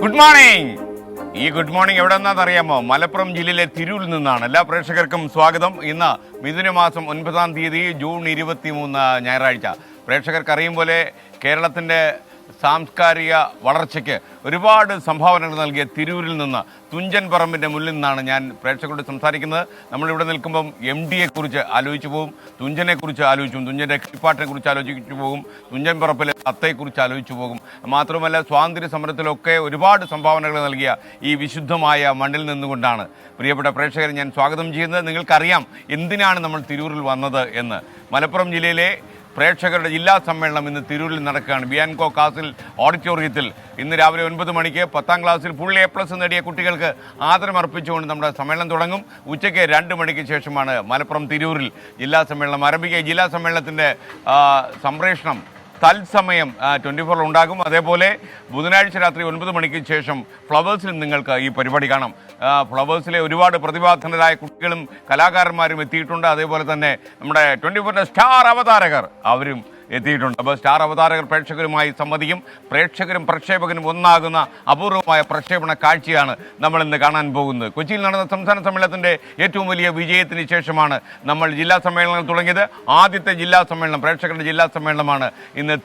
Good morning. ഈ good morning എവിടെ നിന്നാണെന്ന് അറിയാമോ? മലപ്പുറം ജില്ലയിലെ തിരൂരിൽ നിന്നാണ്. എല്ലാ പ്രേക്ഷകർക്കും സ്വാഗതം. ഇന്ന് മിഥുനമാസം 9-ാം തീയതി ജൂൺ 23 ഞായറാഴ്ച. പ്രേക്ഷകർക്ക് അറിയും പോലെ കേരളത്തിൻ്റെ സാംസ്കാരിക വളർച്ചയ്ക്ക് ഒരുപാട് സംഭാവനകൾ നൽകിയ തിരൂരിൽ നിന്ന്, തുഞ്ചൻ പറമ്പിൻ്റെ മുന്നിൽ നിന്നാണ് ഞാൻ പ്രേക്ഷകരോട് സംസാരിക്കുന്നത്. നമ്മളിവിടെ നിൽക്കുമ്പം MD-യെക്കുറിച്ച് ആലോചിച്ചു പോകും, തുഞ്ചനെക്കുറിച്ച് ആലോചിച്ചു പോകും, തുഞ്ചൻ്റെ കളിപ്പാട്ടിനെക്കുറിച്ച് ആലോചിച്ചു പോകും, തുഞ്ചൻ പറമ്പിലെ അത്തയെക്കുറിച്ച് ആലോചിച്ചു പോകും. മാത്രമല്ല സ്വാതന്ത്ര്യ സമരത്തിലൊക്കെ ഒരുപാട് സംഭാവനകൾ നൽകിയ ഈ വിശുദ്ധമായ മണ്ണിൽ നിന്നുകൊണ്ടാണ് പ്രിയപ്പെട്ട പ്രേക്ഷകരെ ഞാൻ സ്വാഗതം ചെയ്യുന്നത്. നിങ്ങൾക്കറിയാം എന്തിനാണ് നമ്മൾ തിരൂരിൽ വന്നത് എന്ന്. മലപ്പുറം ജില്ലയിലെ പ്രേക്ഷകരുടെ ജില്ലാ സമ്മേളനം ഇന്ന് തിരൂരിൽ നടക്കുകയാണ്. ബിയാൻകോ കാസിൽ ഓഡിറ്റോറിയത്തിൽ ഇന്ന് രാവിലെ 9 മണിക്ക് 10ാം ക്ലാസ്സിൽ ഫുൾ A+ നേടിയ കുട്ടികൾക്ക് ആദരം അർപ്പിച്ചുകൊണ്ട് നമ്മുടെ സമ്മേളനം തുടങ്ങും. ഉച്ചയ്ക്ക് 2 മണിക്ക് ശേഷമാണ് മലപ്പുറം തിരൂരിൽ ജില്ലാ സമ്മേളനം ആരംഭിക്കുക. ജില്ലാ സമ്മേളനത്തിൻ്റെ സംപ്രേഷണം തത്സമയം 24 ഉണ്ടാകും. അതേപോലെ ബുധനാഴ്ച രാത്രി 9 മണിക്ക് ശേഷം ഫ്ലവേഴ്സിൽ നിങ്ങൾക്ക് ഈ പരിപാടി കാണാം. ഫ്ലവേഴ്സിലെ ഒരുപാട് പ്രതിഭാധനരായ കുട്ടികളും കലാകാരന്മാരും എത്തിയിട്ടുണ്ട്. അതേപോലെ തന്നെ നമ്മുടെ 24 സ്റ്റാർ അവതാരകർ അവരും എത്തിയിട്ടുണ്ട്. അപ്പോൾ സ്റ്റാർ അവതാരകർ പ്രേക്ഷകരുമായി സംവദിക്കും. പ്രേക്ഷകരും പ്രക്ഷേപകനും ഒന്നാകുന്ന അപൂർവമായ പ്രക്ഷേപണ കാഴ്ചയാണ് നമ്മൾ ഇന്ന് കാണാൻ പോകുന്നത്. കൊച്ചിയിൽ നടന്ന സംസ്ഥാന സമ്മേളനത്തിൻ്റെ ഏറ്റവും വലിയ വിജയത്തിന് ശേഷമാണ് നമ്മൾ ജില്ലാ സമ്മേളനം തുടങ്ങിയത്. ആദ്യത്തെ ജില്ലാ സമ്മേളനം, പ്രേക്ഷകരുടെ ജില്ലാ സമ്മേളനമാണ് ഇന്ന്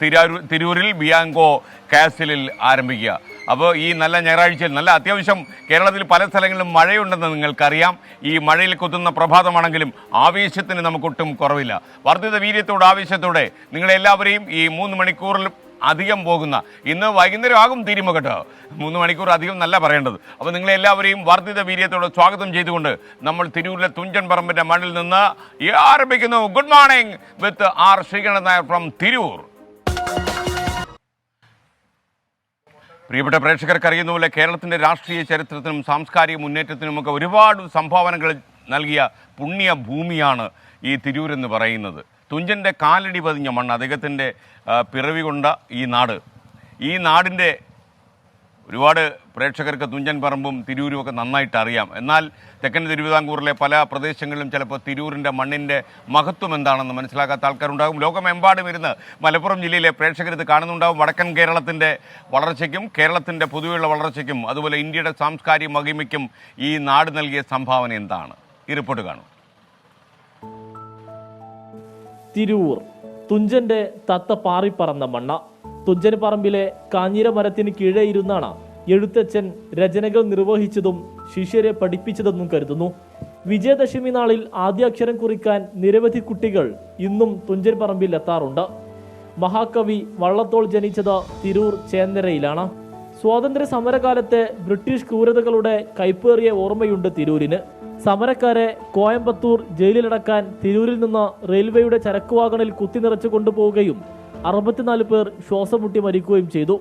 തിരൂരിൽ ബിയാങ്കോ കാസിലിൽ ആരംഭിക്കുക. അപ്പോൾ ഈ നല്ല ഞായറാഴ്ചയിൽ നല്ല അത്യാവശ്യം കേരളത്തിൽ പല സ്ഥലങ്ങളിലും മഴയുണ്ടെന്ന് നിങ്ങൾക്കറിയാം. ഈ മഴയിൽ കൊത്തുന്ന പ്രഭാതമാണെങ്കിലും ആവേശത്തിന് നമുക്കൊട്ടും കുറവില്ല. വർദ്ധിത വീര്യത്തോടെ ആവേശത്തോടെ നിങ്ങളെല്ലാവരെയും ഈ 3 മണിക്കൂറിൽ അധികം പോകുന്ന, ഇന്ന് വൈകുന്നേരം ആകും തീരുമ കേട്ടോ, 3 മണിക്കൂർ അധികം നല്ല പറയേണ്ടത്. അപ്പോൾ നിങ്ങളെല്ലാവരെയും വർദ്ധിത വീര്യത്തോടെ സ്വാഗതം ചെയ്തുകൊണ്ട് നമ്മൾ തിരൂരിലെ തുഞ്ചൻ പറമ്പിൻ്റെ മണ്ണിൽ നിന്ന് ആരംഭിക്കുന്നു. Good morning with R Sreekantan Nair from Tirur. പ്രിയപ്പെട്ട പ്രേക്ഷകർക്ക് അറിയുന്ന പോലെ കേരളത്തിൻ്റെ രാഷ്ട്രീയ ചരിത്രത്തിനും സാംസ്കാരിക മുന്നേറ്റത്തിനുമൊക്കെ ഒരുപാട് സംഭാവനകൾ നൽകിയ പുണ്യ ഭൂമിയാണ് ഈ തിരൂരെന്ന് പറയുന്നത്. തുഞ്ചൻ്റെ കാലടി പതിഞ്ഞ മണ്ണ്, അദ്ദേഹത്തിൻ്റെ പിറവി കൊണ്ട ഈ നാടിൻ്റെ ഒരുപാട് പ്രേക്ഷകർക്ക് തുഞ്ചൻ പറമ്പും തിരൂരും ഒക്കെ നന്നായിട്ട് അറിയാം. എന്നാൽ തെക്കൻ തിരുവിതാംകൂറിലെ പല പ്രദേശങ്ങളിലും ചിലപ്പോൾ തിരൂരിൻ്റെ മണ്ണിൻ്റെ മഹത്വം എന്താണെന്ന് മനസ്സിലാക്കാത്ത ആൾക്കാരുണ്ടാകും. ലോകമെമ്പാടും ഇരുന്ന് മലപ്പുറം ജില്ലയിലെ പ്രേക്ഷകർ ഇത് കാണുന്നുണ്ടാകും. വടക്കൻ കേരളത്തിൻ്റെ വളർച്ചയ്ക്കും കേരളത്തിൻ്റെ പൊതുവെയുള്ള വളർച്ചയ്ക്കും അതുപോലെ ഇന്ത്യയുടെ സാംസ്കാരിക മഹിമയ്ക്കും ഈ നാട് നൽകിയ സംഭാവന എന്താണ്? ഈ റിപ്പോർട്ട് കാണും. തിരൂർ തുഞ്ചന്റെ തത്ത പാറിപ്പറന്ന മണ്ണ. തുഞ്ചൻ പറമ്പിലെ കാഞ്ഞിര മരത്തിന് കീഴെ ഇരുന്നാണ് എഴുത്തച്ഛൻ രചനകൾ നിർവഹിച്ചതും ശിഷ്യരെ പഠിപ്പിച്ചതെന്നും കരുതുന്നു. വിജയദശമി നാളിൽ ആദ്യാക്ഷരം കുറിക്കാൻ നിരവധി കുട്ടികൾ ഇന്നും തുഞ്ചൻ പറമ്പിൽ എത്താറുണ്ട്. മഹാകവി വള്ളത്തോൾ ജനിച്ചത് തിരൂർ ചേന്നരയിലാണ്. സ്വാതന്ത്ര്യ സമരകാലത്തെ ബ്രിട്ടീഷ് ക്രൂരതകളുടെ കൈപ്പേറിയ ഓർമ്മയുണ്ട് തിരൂരിന്. സമരക്കാരെ കോയമ്പത്തൂർ ജയിലിലടക്കാൻ തിരൂരിൽ നിന്ന് റെയിൽവേയുടെ ചരക്കുവാഗണിൽ കുത്തിനിറച്ചു കൊണ്ടുപോവുകയും 64 പേർ ശ്വാസം മുട്ടി മരിക്കുകയും ചെയ്തു.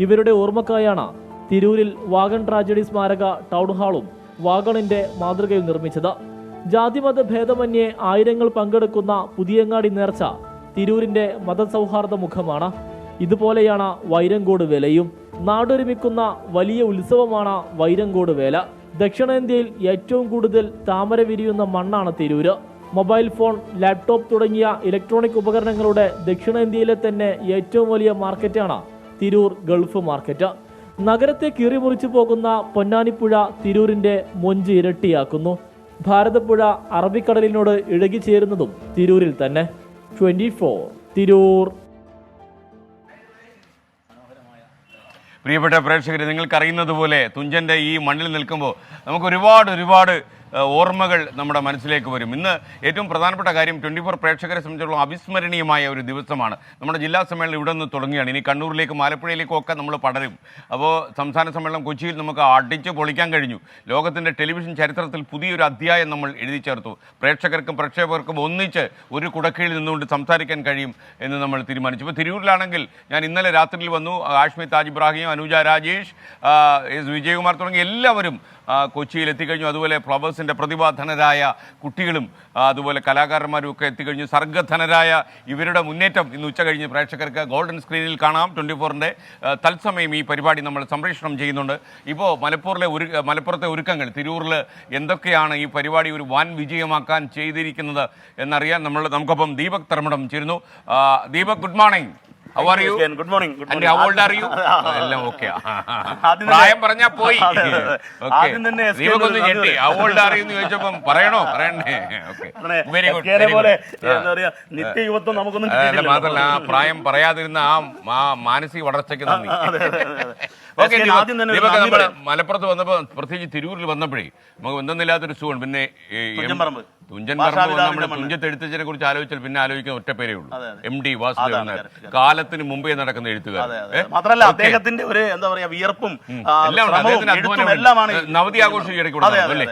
ഇവരുടെ ഓർമ്മക്കായാണ് തിരൂരിൽ വാഗൺ ട്രാജഡി സ്മാരക ടൗൺ ഹാളും വാഗണിന്റെ മാതൃകയിൽ നിർമ്മിച്ചത്. ജാതിമത ഭേദമന്യേ ആയിരങ്ങൾ പങ്കെടുക്കുന്ന പുതിയങ്ങാടി നേർച്ച തിരൂരിന്റെ മതസൗഹാർദ്ദ മുഖമാണ്. ഇതുപോലെയാണ് വൈരങ്കോട് വേലയും. നാടൊരുമിക്കുന്ന വലിയ ഉത്സവമാണ് വൈരങ്കോട് വേല. ദക്ഷിണേന്ത്യയിൽ ഏറ്റവും കൂടുതൽ താമര വിരിയുന്ന മണ്ണാണ് തിരൂര്. മൊബൈൽ ഫോൺ, ലാപ്ടോപ്പ് തുടങ്ങിയ ഇലക്ട്രോണിക് ഉപകരണങ്ങളുടെ ദക്ഷിണേന്ത്യയിലെ തന്നെ ഏറ്റവും വലിയ മാർക്കറ്റാണ് തിരൂർ ഗൾഫ് മാർക്കറ്റ്. നഗരത്തെ കീറിമുറിച്ചു പോകുന്ന പൊന്നാനിപ്പുഴ തിരൂരിന്റെ മൊഞ്ച് ഇരട്ടിയാക്കുന്നു. ഭാരതപ്പുഴ അറബിക്കടലിനോട് ഇഴകിച്ചേരുന്നതും തിരൂരിൽ തന്നെ. 24 തിരൂർ. പ്രിയപ്പെട്ട പ്രേക്ഷകർ, നിങ്ങൾക്കറിയുന്നത് പോലെ തുഞ്ചൻ്റെ ഈ മണ്ണിൽ നിൽക്കുമ്പോൾ നമുക്ക് ഒരുപാട് ഓർമ്മകൾ നമ്മുടെ മനസ്സിലേക്ക് വരും. ഇന്ന് ഏറ്റവും പ്രധാനപ്പെട്ട കാര്യം 24 പ്രേക്ഷകരെ സംബന്ധിച്ചിടത്തോളം അവിസ്മരണീയമായ ഒരു ദിവസമാണ്. നമ്മുടെ ജില്ലാ സമ്മേളനം ഇവിടെ നിന്ന് തുടങ്ങുകയാണ്. ഇനി കണ്ണൂരിലേക്കും ആലപ്പുഴയിലേക്കും ഒക്കെ നമ്മൾ പടരും. അപ്പോൾ സംസ്ഥാന സമ്മേളനം കൊച്ചിയിൽ നമുക്ക് അടിച്ച് പൊളിക്കാൻ കഴിഞ്ഞു. ലോകത്തിൻ്റെ ടെലിവിഷൻ ചരിത്രത്തിൽ പുതിയൊരു അധ്യായം നമ്മൾ എഴുതി ചേർത്തു. പ്രേക്ഷകർക്കും പ്രക്ഷേപകർക്കും ഒന്നിച്ച് ഒരു കുടക്കീഴിൽ നിന്നുകൊണ്ട് സംസാരിക്കാൻ കഴിയും എന്ന് നമ്മൾ തീരുമാനിച്ചു. ഇപ്പോൾ തിരൂരിലാണെങ്കിൽ ഞാൻ ഇന്നലെ രാത്രിയിൽ വന്നു. ആഷ്മി താജ് ഇബ്രാഹിം, അനുജ രാജേഷ്, എസ് വിജയകുമാർ തുടങ്ങി എല്ലാവരും കൊച്ചിയിൽ എത്തിക്കഴിഞ്ഞു. അതുപോലെ ഫ്ലവേഴ്സിൻ്റെ പ്രതിഭാധനരായ കുട്ടികളും അതുപോലെ കലാകാരന്മാരും ഒക്കെ എത്തിക്കഴിഞ്ഞു. സർഗധനരായ ഇവരുടെ മുന്നേറ്റം ഇന്ന് ഉച്ച കഴിഞ്ഞ് പ്രേക്ഷകർക്ക് ഗോൾഡൻ സ്ക്രീനിൽ കാണാം. 24ൻ്റെ തത്സമയം ഈ പരിപാടി നമ്മൾ സംപ്രേഷണം ചെയ്യുന്നുണ്ട്. ഇപ്പോൾ മലപ്പുറത്തെ ഒരുക്കങ്ങൾ, തിരൂരിൽ എന്തൊക്കെയാണ് ഈ പരിപാടി ഒരു വൻ വിജയമാക്കാൻ ചെയ്തിരിക്കുന്നത് എന്നറിയാൻ നമുക്കൊപ്പം ദീപക് തർമ്മടം ചേരുന്നു. Deepak, good morning. How are you? Good morning. And how old are you? എല്ലാം ഓക്കെ. പ്രായം പറഞ്ഞാ പോയി. ദീപക്കൊന്ന് ഞെട്ടി. How old are you എന്ന് ചോദിച്ചപ്പം പറയണോ പറയണ്ടേ? Okay, very good. നിത്യയുവത്വം നമുക്കൊന്നും മാത്രമല്ല ആ പ്രായം പറയാതിരുന്ന ആ മാനസിക വളർച്ചയ്ക്ക് നന്ദി. ഓക്കെ, ദീപക് നമ്മൾ മലപ്പുറത്ത് വന്നപ്പോ പ്രത്യേകിച്ച് തിരൂരിൽ വന്നപ്പോഴേ നമുക്ക് എന്തെന്നില്ലാത്തൊരു സുഖം. പിന്നെ തുഞ്ചൻ പറമ്പ് നമ്മൾ തുഞ്ചത്ത് എഴുത്തച്ഛനെ കുറിച്ച് ആലോചിച്ചാൽ പിന്നെ ആലോചിക്കുന്ന ഒറ്റ പേരേ ഉള്ളൂ, MD വാസുദേവൻ നായർ. കാലത്തിന് മുമ്പേ നടക്കുന്ന എഴുത്തുകാർ. മാത്രമല്ല അദ്ദേഹത്തിന്റെ ഒരു എന്താ പറയാ വിയർപ്പും നവതി ആഘോഷം ഇടയ്ക്ക് അല്ലേ?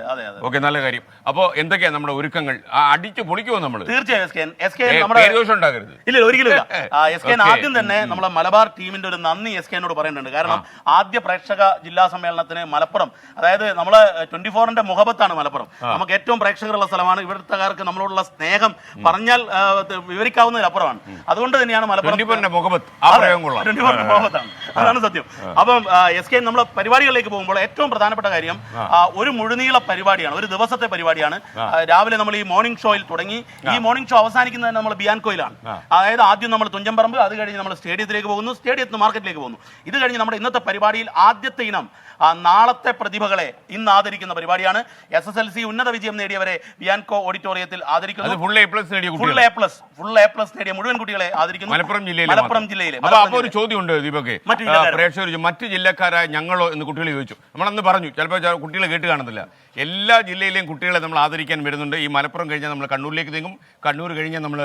ഓക്കെ, നല്ല കാര്യം. അപ്പോ എന്തൊക്കെയാ നമ്മുടെ ഒരുക്കങ്ങൾ? അടിച്ചു പൊളിക്കുമോ നമ്മൾ? തീർച്ചയായും ഉണ്ടാകരുത്. ഇല്ല, ഒരിക്കലും ഇല്ല. SKN ആദ്യം തന്നെ നമ്മളെ മലബാർ ടീമിന്റെ ഒരു നന്ദി SKNോട് പറയേണ്ടതുണ്ട്. കാരണം ആദ്യ പ്രേക്ഷക ജില്ലാ സമ്മേളനത്തിന് മലപ്പുറം, അതായത് നമ്മള് 24ന്റെ മുഖബത്താണ് മലപ്പുറം. നമുക്ക് ഏറ്റവും പ്രേക്ഷകരുള്ള സ്ഥലമാണ്. ഇവിടുത്തുകാർക്ക് നമ്മളോടുള്ള സ്നേഹം പറഞ്ഞാൽ വിവരിക്കാവുന്നതിലപ്പുറമാണ്. അതുകൊണ്ട് തന്നെയാണ് മലപ്പുറം മുഖബത്താണ്. അതാണ് സത്യം. അപ്പം SKN നമ്മളെ പരിപാടികളിലേക്ക് പോകുമ്പോൾ ഏറ്റവും പ്രധാനപ്പെട്ട കാര്യം ഒരു മുഴുനീള പരിപാടിയാണ്, ഒരു ദിവസത്തെ പരിപാടിയാണ്. രാവിലെ നമ്മൾ ഈ മോർണിംഗ് ഷോയിൽ തുടങ്ങി ഈ മോർണിംഗ് ഷോ അവസാനിക്കുന്നത് നമ്മൾ ബിയാൻകോയിലാണ്. അതായത് ആദ്യം നമ്മൾ തുഞ്ചൻപറമ്പ്, അത് കഴിഞ്ഞ് നമ്മൾ സ്റ്റേഡിയത്തിലേക്ക് പോകുന്നു, സ്റ്റേഡിയത്തിൽ മാർക്കറ്റിലേക്ക് പോകുന്നു. ഇത് കഴിഞ്ഞ് നമ്മുടെ ഇന്നത്തെ പരിപാടിയിൽ ആദ്യത്തെ ഇനം നാളത്തെ പ്രതിഭകളെ ഇന്ന് ആദരിക്കുന്ന പരിപാടിയാണ്. SSLC ഉന്നത വിജയം നേടിയവരെ ബിയാൻകോ ഓഡിറ്റോറിയത്തിൽ ആദരിക്കുന്നു. ഫുൾ എ പ്ലസ് നേടിയ മുഴുവൻ കുട്ടികളെ ആദരിക്കുന്നു മലപ്പുറം ജില്ലയിലെ. അപ്പൊ ഒരു ചോദ്യമുണ്ട് ദീപകെ, പ്രേക്ഷകർ മറ്റു ജില്ലക്കാരായ ഞങ്ങളോ എന്ന് കുട്ടികൾ ചോദിച്ചു. നമ്മളന്ന് പറഞ്ഞു, ചിലപ്പോൾ കുട്ടികൾ കേട്ട് കാണുന്നില്ല. എല്ലാ ജില്ലയിലെയും കുട്ടികളെ നമ്മൾ ആദരിക്കാൻ വരുന്നുണ്ട്. ഈ മലപ്പുറം കഴിഞ്ഞാൽ നമ്മൾ കണ്ണൂരിലേക്ക് നീങ്ങും, കണ്ണൂർ കഴിഞ്ഞാൽ നമ്മൾ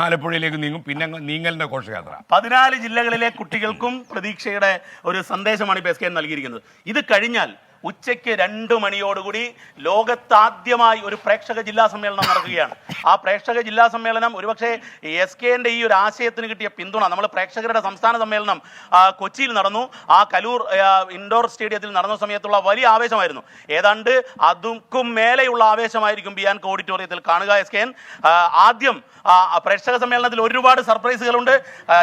ആലപ്പുഴയിലേക്ക് നീങ്ങും, പിന്നെ നീങ്ങലിന്റെ ഘോഷയാത്ര. 14 ജില്ലകളിലെ കുട്ടികൾക്കും പ്രതീക്ഷയുടെ ഒരു സന്ദേശമാണ് ഇപ്പോൾ SKN നൽകിയിരിക്കുന്നത്. ഇത് കഴിഞ്ഞാൽ ഉച്ചയ്ക്ക് 2 മണിയോടുകൂടി ലോകത്താദ്യമായി ഒരു പ്രേക്ഷക ജില്ലാ സമ്മേളനം നടക്കുകയാണ്. ആ പ്രേക്ഷക ജില്ലാ സമ്മേളനം ഒരുപക്ഷെ SKNന്റെ ഈ ഒരു ആശയത്തിന് കിട്ടിയ പിന്തുണ, നമ്മൾ പ്രേക്ഷകരുടെ സംസ്ഥാന സമ്മേളനം കൊച്ചിയിൽ നടന്നു, ആ കലൂർ ഇൻഡോർ സ്റ്റേഡിയത്തിൽ നടന്ന സമയത്തുള്ള വലിയ ആവേശമായിരുന്നു. ഏതാണ്ട് അതുക്കും മേലെയുള്ള ആവേശമായിരിക്കും ബിയാൻകോ ഓഡിറ്റോറിയത്തിൽ കാണുക SKN. ആദ്യം പ്രേക്ഷക സമ്മേളനത്തിൽ ഒരുപാട് സർപ്രൈസുകളുണ്ട്.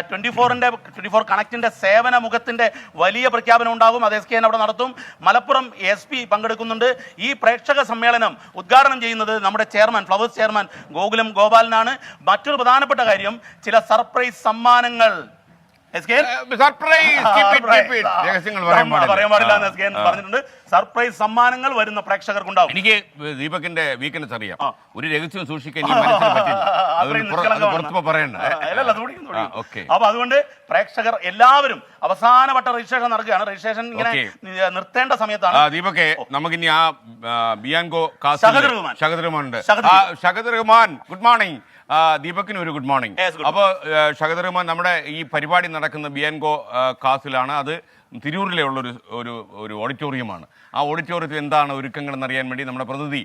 24 കണക്റ്റിന്റെ സേവന മുഖത്തിന്റെ വലിയ പ്രഖ്യാപനം ഉണ്ടാകും, അത് SKN അവിടെ നടത്തും. മലപ്പുറം SP പങ്കെടുക്കുന്നുണ്ട്. ഈ പ്രേക്ഷക സമ്മേളനം ഉദ്ഘാടനം ചെയ്യുന്നത് നമ്മുടെ ചെയർമാൻ, ഫ്ലവേഴ്സ് ചെയർമാൻ ഗോകുലം ഗോപാലനാണ്. മറ്റൊരു പ്രധാനപ്പെട്ട കാര്യം, ചില സർപ്രൈസ് സമ്മാനങ്ങൾ പറഞ്ഞിട്ടുണ്ട്. സർപ്രൈസ് സമ്മാനങ്ങൾ വരുന്ന പ്രേക്ഷകർക്കുണ്ടാവും. എനിക്ക് ദീപകിന്റെ വീക്കെൻഡ്സ് അറിയാം. ഒരു രഹസ്യം സൂക്ഷിക്കാൻ അപ്പൊ അതുകൊണ്ട് പ്രേക്ഷകർ എല്ലാവരും അവസാനവട്ട രജിസ്ട്രേഷൻ നടക്കുകയാണ്. രജിസ്ട്രേഷൻ ഇങ്ങനെ നിർത്തേണ്ട സമയത്താണ്. ദീപകെ, നമുക്കിനി ആ ബിയാൻകോ ഷഹദ് റഹ്മാൻ ഗുഡ് മോർണിംഗ്. ദീപക്കിന് ഒരു ഗുഡ് മോർണിംഗ്. അപ്പോൾ ഷഹദ് റഹ്മാൻ, നമ്മുടെ ഈ പരിപാടി നടക്കുന്ന ബിയാൻകോ കാസിലാണ്. അത് തിരൂരിലെ ഉള്ള ഒരു ഓഡിറ്റോറിയമാണ്. ആ ഓഡിറ്റോറിയത്തിൽ എന്താണ് ഒരുക്കങ്ങൾ എന്നറിയാൻ വേണ്ടി നമ്മുടെ പ്രതിനിധി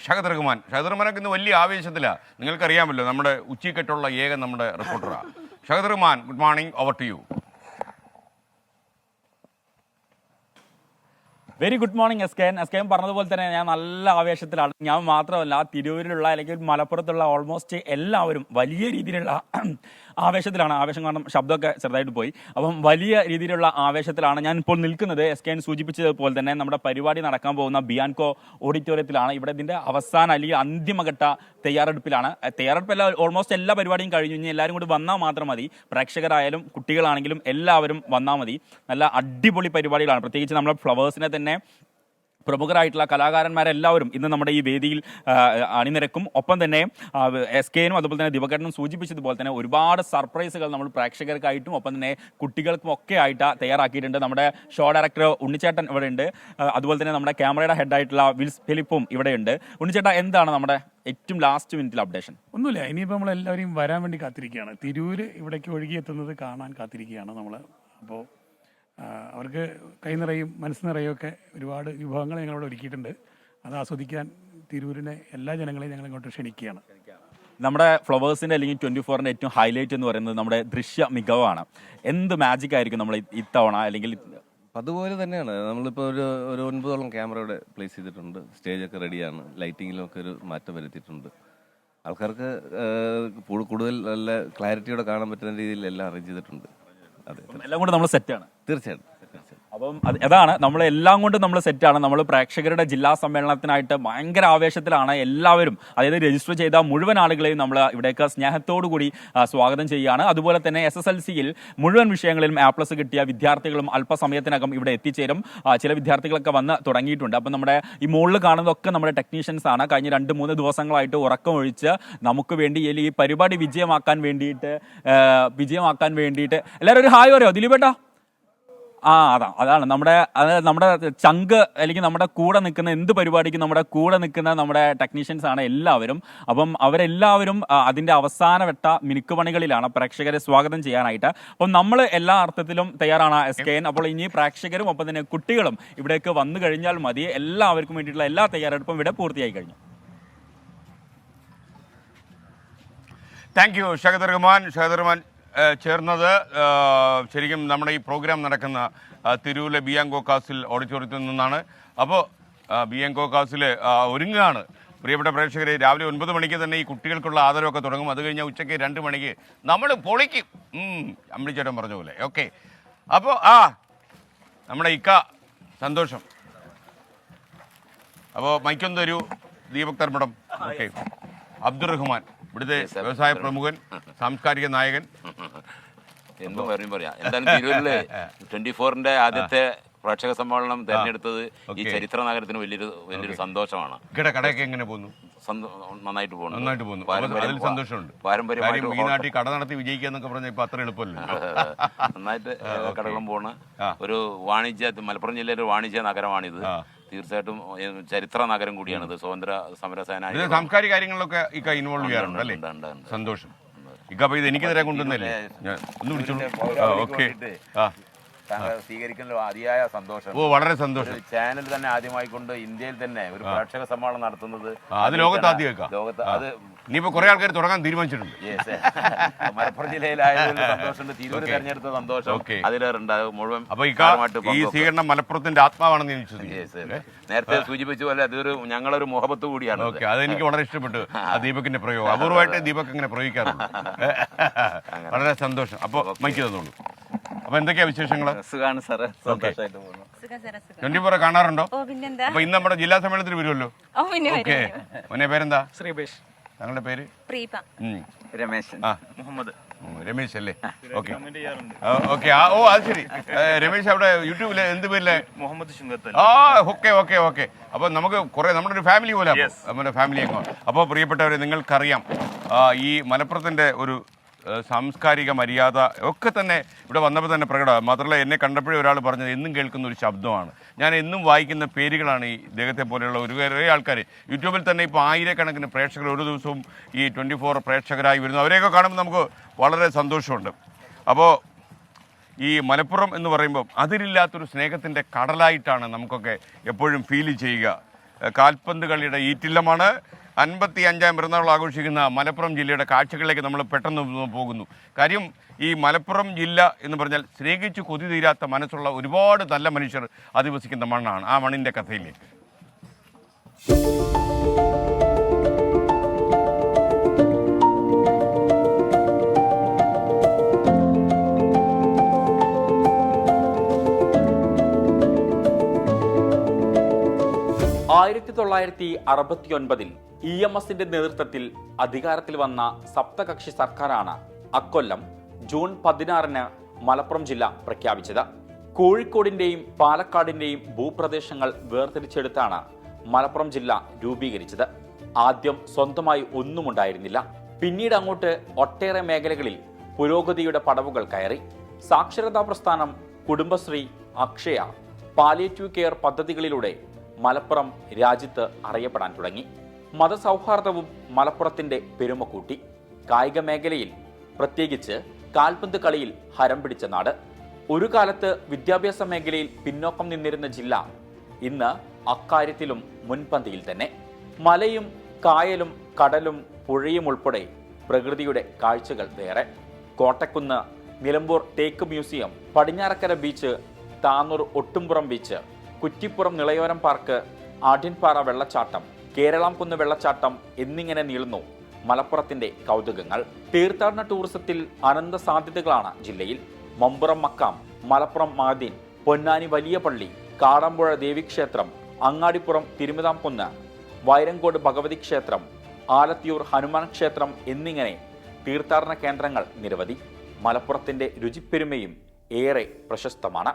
ഷഹദ് റഹ്മാനൊക്കെ ഇന്ന് വലിയ ആവേശത്തിലാണ്. നിങ്ങൾക്കറിയാമല്ലോ, നമ്മുടെ ഉച്ചക്കെട്ടുള്ള ഏക നമ്മുടെ റിപ്പോർട്ടറാണ് Shahad Rahman. Good morning, over to you. Very good morning SKN പറഞ്ഞതുപോലെ തന്നെ ഞാൻ നല്ല ആവേശത്തിലാണ്. ഞാൻ മാത്രമല്ല, തിരൂരിലുള്ള അല്ലെങ്കിൽ മലപ്പുറത്തുള്ള ഓൾമോസ്റ്റ് എല്ലാവരും വലിയ രീതിയിലുള്ള ആവേശത്തിലാണ്. ആവേശം കാരണം ശബ്ദമൊക്കെ ചെറുതായിട്ട് പോയി. അപ്പം വലിയ രീതിയിലുള്ള ആവേശത്തിലാണ് ഞാൻ ഇപ്പോൾ നിൽക്കുന്നത്. SKN സൂചിപ്പിച്ചതുപോലെ തന്നെ നമ്മുടെ പരിപാടി നടക്കാൻ പോകുന്ന ബിയാൻകോ ഓഡിറ്റോറിയത്തിലാണ്. ഇവിടെ ഇതിൻ്റെ അവസാന അല്ലെങ്കിൽ അന്തിമഘട്ട തയ്യാറെടുപ്പിലാണ്. തയ്യാറെടുപ്പെല്ലാം ഓൾമോസ്റ്റ് എല്ലാ പരിപാടിയും കഴിഞ്ഞു. ഇനി എല്ലാവരും കൂടി വന്നാൽ മാത്രം മതി. പ്രേക്ഷകരായാലും കുട്ടികളാണെങ്കിലും എല്ലാവരും വന്നാൽ മതി. നല്ല അടിപൊളി പരിപാടികളാണ്. പ്രത്യേകിച്ച് നമ്മുടെ ഫ്ലവേഴ്സിനെ തന്നെ പ്രമുഖരായിട്ടുള്ള കലാകാരന്മാരെല്ലാവരും ഇന്ന് നമ്മുടെ ഈ വേദിയിൽ അണിനിരക്കും. ഒപ്പം തന്നെ SKനും അതുപോലെ തന്നെ ദിവകേട്ടനും സൂചിപ്പിച്ചതുപോലെ തന്നെ ഒരുപാട് സർപ്രൈസുകൾ നമ്മൾ പ്രേക്ഷകർക്കായിട്ടും ഒപ്പം തന്നെ കുട്ടികൾക്കും ഒക്കെ ആയിട്ട് തയ്യാറാക്കിയിട്ടുണ്ട്. നമ്മുടെ ഷോ ഡയറക്ടർ ഉണ്ണിച്ചേട്ടൻ ഇവിടെ ഉണ്ട്. അതുപോലെ തന്നെ നമ്മുടെ ക്യാമറയുടെ ഹെഡായിട്ടുള്ള വിൽസ് ഫിലിപ്പും ഇവിടെയുണ്ട്. ഉണ്ണിച്ചേട്ടാ, എന്താണ് നമ്മുടെ ഏറ്റവും ലാസ്റ്റ് മിനിറ്റിൽ അപ്ഡേഷൻ? ഒന്നുമില്ല, ഇനിയിപ്പോൾ നമ്മളെല്ലാവരും വരാൻ വേണ്ടി കാത്തിരിക്കുകയാണ്. തിരൂര് ഇവിടേക്ക് ഒഴുകിയെത്തുന്നത് കാണാൻ കാത്തിരിക്കുകയാണ് നമ്മൾ. അപ്പോൾ അവർക്ക് കൈ നിറയും മനസ്സ് നിറയും ഒക്കെ ഒരുപാട് വിഭവങ്ങൾ ഞങ്ങളിവിടെ ഒരുക്കിയിട്ടുണ്ട്. അത് ആസ്വദിക്കാൻ തിരൂരിനെ എല്ലാ ജനങ്ങളെയും ഞങ്ങൾ ഇങ്ങോട്ട് ക്ഷണിക്കുകയാണ്. നമ്മുടെ ഫ്ലവേഴ്സിൻ്റെ അല്ലെങ്കിൽ 24ൻ്റെ ഏറ്റവും ഹൈലൈറ്റ് എന്ന് പറയുന്നത് നമ്മുടെ ദൃശ്യ മികവാണ്. എന്ത് മാജിക് ആയിരിക്കും നമ്മൾ ഇത്തവണ? അല്ലെങ്കിൽ അതുപോലെ തന്നെയാണ്. നമ്മളിപ്പോൾ ഒരു 9ഓളം ക്യാമറ ഇവിടെ പ്ലേസ് ചെയ്തിട്ടുണ്ട്. സ്റ്റേജൊക്കെ റെഡിയാണ്. ലൈറ്റിങ്ങിലൊക്കെ ഒരു മാറ്റം വരുത്തിയിട്ടുണ്ട്. ആൾക്കാർക്ക് കൂടുതൽ നല്ല ക്ലാരിറ്റിയോടെ കാണാൻ പറ്റുന്ന രീതിയിൽ എല്ലാം അറേഞ്ച് ചെയ്തിട്ടുണ്ട്. അതെ, എല്ലാം കൂടെ നമ്മൾ സെറ്റാണ്. തീർച്ചയായിട്ടും. അപ്പം അതാണ് നമ്മളെല്ലാം കൊണ്ടും നമ്മൾ സെറ്റാണ്. നമ്മൾ പ്രേക്ഷകരുടെ ജില്ലാ സമ്മേളനത്തിനായിട്ട് ഭയങ്കര ആവേശത്തിലാണ് എല്ലാവരും. അതായത് രജിസ്റ്റർ ചെയ്ത മുഴുവൻ ആളുകളെയും നമ്മൾ ഇവിടേക്ക് സ്നേഹത്തോടു കൂടി സ്വാഗതം ചെയ്യുകയാണ്. അതുപോലെ തന്നെ SSLCയിൽ മുഴുവൻ വിഷയങ്ങളിലും A+ കിട്ടിയ വിദ്യാർത്ഥികളും അല്പസമയത്തിനകം ഇവിടെ എത്തിച്ചേരും. ചില വിദ്യാർത്ഥികളൊക്കെ വന്ന് തുടങ്ങിയിട്ടുണ്ട്. അപ്പം നമ്മുടെ ഈ മുകളിൽ കാണുന്നതൊക്കെ നമ്മുടെ ടെക്നീഷ്യൻസ് ആണ്. കഴിഞ്ഞ 2-3 ദിവസങ്ങളായിട്ട് ഉറക്കം ഒഴിച്ച് നമുക്ക് വേണ്ടി ഈ പരിപാടി വിജയമാക്കാൻ വേണ്ടിയിട്ട് എല്ലാവരും ഒരു ഹായ് പറയോ ദിലീപേട്ടാ? അതാണ് നമ്മുടെ ചങ്ക്, അല്ലെങ്കിൽ നമ്മുടെ കൂടെ നിൽക്കുന്ന എന്ത് പരിപാടിക്കും നമ്മുടെ കൂടെ നിൽക്കുന്ന നമ്മുടെ ടെക്നീഷ്യൻസ് ആണ് എല്ലാവരും. അപ്പം അവരെല്ലാവരും അതിന്റെ അവസാനവട്ട മിനുക്കുപണികളിലാണ് പ്രേക്ഷകരെ സ്വാഗതം ചെയ്യാനായിട്ട്. അപ്പം നമ്മൾ എല്ലാ അർത്ഥത്തിലും തയ്യാറാണ് SKN. അപ്പോൾ ഇനി പ്രേക്ഷകരും ഒപ്പം തന്നെ കുട്ടികളും ഇവിടേക്ക് വന്നു കഴിഞ്ഞാൽ മതി. എല്ലാവർക്കും വേണ്ടിയിട്ടുള്ള എല്ലാ തയ്യാറെടുപ്പും ഇവിടെ പൂർത്തിയായി കഴിഞ്ഞു. താങ്ക് യു ഷഹദ് റഹ്മാൻ ചേർന്നത് ശരിക്കും നമ്മുടെ ഈ പ്രോഗ്രാം നടക്കുന്ന തിരൂരിലെ ബിയാങ്കോ കാസിൽ ഓഡിറ്റോറിയത്തിൽ നിന്നാണ്. അപ്പോൾ ബിയാങ്കോ കാസിൽ ഒരുങ്ങുകയാണ് പ്രിയപ്പെട്ട പ്രേക്ഷകരെ. രാവിലെ 9 മണിക്ക് തന്നെ ഈ കുട്ടികൾക്കുള്ള ആദരവൊക്കെ തുടങ്ങും. അത് കഴിഞ്ഞാൽ ഉച്ചയ്ക്ക് 2 മണിക്ക് നമ്മൾ പൊളിക്കും, അമ്പിളിച്ചേട്ടൻ പറഞ്ഞ പോലെ. ഓക്കെ, അപ്പോൾ നമ്മുടെ ഇക്ക സന്തോഷം. അപ്പോൾ മൈക്കൊന്ന് തരൂ ദീപക് തർമ്മടം. ഓക്കെ, അബ്ദുറഹ്മാൻ ഇവിടുത്തെ വ്യവസായ പ്രമുഖൻ, സാംസ്കാരിക നായകൻ. എന്തും പറയാം. എന്തായാലും തിരൂരില് 24-ന്റെ ആദ്യത്തെ പ്രേക്ഷക സമ്മേളനം തെരഞ്ഞെടുത്തത് ഈ ചരിത്ര നഗരത്തിന് വലിയൊരു സന്തോഷമാണ്. കടയൊക്കെ എങ്ങനെ പോകുന്നു? നന്നായിട്ട് പോകുന്നു. അതിൽ സന്തോഷമുണ്ട്. പാരമ്പര്യമായിട്ട് ഈ നാട്ടിൽ കട നടത്തി വിജയിക്കുക എന്നൊക്കെ പറഞ്ഞാൽ ഇപ്പൊ അത്ര എളുപ്പമല്ല. നന്നായിട്ട് കടകളും പോണ്. ഒരു മലപ്പുറം ജില്ലയിലെ ഒരു വാണിജ്യ നഗരമാണിത്. തീർച്ചയായിട്ടും ചരിത്ര നഗരം കൂടിയാണിത്. സ്വാതന്ത്ര്യ സമര സേനാനി സാംസ്കാരിക കാര്യങ്ങളിലൊക്കെ ഇക്ക ഇൻവോൾവ് ചെയ്യാറുണ്ട് അല്ലേ? സന്തോഷം. ഇക്ക അപ്പൊ ഇത് എനിക്ക് തരാൻ കൊണ്ടുവന്നല്ലേ? ഞാൻ ഒന്ന് വിളിച്ചോളൂ. ഓക്കെ, സ്വീകരിക്കുന്ന അതിയായ സന്തോഷം. വളരെ സന്തോഷം. ചാനൽ തന്നെ ആദ്യമായിക്കൊണ്ട് ഇന്ത്യയിൽ തന്നെ ഒരു പ്രേക്ഷക സമ്മേളനം നടത്തുന്നത് അത് ലോകത്ത് ആദ്യമൊക്കെ. അത് ഇനിയിപ്പോ കുറെ ആൾക്കാർ തുടങ്ങാൻ തീരുമാനിച്ചിട്ടുണ്ട്. മലപ്പുറം ജില്ലയിലായതിൽ സന്തോഷമുണ്ട്. തിരൂർ തെരഞ്ഞെടുത്ത സന്തോഷം അതിലേറുണ്ടാകും മുഴുവൻ. അപ്പൊ ഈ സ്വീകരണം മലപ്പുറത്തിന്റെ ആത്മാവാണെന്ന് ഞാൻ വിശ്വസിക്കുന്നു. നേരത്തെ സൂചിപ്പിച്ച പോലെ അതൊരു ഞങ്ങളൊരു മുഹബത്ത് കൂടിയാണ്. ഓക്കെ, അതെനിക്ക് വളരെ ഇഷ്ടപ്പെട്ടു ആ ദീപകിന്റെ പ്രയോഗം. അപൂർവമായിട്ട് ദീപക് ഇങ്ങനെ പ്രയോഗിക്കാറുണ്ട്. വളരെ സന്തോഷം. അപ്പൊ മൈക്ക് തന്നോളൂ. അപ്പൊ എന്തൊക്കെയാ വിശേഷങ്ങള്? സുഖാണ് സാറേ, സന്തോഷമായിട്ട് പോകുന്നു. 24 കാണാറുണ്ടോ? അപ്പൊ ഇന്ന് നമ്മുടെ ജില്ലാ സമ്മേളനത്തിൽ വരുമല്ലോ. ഓക്കെ, മോനെ പേരെന്താ? ശ്രീബേഷ്. താങ്കളുടെ പേര്? പ്രീപ. രമേശൻ. മുഹമ്മദ്. രമേശ് അല്ലേ? Okay okay. അത് ശരി. രമേശ് അവിടെ യൂട്യൂബില് എന്ത് പേരിലെ? മുഹമ്മദ് ശുങ്കത്തൽ. ഓക്കെ. അപ്പൊ നമുക്ക് കുറെ നമ്മുടെ ഒരു ഫാമിലി പോലെ നമ്മുടെ ഫാമിലി അങ്ങോ. അപ്പോൾ പ്രിയപ്പെട്ടവരെ, നിങ്ങൾക്കറിയാം ഈ മലപ്പുറത്തിന്റെ ഒരു സാംസ്കാരിക മര്യാദ ഒക്കെ തന്നെ ഇവിടെ വന്നപ്പോൾ തന്നെ പ്രകടമാണ്. മാത്രമല്ല എന്നെ കണ്ടപ്പോഴേ ഒരാൾ പറഞ്ഞത് എന്നും കേൾക്കുന്ന ഒരു ശബ്ദമാണ്. ഞാൻ എന്നും വായിക്കുന്ന പേരുകളാണ് ഈ ഇദ്ദേഹത്തെ പോലെയുള്ള കുറേ ആൾക്കാർ. യൂട്യൂബിൽ തന്നെ ഇപ്പോൾ 1000കണക്കിന് പ്രേക്ഷകർ ഒരു ദിവസവും ഈ 24 പ്രേക്ഷകരായി വരുന്നു. അവരെയൊക്കെ കാണുമ്പോൾ നമുക്ക് വളരെ സന്തോഷമുണ്ട്. അപ്പോൾ ഈ മലപ്പുറം എന്ന് പറയുമ്പോൾ അതിരില്ലാത്തൊരു സ്നേഹത്തിൻ്റെ കടലായിട്ടാണ് നമുക്കൊക്കെ എപ്പോഴും ഫീൽ ചെയ്യുക. കാൽപന്ത് കളിയുടെ ഈറ്റില്ലമാണ്. 55ാം പിറന്നാൾ ആഘോഷിക്കുന്ന മലപ്പുറം ജില്ലയുടെ കാഴ്ചകളിലേക്ക് നമ്മൾ പെട്ടെന്ന് പോകുന്നു. കാര്യം ഈ മലപ്പുറം ജില്ല എന്ന് പറഞ്ഞാൽ സ്നേഹിച്ച് കൊതി തീരാത്ത മനസ്സുള്ള ഒരുപാട് നല്ല മനുഷ്യർ അധിവസിക്കുന്ന മണ്ണാണ്. ആ മണ്ണിൻ്റെ കഥയിലേക്ക്. ആയിരത്തി 1969 EMSന്റെ നേതൃത്വത്തിൽ അധികാരത്തിൽ വന്ന സപ്തകക്ഷി സർക്കാരാണ് അക്കൊല്ലം ജൂൺ 16-ന് മലപ്പുറം ജില്ല പ്രഖ്യാപിച്ചത്. കോഴിക്കോടിന്റെയും പാലക്കാടിന്റെയും ഭൂപ്രദേശങ്ങൾ വേർതിരിച്ചെടുത്താണ് മലപ്പുറം ജില്ല രൂപീകരിച്ചത്. ആദ്യം സ്വന്തമായി ഒന്നുമുണ്ടായിരുന്നില്ല. പിന്നീട് അങ്ങോട്ട് ഒട്ടേറെ മേഖലകളിൽ പുരോഗതിയുടെ പടവുകൾ കയറി. സാക്ഷരതാ പ്രസ്ഥാനം, കുടുംബശ്രീ, അക്ഷയ, പാലിയേറ്റീവ് കെയർ പദ്ധതികളിലൂടെ മലപ്പുറം രാജ്യത്ത് അറിയപ്പെടാൻ തുടങ്ങി. മതസൗഹാർദ്ദവും മലപ്പുറത്തിന്റെ പെരുമ കൂട്ടി. കായിക മേഖലയിൽ, പ്രത്യേകിച്ച് കാൽപന്ത് കളിയിൽ ഹരം പിടിച്ച നാട്. ഒരു കാലത്ത് വിദ്യാഭ്യാസ മേഖലയിൽ പിന്നോക്കം നിന്നിരുന്ന ജില്ല ഇന്ന് അക്കാര്യത്തിലും മുൻപന്തിയിൽ തന്നെ. മലയും കായലും കടലും പുഴയും ഉൾപ്പെടെ പ്രകൃതിയുടെ കാഴ്ചകൾ വേറെ. കോട്ടക്കുന്ന്, നിലമ്പൂർ തേക്ക് museum, Padinjarekkara beach, Thanur Ottumpuram beach, Kuttippuram Nilayoram park, Adyanpara വെള്ളച്ചാട്ടം, കേരളാംകുന്ന് വെള്ളച്ചാട്ടം എന്നിങ്ങനെ നീളുന്നു മലപ്പുറത്തിന്റെ കൗതുകങ്ങൾ. തീർത്ഥാടന ടൂറിസത്തിൽ അനന്ത സാധ്യതകളാണ് ജില്ലയിൽ. മമ്പുറം മക്കാം, മലപ്പുറം മാദീൻ, പൊന്നാനി വലിയ പള്ളി, കാടമ്പുഴ ദേവീക്ഷേത്രം, അങ്ങാടിപ്പുറം തിരുമിതാംകുന്ന്, വൈരങ്കോട് ഭഗവതി ക്ഷേത്രം, ആലത്തിയൂർ ഹനുമാൻ ക്ഷേത്രം എന്നിങ്ങനെ തീർത്ഥാടന കേന്ദ്രങ്ങൾ നിരവധി. മലപ്പുറത്തിന്റെ രുചിപ്പെരുമയും ഏറെ പ്രശസ്തമാണ്.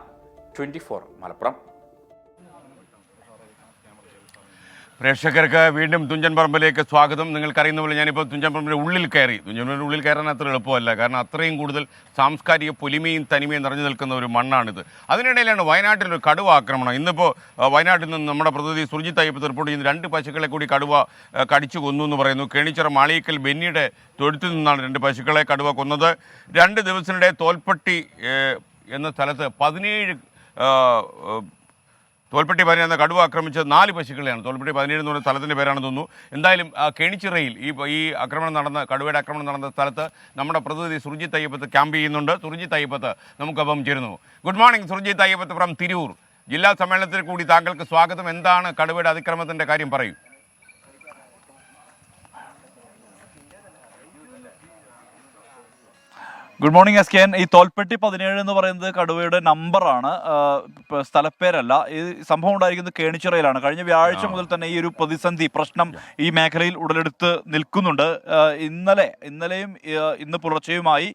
24 മലപ്പുറം. പ്രേക്ഷകർക്ക് വീണ്ടും തുഞ്ചൻ പറമ്പിലേക്ക് സ്വാഗതം. നിങ്ങൾക്കറിയുന്ന പോലെ ഞാനിപ്പോൾ തുഞ്ചൻ പറമ്പിൻ്റെ ഉള്ളിൽ കയറി. തുഞ്ചൻ പറമ്പിൻ്റെ ഉള്ളിൽ കയറാൻ അത്ര എളുപ്പമല്ല, കാരണം അത്രയും കൂടുതൽ സാംസ്കാരിക പൊലിമയും തനിമയും നിറഞ്ഞു നിൽക്കുന്ന ഒരു മണ്ണാണിത്. അതിനിടയിലാണ് വയനാട്ടിലൊരു കടുവ ആക്രമണം. ഇന്നിപ്പോൾ വയനാട്ടിൽ നിന്ന് നമ്മുടെ പ്രതിനിധി സുർജിത്ത് അയ്യപ്പത്ത് റിപ്പോർട്ട് ചെയ്യുന്നു. 2 പശുക്കളെ കൂടി കടുവ കടിച്ചു കൊന്നു എന്ന് പറയുന്നു. കേണിച്ചിറ മാളിയേക്കൽ ബെന്നിയുടെ തൊഴുത്തിൽ നിന്നാണ് 2 പശുക്കളെ കടുവ കൊന്നത്. 2 ദിവസത്തിനിടെ തോൽപ്പെട്ടി എന്ന സ്ഥലത്ത് 17 തോൽപ്പെട്ടി 17 എന്ന കടുവ ആക്രമിച്ചത് 4 പശുക്കളെയാണ്. തോൽപ്പെട്ടി 17 എന്ന് പറയുന്ന സ്ഥലത്തിൻ്റെ പേരാണെന്ന് തോന്നുന്നു. എന്തായാലും കേണിച്ചിറയിൽ ഈ കടുവയുടെ ആക്രമണം നടന്ന സ്ഥലത്ത് നമ്മുടെ പ്രതിനിധി സുർജിത്ത് അയ്യപ്പത്ത് ക്യാമ്പ് ചെയ്യുന്നുണ്ട്. സുർജിത്ത് അയ്യപ്പത്ത് നമുക്കൊപ്പം ചേരുന്നു. Good morning Surjit Ayyappath from Tirur. ജില്ലാ സമ്മേളനത്തിൽ കൂടി താങ്കൾക്ക് സ്വാഗതം. എന്താണ് കടുവയുടെ അതിക്രമത്തിൻ്റെ കാര്യം, പറയൂ. Good morning SKN. ഈ തോൽപ്പെട്ടി 17 എന്ന് പറയുന്നത് കടുവയുടെ നമ്പറാണ്, സ്ഥലപ്പേരല്ല. ഈ സംഭവം ഉണ്ടായിരിക്കുന്നത് കേണിച്ചിറയിലാണ്. കഴിഞ്ഞ വ്യാഴാഴ്ച മുതൽ തന്നെ ഈ ഒരു പ്രതിസന്ധി പ്രശ്നം ഈ മേഖലയിൽ ഉടലെടുത്ത് നിൽക്കുന്നുണ്ട്. ഇന്നലെയും ഇന്ന് പുലർച്ചെയുമായി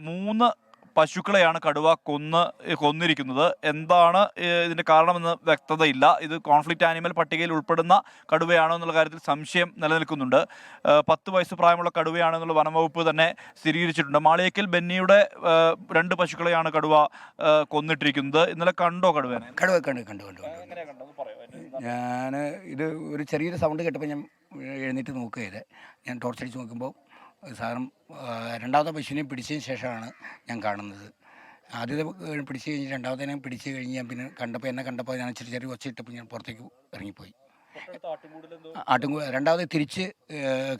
3 പശുക്കളെയാണ് കടുവ കൊന്നിരിക്കുന്നത്. എന്താണ് ഇതിൻ്റെ കാരണമെന്ന് വ്യക്തതയില്ല. ഇത് കോൺഫ്ലിക്റ്റ് ആനിമൽ പട്ടികയിൽ ഉൾപ്പെടുന്ന കടുവയാണോ എന്നുള്ള കാര്യത്തിൽ സംശയം നിലനിൽക്കുന്നുണ്ട്. 10 വയസ്സ് പ്രായമുള്ള കടുവയാണെന്നുള്ള വനംവകുപ്പ് തന്നെ സ്ഥിരീകരിച്ചിട്ടുണ്ട്. മാളിയേക്കൽ ബെന്നിയുടെ 2 പശുക്കളെയാണ് കടുവ കൊന്നിട്ടിരിക്കുന്നത്. ഇന്നലെ കണ്ടോ കടുവേനെ? കണ്ടു. ഞാൻ ഇത് ഒരു ചെറിയൊരു സൗണ്ട് കേട്ടപ്പോൾ ഞാൻ എഴുന്നേറ്റ് നോക്കുകയത്. ഞാൻ ടോർച്ചടിച്ച് നോക്കുമ്പോൾ സാധനം രണ്ടാമത്തെ പശുവിനെ പിടിച്ചതിന് ശേഷമാണ് ഞാൻ കാണുന്നത്. ആദ്യത്തെ പിടിച്ച് കഴിഞ്ഞ് രണ്ടാമത്തെ പിടിച്ച് കഴിഞ്ഞ് ഞാൻ പിന്നെ എന്നെ കണ്ടപ്പോൾ ഞാൻ ചെറിയ ഒച്ച ഇട്ടപ്പോൾ ഞാൻ പുറത്തേക്ക് ഇറങ്ങിപ്പോയി. രണ്ടാമത് തിരിച്ച്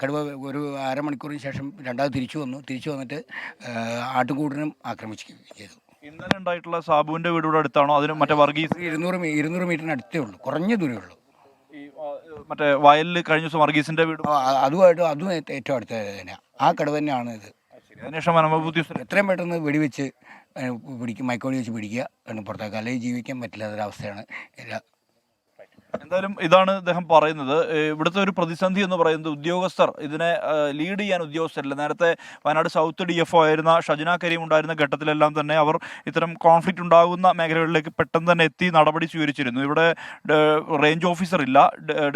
കടുവ ഒരു അരമണിക്കൂറിന് ശേഷം രണ്ടാമത് തിരിച്ചു വന്നിട്ട് ആട്ടുംകൂടിനും ആക്രമിക്കുകയും ചെയ്തു. ഇന്നലെ ഉണ്ടായിട്ടുള്ള സാബുവിൻ്റെ വീട് ഇവിടെ അടുത്താണോ? അതിന് മറ്റേ വർഗീസ് 200 മീറ്ററിന് അടുത്തേ ഉള്ളൂ, കുറഞ്ഞ ദൂരമേ ഉള്ളൂ. മറ്റേ വയലിൽ കഴിഞ്ഞ ദിവസം വർഗീസിന്റെ വീട് അതും ഏറ്റവും അടുത്ത തന്നെയാണ്. ആ കടുവ തന്നെയാണ് ഇത്. അതിനുശേഷം വനംവകുപ്പ് എത്രയും പെട്ടെന്ന് വെടിവെച്ച് മയക്കോടി വെച്ച് പിടിക്കുക, പുറത്തേക്ക് അല്ലെങ്കിൽ ജീവിക്കാൻ പറ്റില്ലാത്തൊരവസ്ഥയാണ്. എന്തായാലും ഇതാണ് അദ്ദേഹം പറയുന്നത്. ഇവിടുത്തെ ഒരു പ്രതിസന്ധി എന്ന് പറയുന്നത് ഉദ്യോഗസ്ഥർ ഇതിനെ ലീഡ് ചെയ്യാൻ ഉദ്യോഗസ്ഥരില്ല. നേരത്തെ വയനാട് സൗത്ത് DFO ആയിരുന്ന ഷജന കരീം ഉണ്ടായിരുന്ന ഘട്ടത്തിലെല്ലാം തന്നെ അവർ ഇത്തരം കോൺഫ്ലിക്റ്റ് ഉണ്ടാകുന്ന മേഖലകളിലേക്ക് പെട്ടെന്ന് തന്നെ എത്തി നടപടി സ്വീകരിച്ചിരുന്നു. ഇവിടെ റേഞ്ച് ഓഫീസർ ഇല്ല,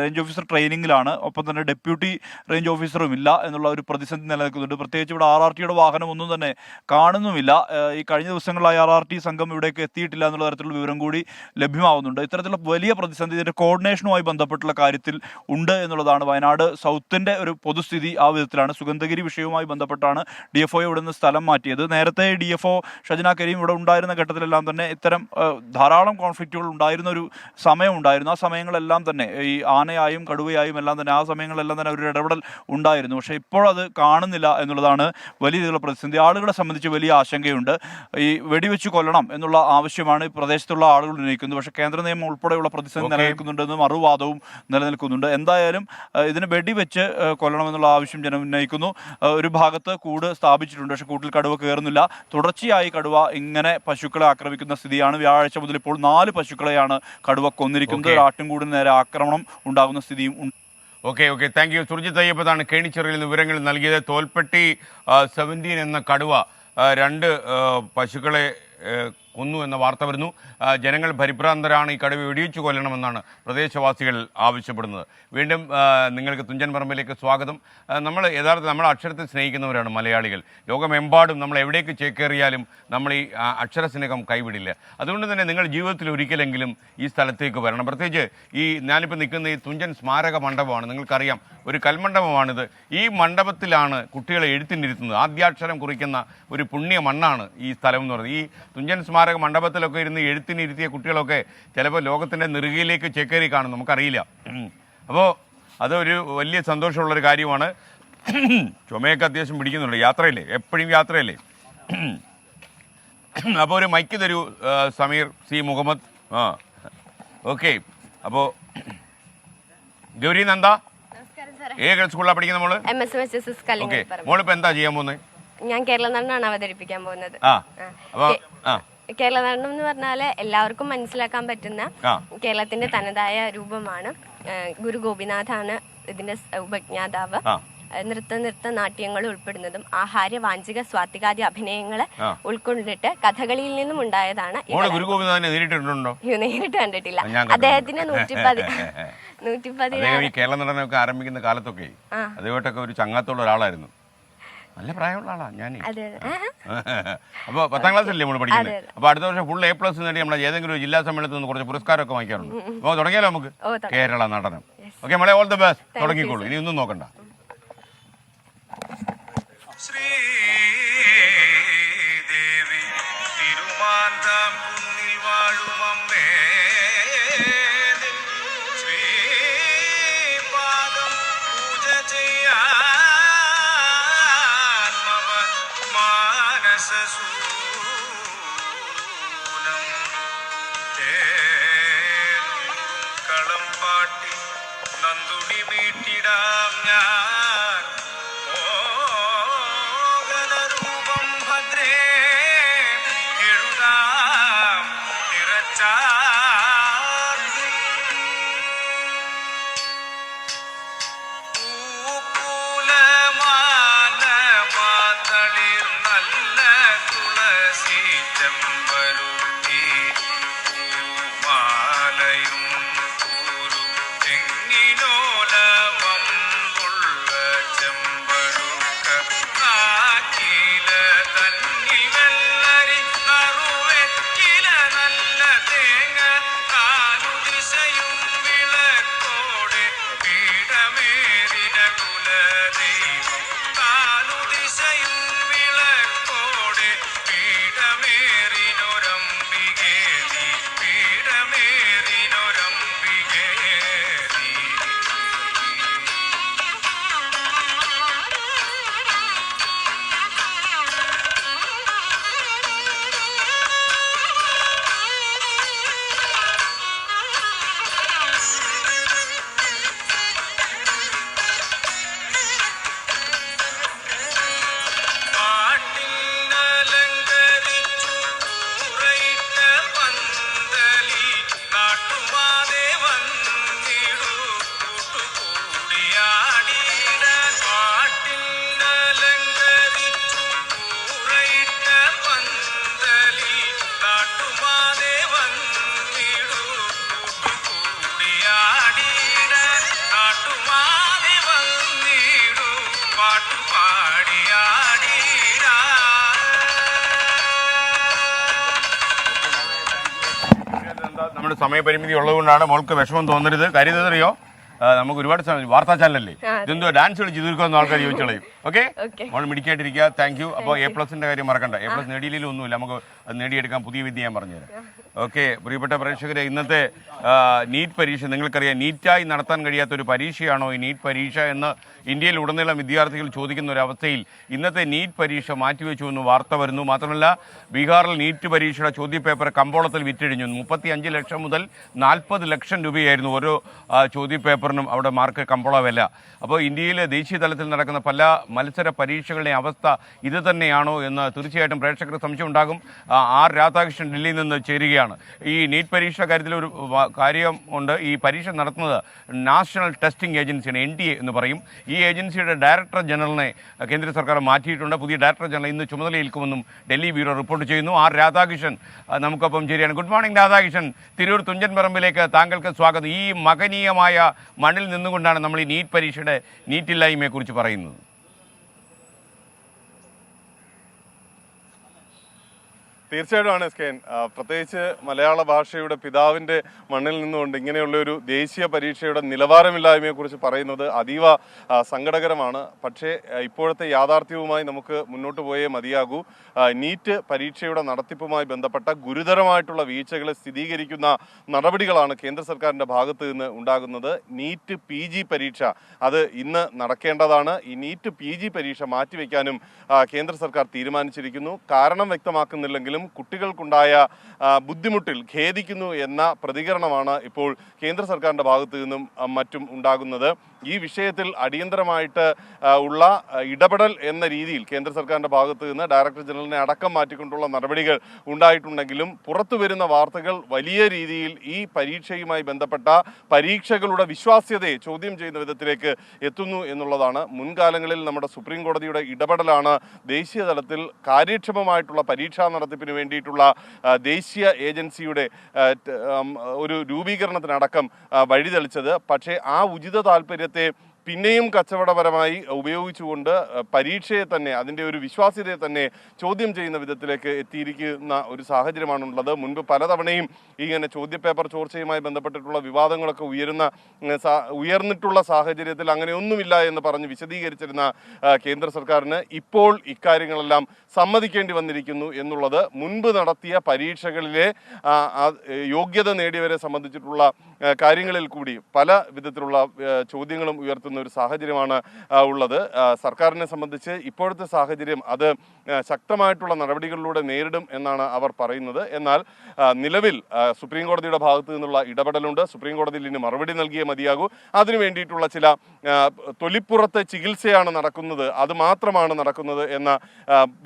റേഞ്ച് ഓഫീസർ ട്രെയിനിങ്ങിലാണ്, ഒപ്പം തന്നെ ഡെപ്യൂട്ടി റേഞ്ച് ഓഫീസറും ഇല്ല എന്നുള്ള ഒരു പ്രതിസന്ധി നിലനിൽക്കുന്നുണ്ട്. പ്രത്യേകിച്ച് ഇവിടെ RRTയുടെ വാഹനം ഒന്നും തന്നെ കാണുന്നുമില്ല. ഈ കഴിഞ്ഞ ദിവസങ്ങളായി RRT സംഘം ഇവിടേക്ക് എത്തിയിട്ടില്ല എന്നുള്ള തരത്തിലുള്ള വിവരം കൂടി ലഭ്യമാവുന്നുണ്ട്. ഇത്തരത്തിലുള്ള വലിയ പ്രതിസന്ധി ഇതിൻ്റെ കോർഡിനേഷനുമായി ബന്ധപ്പെട്ടുള്ള കാര്യത്തിൽ ഉണ്ട് എന്നുള്ളതാണ്. വയനാട് സൗത്തിൻ്റെ ഒരു പൊതുസ്ഥിതി ആ വിധത്തിലാണ്. സുഗന്ധഗിരി വിഷയവുമായി ബന്ധപ്പെട്ടാണ് DFO ഇവിടെ നിന്ന് സ്ഥലം മാറ്റിയത്. നേരത്തെ DFO ഷജന കരീം ഇവിടെ ഉണ്ടായിരുന്ന ഘട്ടത്തിലെല്ലാം തന്നെ ഇത്തരം ധാരാളം കോൺഫ്ലിക്റ്റുകൾ ഉണ്ടായിരുന്ന ഒരു സമയമുണ്ടായിരുന്നു. ആ സമയങ്ങളെല്ലാം തന്നെ ഈ ആനയായും കടുവയായും എല്ലാം തന്നെ ആ സമയങ്ങളെല്ലാം തന്നെ ഒരു ഇടപെടൽ ഉണ്ടായിരുന്നു. പക്ഷേ ഇപ്പോഴത് കാണുന്നില്ല എന്നുള്ളതാണ് വലിയ രീതിയിലുള്ള പ്രതിസന്ധി. ആളുകളെ സംബന്ധിച്ച് വലിയ ആശങ്കയുണ്ട്. ഈ വെടിവെച്ച് കൊല്ലണം എന്നുള്ള ആവശ്യമാണ് ഈ പ്രദേശത്തുള്ള ആളുകൾ ഉന്നയിക്കുന്നത്. പക്ഷേ കേന്ദ്ര നിയമം ഉൾപ്പെടെയുള്ള പ്രതിസന്ധി നിലനിൽക്കുന്നുണ്ട്, മറുവാദവും നിലനിൽക്കുന്നുണ്ട്. എന്തായാലും ഇതിന് വെടിവെച്ച് കൊല്ലണമെന്നുള്ള ആവശ്യം ജനം ഉന്നയിക്കുന്നു. ഒരു ഭാഗത്ത് കൂട് സ്ഥാപിച്ചിട്ടുണ്ട്, പക്ഷേ കൂട്ടിൽ കടുവ കയറുന്നില്ല. തുടർച്ചയായി കടുവ ഇങ്ങനെ പശുക്കളെ ആക്രമിക്കുന്ന സ്ഥിതിയാണ്. വ്യാഴാഴ്ച മുതൽ ഇപ്പോൾ 4 പശുക്കളെയാണ് കടുവ കൊന്നിരിക്കുന്നത്. ആട്ടിൻകൂടിന് നേരെ ആക്രമണം ഉണ്ടാകുന്ന സ്ഥിതിയും ഉണ്ട്. Okay thank you. സുർജിത്ത് അയ്യപ്പത്താണ് കേണിച്ചിറയിൽ നിന്ന് വിവരങ്ങൾ നൽകിയത്. തോൽപ്പെട്ടി 17 എന്ന കടുവ 2 പശുക്കളെ കൊന്നു എന്ന വാർത്ത വരുന്നു. ജനങ്ങൾ പരിഭ്രാന്തരാണ്. ഈ കടുവ വെടിവെച്ച് കൊല്ലണമെന്നാണ് പ്രദേശവാസികൾ ആവശ്യപ്പെടുന്നത്. വീണ്ടും നിങ്ങൾക്ക് തുഞ്ചൻ പറമ്പിലേക്ക് സ്വാഗതം. യഥാർത്ഥത്തിൽ നമ്മൾ അക്ഷരത്തെ സ്നേഹിക്കുന്നവരാണ് മലയാളികൾ. ലോകമെമ്പാടും നമ്മൾ എവിടേക്ക് ചേക്കേറിയാലും നമ്മൾ ഈ അക്ഷരസ്നേഹം കൈവിടില്ല. അതുകൊണ്ട് തന്നെ നിങ്ങൾ ജീവിതത്തിൽ ഒരിക്കലെങ്കിലും ഈ സ്ഥലത്തേക്ക് വരണം. പ്രത്യേകിച്ച് ഞാനിപ്പോൾ നിൽക്കുന്ന ഈ തുഞ്ചൻ സ്മാരക മണ്ഡപമാണ്. നിങ്ങൾക്കറിയാം, ഒരു കൽമണ്ഡപമാണിത്. ഈ മണ്ഡപത്തിലാണ് കുട്ടികളെ എഴുത്തിനിരുത്തുന്നത്. ആദ്യാക്ഷരം കുറിക്കുന്ന ഒരു പുണ്യ മണ്ണാണ് ഈ സ്ഥലം എന്ന് പറയുന്നത്. ഈ തുഞ്ചൻ സ്മാരക മണ്ഡപത്തിലൊക്കെ ഇരുന്ന് എഴുത്തിനിരുത്തിയ കുട്ടികളൊക്കെ ചിലപ്പോൾ ലോകത്തിൻ്റെ നെറുകയിലേക്ക് ചേക്കേറി കാണും, നമുക്കറിയില്ല. അപ്പോൾ അതൊരു വലിയ സന്തോഷമുള്ളൊരു കാര്യമാണ്. ചുമയൊക്കെ അത്യാവശ്യം പിടിക്കുന്നുണ്ട്. യാത്രയല്ലേ, എപ്പോഴും യാത്രയല്ലേ. അപ്പോൾ ഒരു മൈക്ക് തരൂ സമീർ C. മുഹമ്മദ്. ഓക്കെ. അപ്പോൾ ഗൗരി നന്ദ ഏത് സ്കൂളിലാണ് പഠിക്കുന്ന മോള്? ഓക്കെ. മോളിപ്പോൾ എന്താ ചെയ്യാൻ പോകുന്നത്? ഞാൻ കേരള നടനാണ് അവതരിപ്പിക്കാൻ പോകുന്നത്. അപ്പോൾ കേരള നടനം എന്ന് പറഞ്ഞാൽ എല്ലാവർക്കും മനസ്സിലാക്കാൻ പറ്റുന്ന കേരളത്തിന്റെ തനതായ രൂപമാണ്. ഗുരു ഗോപിനാഥാണ് ഇതിന്റെ ഉപജ്ഞാതാവ്. നൃത്ത നാട്യങ്ങൾ ഉൾപ്പെടുന്നതും ആഹാര്യ വാഞ്ചിക സ്വാത്വികാദി അഭിനയങ്ങളെ ഉൾക്കൊണ്ടിട്ട് കഥകളിയിൽ നിന്നും ഉണ്ടായതാണ്. നേരിട്ട് കണ്ടിട്ടില്ല. അദ്ദേഹത്തിന് 110 കേരള നടനമൊക്കെ ആരംഭിക്കുന്ന കാലത്തൊക്കെ അതുകൊണ്ടൊക്കെ ഒരു ചങ്ങാത്തുള്ള ഒരാളായിരുന്നു. നല്ല പ്രായമുള്ള ആളാ ഞാൻ. അപ്പോൾ 10ാം ക്ലാസ്സിലല്ലേ നമ്മൾ പഠിക്കുന്നത്. അപ്പോൾ അടുത്ത വർഷം ഫുൾ A+ നേടി നമ്മൾ ഏതെങ്കിലും ഒരു ജില്ലാ സമ്മേളനത്തിൽ നിന്ന് കുറച്ച് പുരസ്കാരമൊക്കെ വാങ്ങിക്കാറുണ്ട്. അപ്പോൾ തുടങ്ങിയാലോ നമുക്ക് കേരള നടനം? ഓക്കെ മോളെ, ഓൾ ദ ബെസ്റ്റ്. തുടങ്ങിക്കോളൂ, ഇനി ഒന്നും നോക്കണ്ട. ശ്രീദേവി തിരുമാന്താം കുന്നിൽ വാഴുമമ്മേ, ശ്രീപാദം പൂജ ചെയ്യാൻ മമ മാനസസൂനം കളം പാട്ടി നന്ദുടി വീട്ടിടാം ഞാൻ. മോഹനരൂപം ഭദ്രേ എഴുതാം നിറച്ചാർത്തി. പൂക്കുലമാനമാതളിർ നല്ല തുളസി ചെമ്പരുത്തി പൂമാലയും ഒരു തെങ്ങിനോലമമ്പുള്ള ചെമ്പഴുക്ക കാറ്റില തന്നി വെള്ളരി നറുവെറ്റില നല്ല തേങ്ങ കാലുദിശയും വിളക്കോടെ പീഠമേറിന കുലദൈവം കാലുദിശയും വിളക്കോടെ പീഠമേറിനൊരംബികേ നീ പീഠമേറിനൊരംബികേ നീ. പാട്ടിനലങ്കരിച്ചു ഉറയിട്ട പന്തലി നാട്ടുമാതെ വന്നിടു കൂട്ടുകൂടിയാടിയിടാൻ. പാട്ടിനലങ്കരിച്ചു ഉറയിട്ട പന്തലി നാട്ടുമാതെ വന്നിടു കൂട്ടുകൂടിയാടിയിടാൻ. നാട്ടുമാതെ വന്നിടു പാട്ടുപാടിയാടിയിടാൻ. നമ്മുടെ സമയപരിമിതി ഉള്ളതുകൊണ്ടാണ് മോൾക്ക് വിഷമം തോന്നരുത്. കാര്യം അറിയോ, നമുക്ക് ഒരുപാട് വാർത്താ ചാനലല്ലേ, ഇതെന്തോ ഡാൻസ് കളിച്ച് തീർക്കുമെന്ന് ആൾക്കാർ ചോദിച്ചോളയും. ഓക്കെ, മോൾ മിടിക്കായിട്ടിരിക്കുക. Thank you. അപ്പോൾ A+ കാര്യം മറക്കണ്ട. A+ നേടിയില്ലെങ്കിലും ഒന്നുമില്ല, നമുക്ക് അത് നേടിയെടുക്കാൻ പുതിയ വിദ്യ ഞാൻ പറഞ്ഞുതരാം. ഓക്കെ, പ്രിയപ്പെട്ട പ്രേക്ഷകരെ, ഇന്നത്തെ നീറ്റ് പരീക്ഷ നിങ്ങൾക്കറിയാം, നീറ്റായി നടത്താൻ കഴിയാത്ത ഒരു പരീക്ഷയാണോ ഈ നീറ്റ് പരീക്ഷ എന്ന് ഇന്ത്യയിൽ ഉടനീളം വിദ്യാർത്ഥികൾ ചോദിക്കുന്ന ഒരു അവസ്ഥയിൽ ഇന്നത്തെ നീറ്റ് പരീക്ഷ മാറ്റിവെച്ചു എന്ന് വാർത്ത വരുന്നു. മാത്രമല്ല, ബീഹാറിൽ നീറ്റ് പരീക്ഷയുടെ ചോദ്യപേപ്പർ കമ്പോളത്തിൽ വിറ്റഴിഞ്ഞു. 35 ലക്ഷം മുതൽ 40 ലക്ഷം രൂപയായിരുന്നു ഓരോ ചോദ്യപേപ്പറിനും അവിടെ മാർക്ക് കമ്പോള വില. അപ്പോൾ ഇന്ത്യയിലെ ദേശീയ തലത്തിൽ നടക്കുന്ന പല മത്സര പരീക്ഷകളുടെയും അവസ്ഥ ഇത് തന്നെയാണോ എന്ന് തീർച്ചയായിട്ടും പ്രേക്ഷകർക്ക് സംശയം ഉണ്ടാകും. R രാധാകൃഷ്ണൻ ഡൽഹിയിൽ നിന്ന് ചേരുകയാണ്. ഈ നീറ്റ് പരീക്ഷ കാര്യത്തിൽ ഒരു കാര്യം ഉണ്ട്. ഈ പരീക്ഷ നടത്തുന്നത് നാഷണൽ ടെസ്റ്റിംഗ് ഏജൻസിയാണ്, NTA എന്ന് പറയും. ഈ ഏജൻസിയുടെ ഡയറക്ടർ ജനറലിനെ കേന്ദ്ര സർക്കാർ മാറ്റിയിട്ടുണ്ട്. പുതിയ ഡയറക്ടർ ജനറൽ ഇന്ന് ചുമതലയേൽക്കുമെന്നും ഡൽഹി ബ്യൂറോ റിപ്പോർട്ട് ചെയ്യുന്നു. R രാധാകൃഷ്ണൻ നമുക്കൊപ്പം ചേരുകയാണ്. Good morning Radhakrishnan. തിരൂർ തുഞ്ചൻ പറമ്പിലേക്ക് താങ്കൾക്ക് സ്വാഗതം. ഈ മഹനീയമായ മണ്ണിൽ നിന്നുകൊണ്ടാണ് നമ്മൾ ഈ നീറ്റ് പരീക്ഷയുടെ നീറ്റില്ലായ്മയെക്കുറിച്ച് പറയുന്നത്. തീർച്ചയായിട്ടും SKN, പ്രത്യേകിച്ച് മലയാള ഭാഷയുടെ പിതാവിൻ്റെ മണ്ണിൽ നിന്നുകൊണ്ട് ഇങ്ങനെയുള്ള ഒരു ദേശീയ പരീക്ഷയുടെ നിലവാരമില്ലായ്മയെക്കുറിച്ച് പറയുന്നത് അതീവ സങ്കടകരമാണ്. പക്ഷേ ഇപ്പോഴത്തെ യാഥാർത്ഥ്യവുമായി നമുക്ക് മുന്നോട്ട് പോയേ മതിയാകൂ. നീറ്റ് പരീക്ഷയുടെ നടത്തിപ്പുമായി ബന്ധപ്പെട്ട ഗുരുതരമായിട്ടുള്ള വീഴ്ചകളെ സ്ഥിരീകരിക്കുന്ന നടപടികളാണ് കേന്ദ്ര സർക്കാരിൻ്റെ ഭാഗത്ത് നിന്ന് ഉണ്ടാകുന്നത്. നീറ്റ് PG പരീക്ഷ അത് ഇന്ന് നടക്കേണ്ടതാണ്. ഈ നീറ്റ് PG പരീക്ഷ മാറ്റിവെക്കാനും കേന്ദ്ര സർക്കാർ തീരുമാനിച്ചിരിക്കുന്നു. കാരണം വ്യക്തമാക്കുന്നില്ലെങ്കിലും കുട്ടികൾക്കുണ്ടായ ബുദ്ധിമുട്ടിൽ ഖേദിക്കുന്നു എന്ന പ്രതികരണമാണ് ഇപ്പോൾ കേന്ദ്ര സർക്കാരിൻ്റെ ഭാഗത്തു നിന്നും മറ്റും ഉണ്ടാകുന്നത്. ഈ വിഷയത്തിൽ അടിയന്തരമായിട്ട് ഉള്ള ഇടപെടൽ എന്ന രീതിയിൽ കേന്ദ്ര സർക്കാരിൻ്റെ ഭാഗത്ത് നിന്ന് ഡയറക്ടർ ജനറലിനെ അടക്കം മാറ്റിക്കൊണ്ടുള്ള നടപടികൾ ഉണ്ടായിട്ടുണ്ടെങ്കിലും പുറത്തു വരുന്ന വാർത്തകൾ വലിയ രീതിയിൽ ഈ പരീക്ഷയുമായി ബന്ധപ്പെട്ട പരീക്ഷകളുടെ വിശ്വാസ്യതയെ ചോദ്യം ചെയ്യുന്ന വിധത്തിലേക്ക് എത്തുന്നു എന്നുള്ളതാണ്. മുൻകാലങ്ങളിൽ നമ്മുടെ സുപ്രീം കോടതിയുടെ ഇടപെടലാണ് ദേശീയ തലത്തിൽ കാര്യക്ഷമമായിട്ടുള്ള പരീക്ഷാ നടത്തിപ്പിന് വേണ്ടിയിട്ടുള്ള ദേശീയ ഏജൻസിയുടെ ഒരു രൂപീകരണത്തിനടക്കം വഴിതെളിച്ചത്. പക്ഷേ ആ ഉചിത താല്പര്യത്തെ പിന്നെയും കച്ചവടപരമായി ഉപയോഗിച്ചുകൊണ്ട് പരീക്ഷയെ തന്നെ, അതിൻ്റെ ഒരു വിശ്വാസ്യതയെ തന്നെ ചോദ്യം ചെയ്യുന്ന വിധത്തിലേക്ക് എത്തിയിരിക്കുന്ന ഒരു സാഹചര്യമാണുള്ളത്. മുൻപ് പലതവണയും ഇങ്ങനെ ചോദ്യപേപ്പർ ചോർച്ചയുമായി ബന്ധപ്പെട്ടിട്ടുള്ള വിവാദങ്ങളൊക്കെ ഉയർന്നിട്ടുള്ള സാഹചര്യത്തിൽ അങ്ങനെയൊന്നുമില്ല എന്ന് പറഞ്ഞ് വിശദീകരിച്ചിരുന്ന കേന്ദ്ര സർക്കാരിന് ഇപ്പോൾ ഇക്കാര്യങ്ങളെല്ലാം സമ്മതിക്കേണ്ടി വന്നിരിക്കുന്നു എന്നുള്ളത് മുൻപ് നടത്തിയ പരീക്ഷകളിലെ യോഗ്യത നേടിയവരെ സംബന്ധിച്ചിട്ടുള്ള കാര്യങ്ങളിൽ കൂടി പല വിധത്തിലുള്ള ചോദ്യങ്ങളും ഉയർത്തുന്ന ഒരു സാഹചര്യമാണ് ഉള്ളത്. സർക്കാരിനെ സംബന്ധിച്ച് ഇപ്പോഴത്തെ സാഹചര്യം അത് ശക്തമായിട്ടുള്ള നടപടികളിലൂടെ നേരിടും എന്നാണ് അവർ പറയുന്നത്. എന്നാൽ നിലവിൽ സുപ്രീം കോടതിയുടെ ഭാഗത്തു നിന്നുള്ള ഇടപെടലുണ്ട്. സുപ്രീം കോടതിയിൽ ഇനി മറുപടി നൽകിയേ മതിയാകൂ. അതിനു വേണ്ടിയിട്ടുള്ള ചില തൊലിപ്പുറത്തെ ചികിത്സയാണ് നടക്കുന്നത്, അത് മാത്രമാണ് നടക്കുന്നത് എന്ന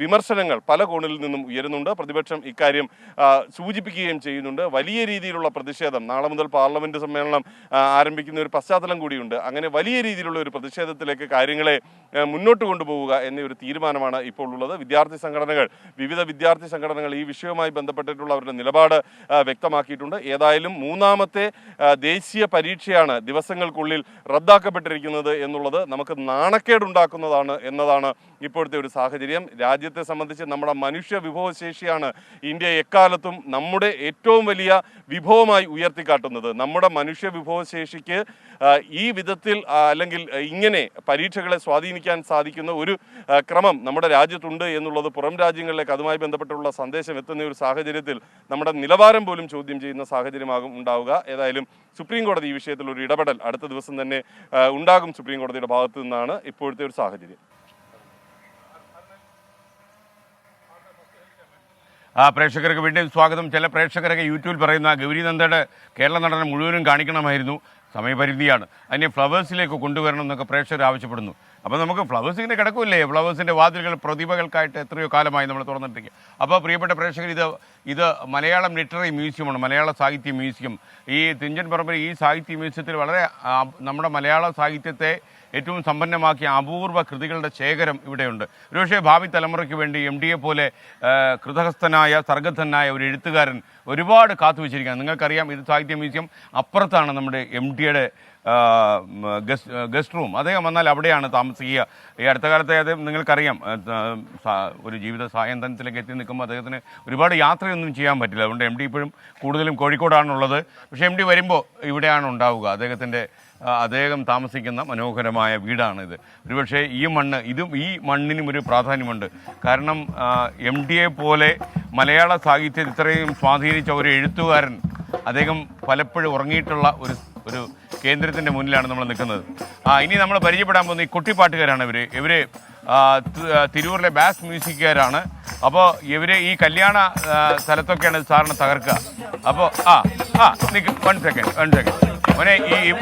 വിമർശനങ്ങൾ പല കോണിൽ നിന്നും ഉയരുന്നുണ്ട്. പ്രതിപക്ഷം ഇക്കാര്യം സൂചിപ്പിക്കുകയും ചെയ്യുന്നുണ്ട്. വലിയ രീതിയിലുള്ള പ്രതിഷേധം നാളെ മുതൽ പാർലമെന്റ് സമ്മേളനം ആരംഭിക്കുന്ന ഒരു പശ്ചാത്തലം കൂടിയുണ്ട്. അങ്ങനെ വലിയ രീതിയിലുള്ള ഒരു പ്രതിഷേധത്തിലേക്ക് കാര്യങ്ങളെ മുന്നോട്ട് കൊണ്ടുപോവുക എന്ന ഒരു തീരുമാനമാണ് ഇപ്പോൾ ഉള്ളത്. വിവിധ വിദ്യാർത്ഥി സംഘടനകൾ ഈ വിഷയവുമായി ബന്ധപ്പെട്ടിട്ടുള്ള അവരുടെ നിലപാട് വ്യക്തമാക്കിയിട്ടുണ്ട്. ഏതായാലും മൂന്നാമത്തെ ദേശീയ പരീക്ഷയാണ് ദിവസങ്ങൾക്കുള്ളിൽ റദ്ദാക്കപ്പെട്ടിരിക്കുന്നത് എന്നുള്ളത് നമുക്ക് നാണക്കേടുണ്ടാക്കുന്നതാണ് എന്നതാണ് ഇപ്പോഴത്തെ ഒരു സാഹചര്യം. രാജ്യത്തെ സംബന്ധിച്ച് നമ്മുടെ മനുഷ്യ വിഭവശേഷിയാണ് ഇന്ത്യ എക്കാലത്തും നമ്മുടെ ഏറ്റവും വലിയ വിഭവമായി ഉയർത്തിക്കാട്ടുന്നത്. നമ്മുടെ മനുഷ്യ വിഭവശേഷിക്ക് ഈ വിധത്തിൽ അല്ലെങ്കിൽ ഇങ്ങനെ പരീക്ഷകളെ സ്വാധീനിക്കാൻ സാധിക്കുന്ന ഒരു ക്രമം നമ്മുടെ രാജ്യത്തുണ്ട് എന്നുള്ളത് പുറം രാജ്യങ്ങളിലേക്ക് അതുമായി ബന്ധപ്പെട്ടുള്ള സന്ദേശം എത്തുന്ന ഒരു സാഹചര്യത്തിൽ നമ്മുടെ നിലവാരം പോലും ചോദ്യം ചെയ്യുന്ന സാഹചര്യമാകും ഉണ്ടാവുക. ഏതായാലും സുപ്രീം കോടതി ഈ വിഷയത്തിൽ ഒരു ഇടപെടൽ അടുത്ത ദിവസം തന്നെ ഉണ്ടാകും സുപ്രീം കോടതിയുടെ ഭാഗത്തു നിന്നാണ് ഇപ്പോഴത്തെ ഒരു സാഹചര്യം. പ്രേക്ഷകർക്ക് വീണ്ടും സ്വാഗതം. ചില പ്രേക്ഷകരൊക്കെ യൂട്യൂബിൽ പറയുന്ന ഗൗരിനന്ദയുടെ കേരള നടനം മുഴുവനും കാണിക്കണമായിരുന്നു, സമയപരിധിയാണ്, അതിനെ ഫ്ലവേഴ്സിലേക്ക് കൊണ്ടുവരണം എന്നൊക്കെ പ്രേക്ഷകർ ആവശ്യപ്പെടുന്നു. അപ്പോൾ നമുക്ക് ഫ്ലവേഴ്സ് ഇങ്ങനെ കിടക്കില്ലേ, ഫ്ലവേഴ്സിൻ്റെ വാതിലുകൾ പ്രതിഭകൾക്കായിട്ട് എത്രയോ കാലമായി നമ്മൾ തുറന്നിട്ടിരിക്കുക. അപ്പോൾ പ്രിയപ്പെട്ട പ്രേക്ഷകർ, ഇത് മലയാളം ലിറ്റററി മ്യൂസിയമാണ്, മലയാള സാഹിത്യ മ്യൂസിയം. ഈ തുഞ്ചൻ പറമ്പിൽ ഈ സാഹിത്യ മ്യൂസിയത്തിൽ വളരെ നമ്മുടെ മലയാള സാഹിത്യത്തെ ഏറ്റവും സമ്പന്നമാക്കിയ അപൂർവ കൃതികളുടെ ശേഖരം ഇവിടെയുണ്ട്. ഒരുപക്ഷെ ഭാവി തലമുറയ്ക്ക് വേണ്ടി MD പോലെ കൃതഹസ്ഥനായ സർഗധനായ ഒരു എഴുത്തുകാരൻ ഒരുപാട് കാത്തുവച്ചിരിക്കുകയാണ്. നിങ്ങൾക്കറിയാം, ഇത് സാഹിത്യ മ്യൂസിയം, അപ്പുറത്താണ് നമ്മുടെ MDയുടെ ഗസ്റ്റ് റൂം. അദ്ദേഹം വന്നാൽ അവിടെയാണ് താമസിക്കുക. ഈ അടുത്ത കാലത്തെ അദ്ദേഹം നിങ്ങൾക്കറിയാം, ഒരു ജീവിത സായന്തനത്തിലേക്ക് എത്തി നിൽക്കുമ്പോൾ അദ്ദേഹത്തിന് ഒരുപാട് യാത്രയൊന്നും ചെയ്യാൻ പറ്റില്ല. അതുകൊണ്ട് MD ഇപ്പോഴും കൂടുതലും കോഴിക്കോടാണുള്ളത്. പക്ഷേ MD വരുമ്പോൾ ഇവിടെയാണ് ഉണ്ടാവുക. അദ്ദേഹം താമസിക്കുന്ന മനോഹരമായ വീടാണിത്. ഒരുപക്ഷെ ഈ മണ്ണിനും ഒരു പ്രാധാന്യമുണ്ട്. കാരണം MD പോലെ മലയാള സാഹിത്യത്തെ ഇത്രയും സ്വാധീനിച്ച ഒരു എഴുത്തുകാരൻ അദ്ദേഹം പലപ്പോഴും ഉറങ്ങിയിട്ടുള്ള ഒരു കേന്ദ്രത്തിൻ്റെ മുന്നിലാണ് നമ്മൾ നിൽക്കുന്നത്. ഇനി നമ്മൾ പരിചയപ്പെടാൻ പോകുന്ന ഈ കുട്ടിപ്പാട്ടുകാരാണ്. ഇവർ തിരൂരിലെ ബാസ് മ്യൂസിക്കുകാരാണ്. അപ്പോൾ ഇവർ ഈ കല്യാണ സ്ഥലത്തൊക്കെയാണ് സാറിന് തകർക്കുക. അപ്പോൾ നിൽക്കും, വൺ സെക്കൻഡ് മോനെ, ഈ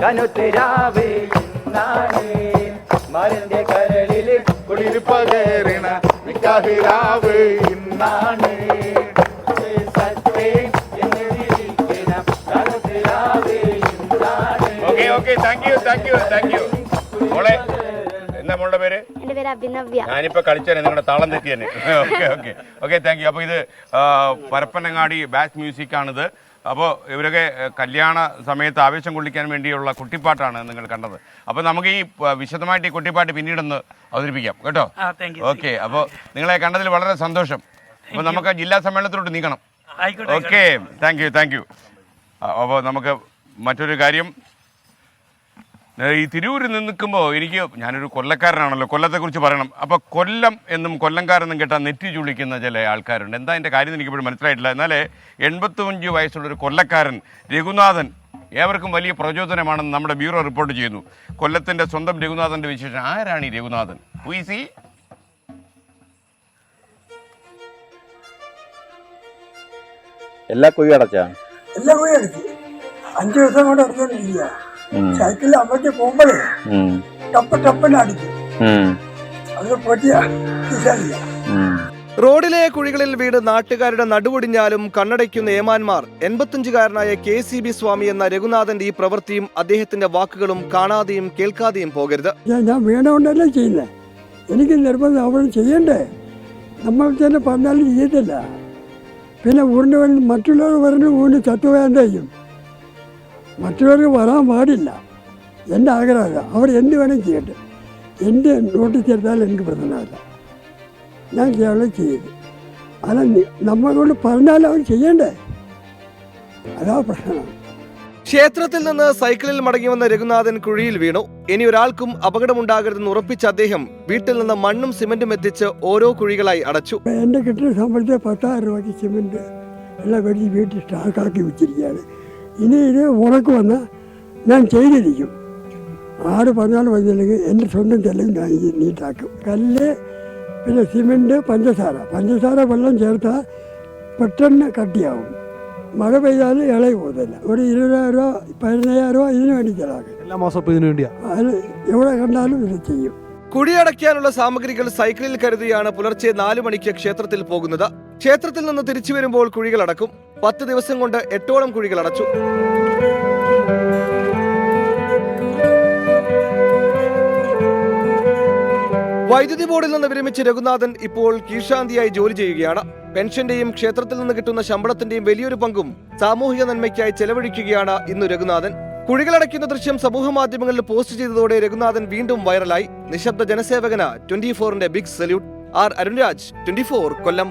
കനുത്തിരാവ് ഇന്നാണ് മരന്റെ കരളിൽ കുളിർ പകരണ നിക്കാഹിരാവ് ഇന്നാണ് മോളെ എന്താ മോളുടെ പേര്? എന്റെ പേര് അഭിനവ്യ. ഞാനിപ്പോ കളിച്ചേനെ നിങ്ങളുടെ താളം തെറ്റി തന്നെ. Okay thank you. അപ്പോൾ ഇത് പരപ്പനങ്ങാടി ബാസ് മ്യൂസിക് ആണിത്. അപ്പോൾ ഇവരൊക്കെ കല്യാണ സമയത്ത് ആവേശം കൊള്ളിക്കാൻ വേണ്ടിയുള്ള കുട്ടിപ്പാട്ടാണ് നിങ്ങൾ കണ്ടത്. അപ്പോൾ നമുക്ക് ഈ വിശദമായിട്ട് ഈ കുട്ടിപ്പാട്ട് പിന്നീടൊന്ന് അവതരിപ്പിക്കാം കേട്ടോ. ഓക്കെ, അപ്പോൾ നിങ്ങളെ കണ്ടതിൽ വളരെ സന്തോഷം. അപ്പോൾ നമുക്ക് ജില്ലാ സമ്മേളനത്തിലോട്ട് നീക്കണം. Okay, thank you. അപ്പോൾ നമുക്ക് മറ്റൊരു കാര്യം, ഈ തിരൂരിൽ നിൽക്കുമ്പോൾ ഞാനൊരു കൊല്ലക്കാരനാണല്ലോ, കൊല്ലത്തെക്കുറിച്ച് പറയണം. അപ്പോൾ കൊല്ലം എന്നും കൊല്ലംകാരെന്നും കേട്ടാൽ നെറ്റി ചുളിക്കുന്ന ചില ആൾക്കാരുണ്ട്. എന്താ എൻ്റെ കാര്യം എനിക്കിപ്പോഴും മനസ്സിലായിട്ടില്ല. എന്നാലേ 85 വയസ്സുള്ളൊരു കൊല്ലക്കാരൻ രഘുനാഥൻ ഏവർക്കും വലിയ പ്രചോദനമാണെന്ന് നമ്മുടെ ബ്യൂറോ റിപ്പോർട്ട് ചെയ്യുന്നു. കൊല്ലത്തിൻ്റെ സ്വന്തം രഘുനാഥൻ്റെ വിശേഷം. ആരാണ് ഈ രഘുനാഥൻ? Who is he? എല്ലാ കുഴി അടച്ചു 5 ദിവസം കൊണ്ട് അടിച്ചോണ്ടിരിക്കുക. സൈക്കിളിൽ അമ്മയ്ക്ക് പോകുമ്പോഴേ ടപ്പനെ അടിക്കും. അത് പൊട്ടിയ. റോഡിലെ കുഴികളിൽ വീട് നാട്ടുകാരുടെ നടുവൊടിഞ്ഞാലും കണ്ണടയ്ക്കുന്ന ഏമാന്മാർ 85-കാരനായ KCB സ്വാമി എന്ന രഘുനാഥന്റെ ഈ പ്രവൃത്തിയും അദ്ദേഹത്തിന്റെ വാക്കുകളും കാണാതെയും കേൾക്കാതെയും പോകരുത്. ഞാൻ വീണുകൊണ്ടല്ലേ ചെയ്യുന്നത്. എനിക്ക് നിർബന്ധം അവിടെ ചെയ്യണ്ടേ. നമ്മൾ തന്നെ പറഞ്ഞാലും ചെയ്യത്തില്ല. പിന്നെ ഊരിന് മറ്റുള്ളവർ പറഞ്ഞ് ഊരിന് ചത്തുപോയാൽ ചെയ്യും. മറ്റുള്ളവർക്ക് വരാൻ പാടില്ല. എൻ്റെ ആഗ്രഹമല്ല. അവർ എന്ത് വേണം ചെയ്യട്ടെ. എൻ്റെ നോട്ടീസ് എടുത്താൽ എനിക്ക് പ്രശ്നമില്ല. ഞാൻ ചെയ്യാനുള്ള ചെയ്തു. അല്ല, നമ്മളെ കൊണ്ട് പറഞ്ഞാൽ അവർ ചെയ്യണ്ടേ. അതാ പ്രശ്നം. ക്ഷേത്രത്തിൽ നിന്ന് സൈക്കിളിൽ മടങ്ങി വന്ന രഘുനാഥൻ കുഴിയിൽ വീണു. ഇനി ഒരാൾക്കും അപകടമുണ്ടാകരുതെന്ന് ഉറപ്പിച്ച അദ്ദേഹം വീട്ടിൽ നിന്ന് മണ്ണും സിമന്റും എത്തിച്ച് ഓരോ കുഴികളായി അടച്ചു. എൻ്റെ കിട്ടുന്ന ശമ്പളത്തെ 10,000 രൂപയ്ക്ക് സിമന്റ് എല്ലാം മേടിച്ച് വീട്ടിൽ സ്റ്റാക്കാക്കി വെച്ചിരിക്കുകയാണ്. ഇനി ഇത് ഉണക്ക് വന്നാൽ ഞാൻ ചെയ്തിരിക്കും. ആര് പറഞ്ഞാലും വന്നില്ലെങ്കിൽ എൻ്റെ സ്വന്തം ചെലവ് ഞാൻ നീട്ടാക്കും. കല്ല്, പിന്നെ സിമൻറ്റ്, പഞ്ചസാര വെള്ളം ചേർത്താൽ പെട്ടെന്ന് കട്ടിയാവും. മഴ പെയ്താൽ ഇളകി പോകുന്നില്ല. ഒരു 20,000 രൂപ 15,000 രൂപ ഇതിനു വേണ്ടി ചെലവാക്കും. എല്ലാ മാസവും ഇതിനു വേണ്ടിയാ. അത് എവിടെ കണ്ടാലും ഇത് ചെയ്യും. കുഴിയടയ്ക്കാനുള്ള സാമഗ്രികൾ സൈക്കിളിൽ കരുതിയാണ് പുലർച്ചെ 4 മണിക്ക് ക്ഷേത്രത്തിൽ പോകുന്നത്. ക്ഷേത്രത്തിൽ നിന്ന് തിരിച്ചു വരുമ്പോൾ കുഴികൾ അടക്കും. 10 ദിവസം കൊണ്ട് 8ഓളം കുഴികൾ അടച്ചു. വൈദ്യുതി ബോർഡിൽ നിന്ന് വിരമിച്ച രഘുനാഥൻ ഇപ്പോൾ കീഴ്ശാന്തിയായി ജോലി ചെയ്യുകയാണ്. പെൻഷന്റെയും ക്ഷേത്രത്തിൽ നിന്ന് കിട്ടുന്ന ശമ്പളത്തിന്റെയും വലിയൊരു പങ്കും സാമൂഹിക നന്മയ്ക്കായി ചെലവഴിക്കുകയാണ് ഇന്ന് രഘുനാഥൻ. കുഴികളടയ്ക്കുന്ന ദൃശ്യം സമൂഹ മാധ്യമങ്ങളിൽ പോസ്റ്റ് ചെയ്തതോടെ രഘുനാഥൻ വീണ്ടും വൈറലായി. നിശബ്ദ ജനസേവകന് 24ന്റെ ബിഗ് സല്യൂട്ട്. ആർ അരുൺരാജ്, 24 കൊല്ലം.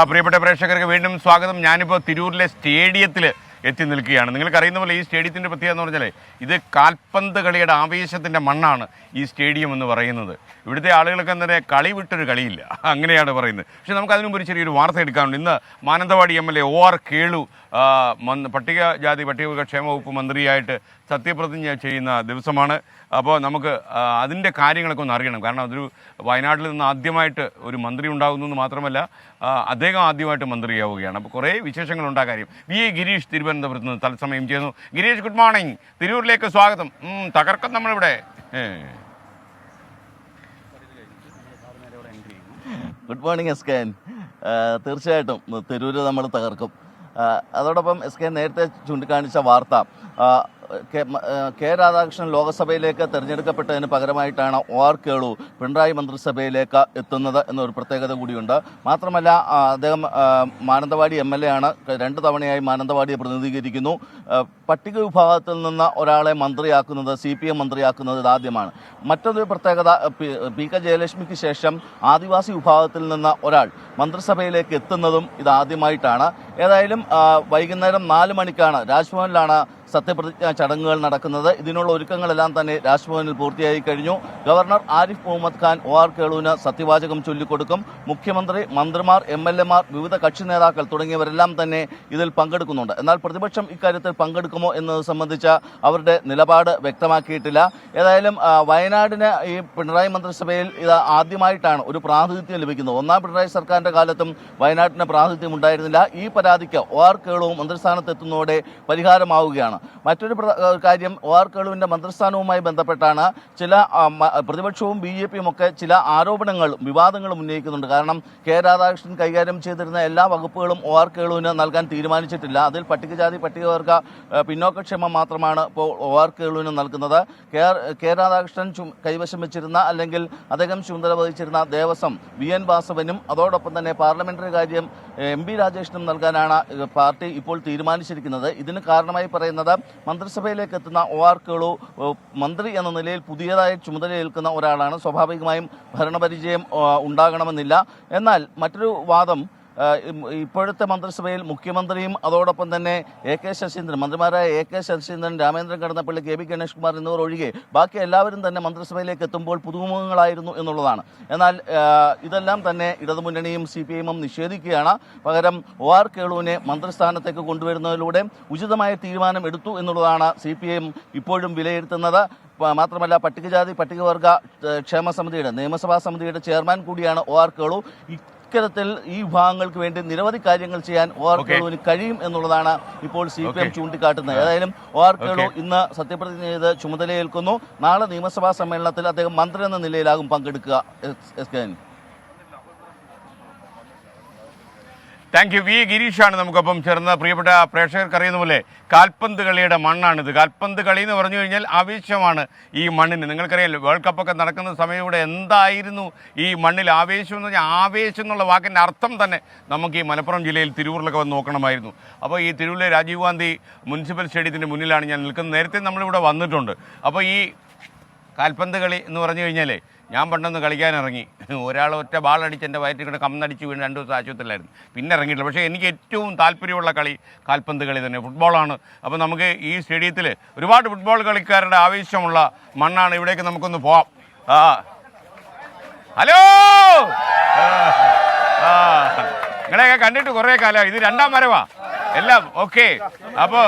പ്രിയപ്പെട്ട പ്രേക്ഷകർക്ക് വീണ്ടും സ്വാഗതം. ഞാനിപ്പോൾ തിരൂരിലെ സ്റ്റേഡിയത്തിൽ എത്തി നിൽക്കുകയാണ്. നിങ്ങൾക്കറിയുന്ന പോലെ ഈ സ്റ്റേഡിയത്തിൻ്റെ പ്രത്യേകത എന്ന് പറഞ്ഞാൽ ഇത് കാൽപന്ത് കളിയുടെ ആവേശത്തിൻ്റെ മണ്ണാണ് ഈ സ്റ്റേഡിയം എന്ന് പറയുന്നത്. ഇവിടുത്തെ ആളുകൾക്ക് തന്നെ കളി വിട്ടൊരു കളിയില്ല, അങ്ങനെയാണ് പറയുന്നത്. പക്ഷേ നമുക്ക് അതിനു മുമ്പ് ഒരു ചെറിയൊരു വാർത്ത എടുക്കാറുണ്ട്. ഇന്ന് മാനന്തവാടി MLA OR കേളു പട്ടികജാതി പട്ടികക്ഷേമ വകുപ്പ് മന്ത്രിയായിട്ട് സത്യപ്രതിജ്ഞ ചെയ്യുന്ന ദിവസമാണ്. അപ്പോൾ നമുക്ക് അതിൻ്റെ കാര്യങ്ങളൊക്കെ ഒന്ന് അറിയണം. കാരണം അതൊരു വയനാട്ടിൽ നിന്ന് ആദ്യമായിട്ട് ഒരു മന്ത്രി ഉണ്ടാകുന്നു എന്ന് മാത്രമല്ല അദ്ദേഹം ആദ്യമായിട്ട് മന്ത്രിയാവുകയാണ്. അപ്പോൾ കുറേ വിശേഷങ്ങളുണ്ടാ കാര്യം. VA ഗിരീഷ് തിരുവനന്തപുരത്ത് നിന്ന് തത്സമയം ചെയ്യുന്നു. Girish, good morning. തിരൂരിലേക്ക് സ്വാഗതം. തകർക്കം നമ്മളിവിടെ. Good morning SKN. തീർച്ചയായിട്ടും തിരൂര് നമ്മൾ തകർക്കും. അതോടൊപ്പം SKN നേരത്തെ ചൂണ്ടിക്കാണിച്ച വാർത്ത കെ രാധാകൃഷ്ണൻ ലോക്സഭയിലേക്ക് തിരഞ്ഞെടുക്കപ്പെട്ടതിന് പകരമായിട്ടാണ് OR കേളു പിണറായി മന്ത്രിസഭയിലേക്ക് എത്തുന്നത് എന്നൊരു പ്രത്യേകത കൂടിയുണ്ട്. മാത്രമല്ല അദ്ദേഹം മാനന്തവാടി MLA ആണ്. 2 തവണയായി മാനന്തവാടിയെ പ്രതിനിധീകരിക്കുന്നു. പട്ടിക വിഭാഗത്തിൽ നിന്ന് ഒരാളെ മന്ത്രിയാക്കുന്നത്, CPM മന്ത്രിയാക്കുന്നത് ഇതാദ്യമാണ്. മറ്റൊരു പ്രത്യേകത, PK ജയലക്ഷ്മിക്ക് ശേഷം ആദിവാസി വിഭാഗത്തിൽ നിന്ന് ഒരാൾ മന്ത്രിസഭയിലേക്ക് എത്തുന്നതും ഇതാദ്യമായിട്ടാണ്. ഏതായാലും വൈകുന്നേരം 4 മണിക്കാണ് രാജ്ഭവനിലാണ് സത്യപ്രതിജ്ഞാ ചടങ്ങുകൾ നടക്കുന്നത്. ഇതിനുള്ള ഒരുക്കങ്ങളെല്ലാം തന്നെ രാജ്ഭവനിൽ പൂർത്തിയായി കഴിഞ്ഞു. ഗവർണർ ആരിഫ് മുഹമ്മദ് ഖാൻ OR കേളുവിന് സത്യവാചകം ചൊല്ലിക്കൊടുക്കും. മുഖ്യമന്ത്രി, മന്ത്രിമാർ, MLAമാർ, വിവിധ കക്ഷി നേതാക്കൾ തുടങ്ങിയവരെല്ലാം തന്നെ ഇതിൽ പങ്കെടുക്കുന്നുണ്ട്. എന്നാൽ പ്രതിപക്ഷം ഇക്കാര്യത്തിൽ പങ്കെടുക്കുമോ എന്നത് സംബന്ധിച്ച അവരുടെ നിലപാട് വ്യക്തമാക്കിയിട്ടില്ല. ഏതായാലും വയനാടിന് ഈ പിണറായി മന്ത്രിസഭയിൽ ഇത് ആദ്യമായിട്ടാണ് ഒരു പ്രാതിനിധ്യം ലഭിക്കുന്നത്. 1ാം പിണറായി സർക്കാരിൻ്റെ കാലത്തും വയനാട്ടിന് പ്രാതിനിധ്യം ഉണ്ടായിരുന്നില്ല. ഈ പരാതിക്ക് OR കേളുവും മന്ത്രിസ്ഥാനത്തെത്തുന്നതോടെ പരിഹാരമാവുകയാണ്. മറ്റൊരു കാര്യം, OR കേളുവിൻ്റെ മന്ത്രിസ്ഥാനവുമായി ബന്ധപ്പെട്ടാണ് ചില പ്രതിപക്ഷവും BJPയും ഒക്കെ ചില ആരോപണങ്ങളും വിവാദങ്ങളും ഉന്നയിക്കുന്നുണ്ട്. കാരണം കെ രാധാകൃഷ്ണൻ കൈകാര്യം ചെയ്തിരുന്ന എല്ലാ വകുപ്പുകളും OR കേളുവിന് നൽകാൻ തീരുമാനിച്ചിട്ടില്ല. അതിൽ പട്ടികജാതി പട്ടികവർഗ പിന്നോക്കക്ഷേമം മാത്രമാണ് ഇപ്പോൾ OR കേളുവിന് നൽകുന്നത്. കെ രാധാകൃഷ്ണൻ കൈവശം വെച്ചിരുന്ന അല്ലെങ്കിൽ അദ്ദേഹം ചുമതല വഹിച്ചിരുന്ന ദേവസ്വം VN വാസവനും അതോടൊപ്പം തന്നെ പാർലമെന്ററി കാര്യം MB രാജേഷിനും നൽകാനാണ് പാർട്ടി ഇപ്പോൾ തീരുമാനിച്ചിരിക്കുന്നത്. ഇതിന് കാരണമായി പറയുന്നത് മന്ത്രിസഭയിലേക്ക് എത്തുന്ന OR കേളു മന്ത്രി എന്ന നിലയിൽ പുതിയതായി ചുമതലയേൽക്കുന്ന ഒരാളാണ്. സ്വാഭാവികമായും ഭരണപരിചയം ഉണ്ടാകണമെന്നില്ല. എന്നാൽ മറ്റൊരു വാദം, ഇപ്പോഴത്തെ മന്ത്രിസഭയിൽ മുഖ്യമന്ത്രിയും അതോടൊപ്പം തന്നെ AK ശശീന്ദ്രൻ, മന്ത്രിമാരായ AK ശശീന്ദ്രൻ, രാമേന്ദ്രൻ കടന്നപ്പള്ളി, KB ഗണേഷ് കുമാർ എന്നിവർ ഒഴികെ ബാക്കി എല്ലാവരും തന്നെ മന്ത്രിസഭയിലേക്ക് എത്തുമ്പോൾ പുതുമുഖങ്ങളായിരുന്നു എന്നുള്ളതാണ്. എന്നാൽ ഇതെല്ലാം തന്നെ ഇടതുമുന്നണിയും CPIM നിഷേധിക്കുകയാണ്. പകരം OR കേളുവിനെ മന്ത്രിസ്ഥാനത്തേക്ക് കൊണ്ടുവരുന്നതിലൂടെ ഉചിതമായ തീരുമാനം എടുത്തു എന്നുള്ളതാണ് CPIM ഇപ്പോഴും വിലയിരുത്തുന്നത്. മാത്രമല്ല പട്ടികജാതി പട്ടികവർഗ ക്ഷേമ സമിതിയുടെ നിയമസഭാ സമിതിയുടെ ചെയർമാൻ കൂടിയാണ് OR കേളു. ഇത്തരത്തിൽ ഈ വിഭാഗങ്ങൾക്ക് വേണ്ടി നിരവധി കാര്യങ്ങൾ ചെയ്യാൻ OR കേളുവിന് കഴിയും എന്നുള്ളതാണ് ഇപ്പോൾ CPIM ചൂണ്ടിക്കാട്ടുന്നത്. ഏതായാലും OR കേളു ഇന്ന് സത്യപ്രതിജ്ഞ ചെയ്ത് ചുമതലയേൽക്കുന്നു. നാളെ നിയമസഭാ സമ്മേളനത്തിൽ അദ്ദേഹം മന്ത്രി എന്ന നിലയിലാകും പങ്കെടുക്കുക. Thank you. വി ഗിരീഷാണ് നമുക്കൊപ്പം ചേർന്ന്. പ്രിയപ്പെട്ട പ്രേക്ഷകർക്ക് അറിയുന്ന പോലെ കാൽപന്ത് കളിയുടെ മണ്ണാണിത്. കാൽപന്ത് കളി എന്ന് പറഞ്ഞു കഴിഞ്ഞാൽ ആവേശമാണ് ഈ മണ്ണിന്. നിങ്ങൾക്കറിയാമല്ലോ, വേൾഡ് കപ്പൊക്കെ നടക്കുന്ന സമയം ഇവിടെ എന്തായിരുന്നു ഈ മണ്ണിൽ ആവേശം എന്ന് പറഞ്ഞാൽ, ആവേശം എന്നുള്ള വാക്കിൻ്റെ അർത്ഥം തന്നെ നമുക്ക് ഈ മലപ്പുറം ജില്ലയിൽ തിരൂരിലൊക്കെ വന്ന് നോക്കണമായിരുന്നു. അപ്പോൾ ഈ തിരൂരിലെ രാജീവ് ഗാന്ധി മുനിസിപ്പൽ സ്റ്റേഡിയത്തിൻ്റെ മുന്നിലാണ് ഞാൻ നിൽക്കുന്നത്. നേരത്തെ നമ്മളിവിടെ വന്നിട്ടുണ്ട്. അപ്പോൾ ഈ കാൽപന്ത് കളി എന്ന് പറഞ്ഞു കഴിഞ്ഞാൽ, ഞാൻ പണ്ടൊന്ന് കളിക്കാനിറങ്ങി, ഒരാൾ ഒറ്റ ബാളടിച്ച് എൻ്റെ വയറ്റിൽ കൂടെ കമ്മടിച്ച് വീണ് 2 ദിവസം ആശുപത്രിയിലായിരുന്നു. പിന്നെ ഇറങ്ങിയിട്ടില്ല. പക്ഷേ എനിക്ക് ഏറ്റവും താല്പര്യമുള്ള കളി കാൽപന്ത് കളി തന്നെ, ഫുട്ബോളാണ്. അപ്പോൾ നമുക്ക് ഈ സ്റ്റേഡിയത്തിൽ ഒരുപാട് ഫുട്ബോൾ കളിക്കാരുടെ ആവേശമുള്ള മണ്ണാണ്. ഇവിടേക്ക് നമുക്കൊന്ന് പോവാം. ഹലോ, നിങ്ങളെയൊക്കെ കണ്ടിട്ട് കുറേ കാലം. ഇത് 2ാം വരവാ എല്ലാം. ഓക്കെ, അപ്പോൾ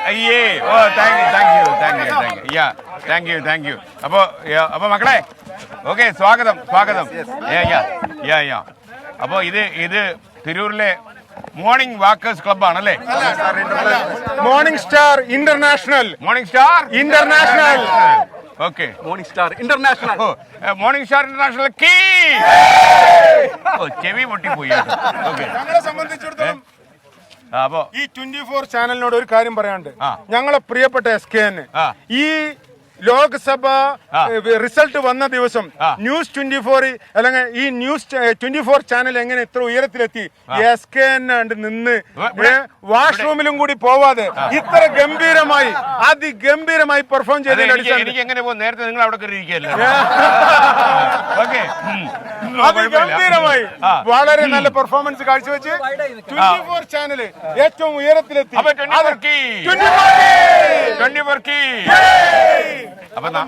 അയ്യേ, ഓ താങ്ക് യു. അപ്പോൾ മക്കളെ, ഓക്കെ, സ്വാഗതം. അപ്പോൾ ഇത് തിരൂരിലെ മോർണിംഗ് വാക്കേഴ്സ് ക്ലബ് ആണല്ലേ? Morning star international. Okay, morning star international കീ. ചെവി പൊട്ടിപ്പോയി. ഓക്കെ, ഞങ്ങളെ സംബന്ധിച്ചിടത്തോളം അപ്പോ ഈ 24 ചാനലിനോട് ഒരു കാര്യം പറയാനുണ്ട്. ഞങ്ങളെ പ്രിയപ്പെട്ട SKN ഈ ലോക്സഭ റിസൾട്ട് വന്ന ദിവസം ന്യൂസ് 24 അല്ലെങ്കിൽ ഈ ന്യൂസ് 24 ചാനൽ എങ്ങനെ ഇത്ര ഉയരത്തിലെത്തി? SKN നിന്ന് വാഷ്റൂമിലും കൂടി പോവാതെ ഇത്ര ഗംഭീരമായി അതിഗംഭീരമായി പെർഫോം ചെയ്തതിന്റെ എനിക്ക് എങ്ങനെ പോകും? നേരത്തെ നിങ്ങൾ അവിടെ കയറിയിരിക്കുകയല്ലേ? ഗംഭീരമായി വളരെ നല്ല പെർഫോമൻസ് കാഴ്ചവെച്ച് 24 ചാനല് ഏറ്റവും ഉയരത്തിലെത്തി.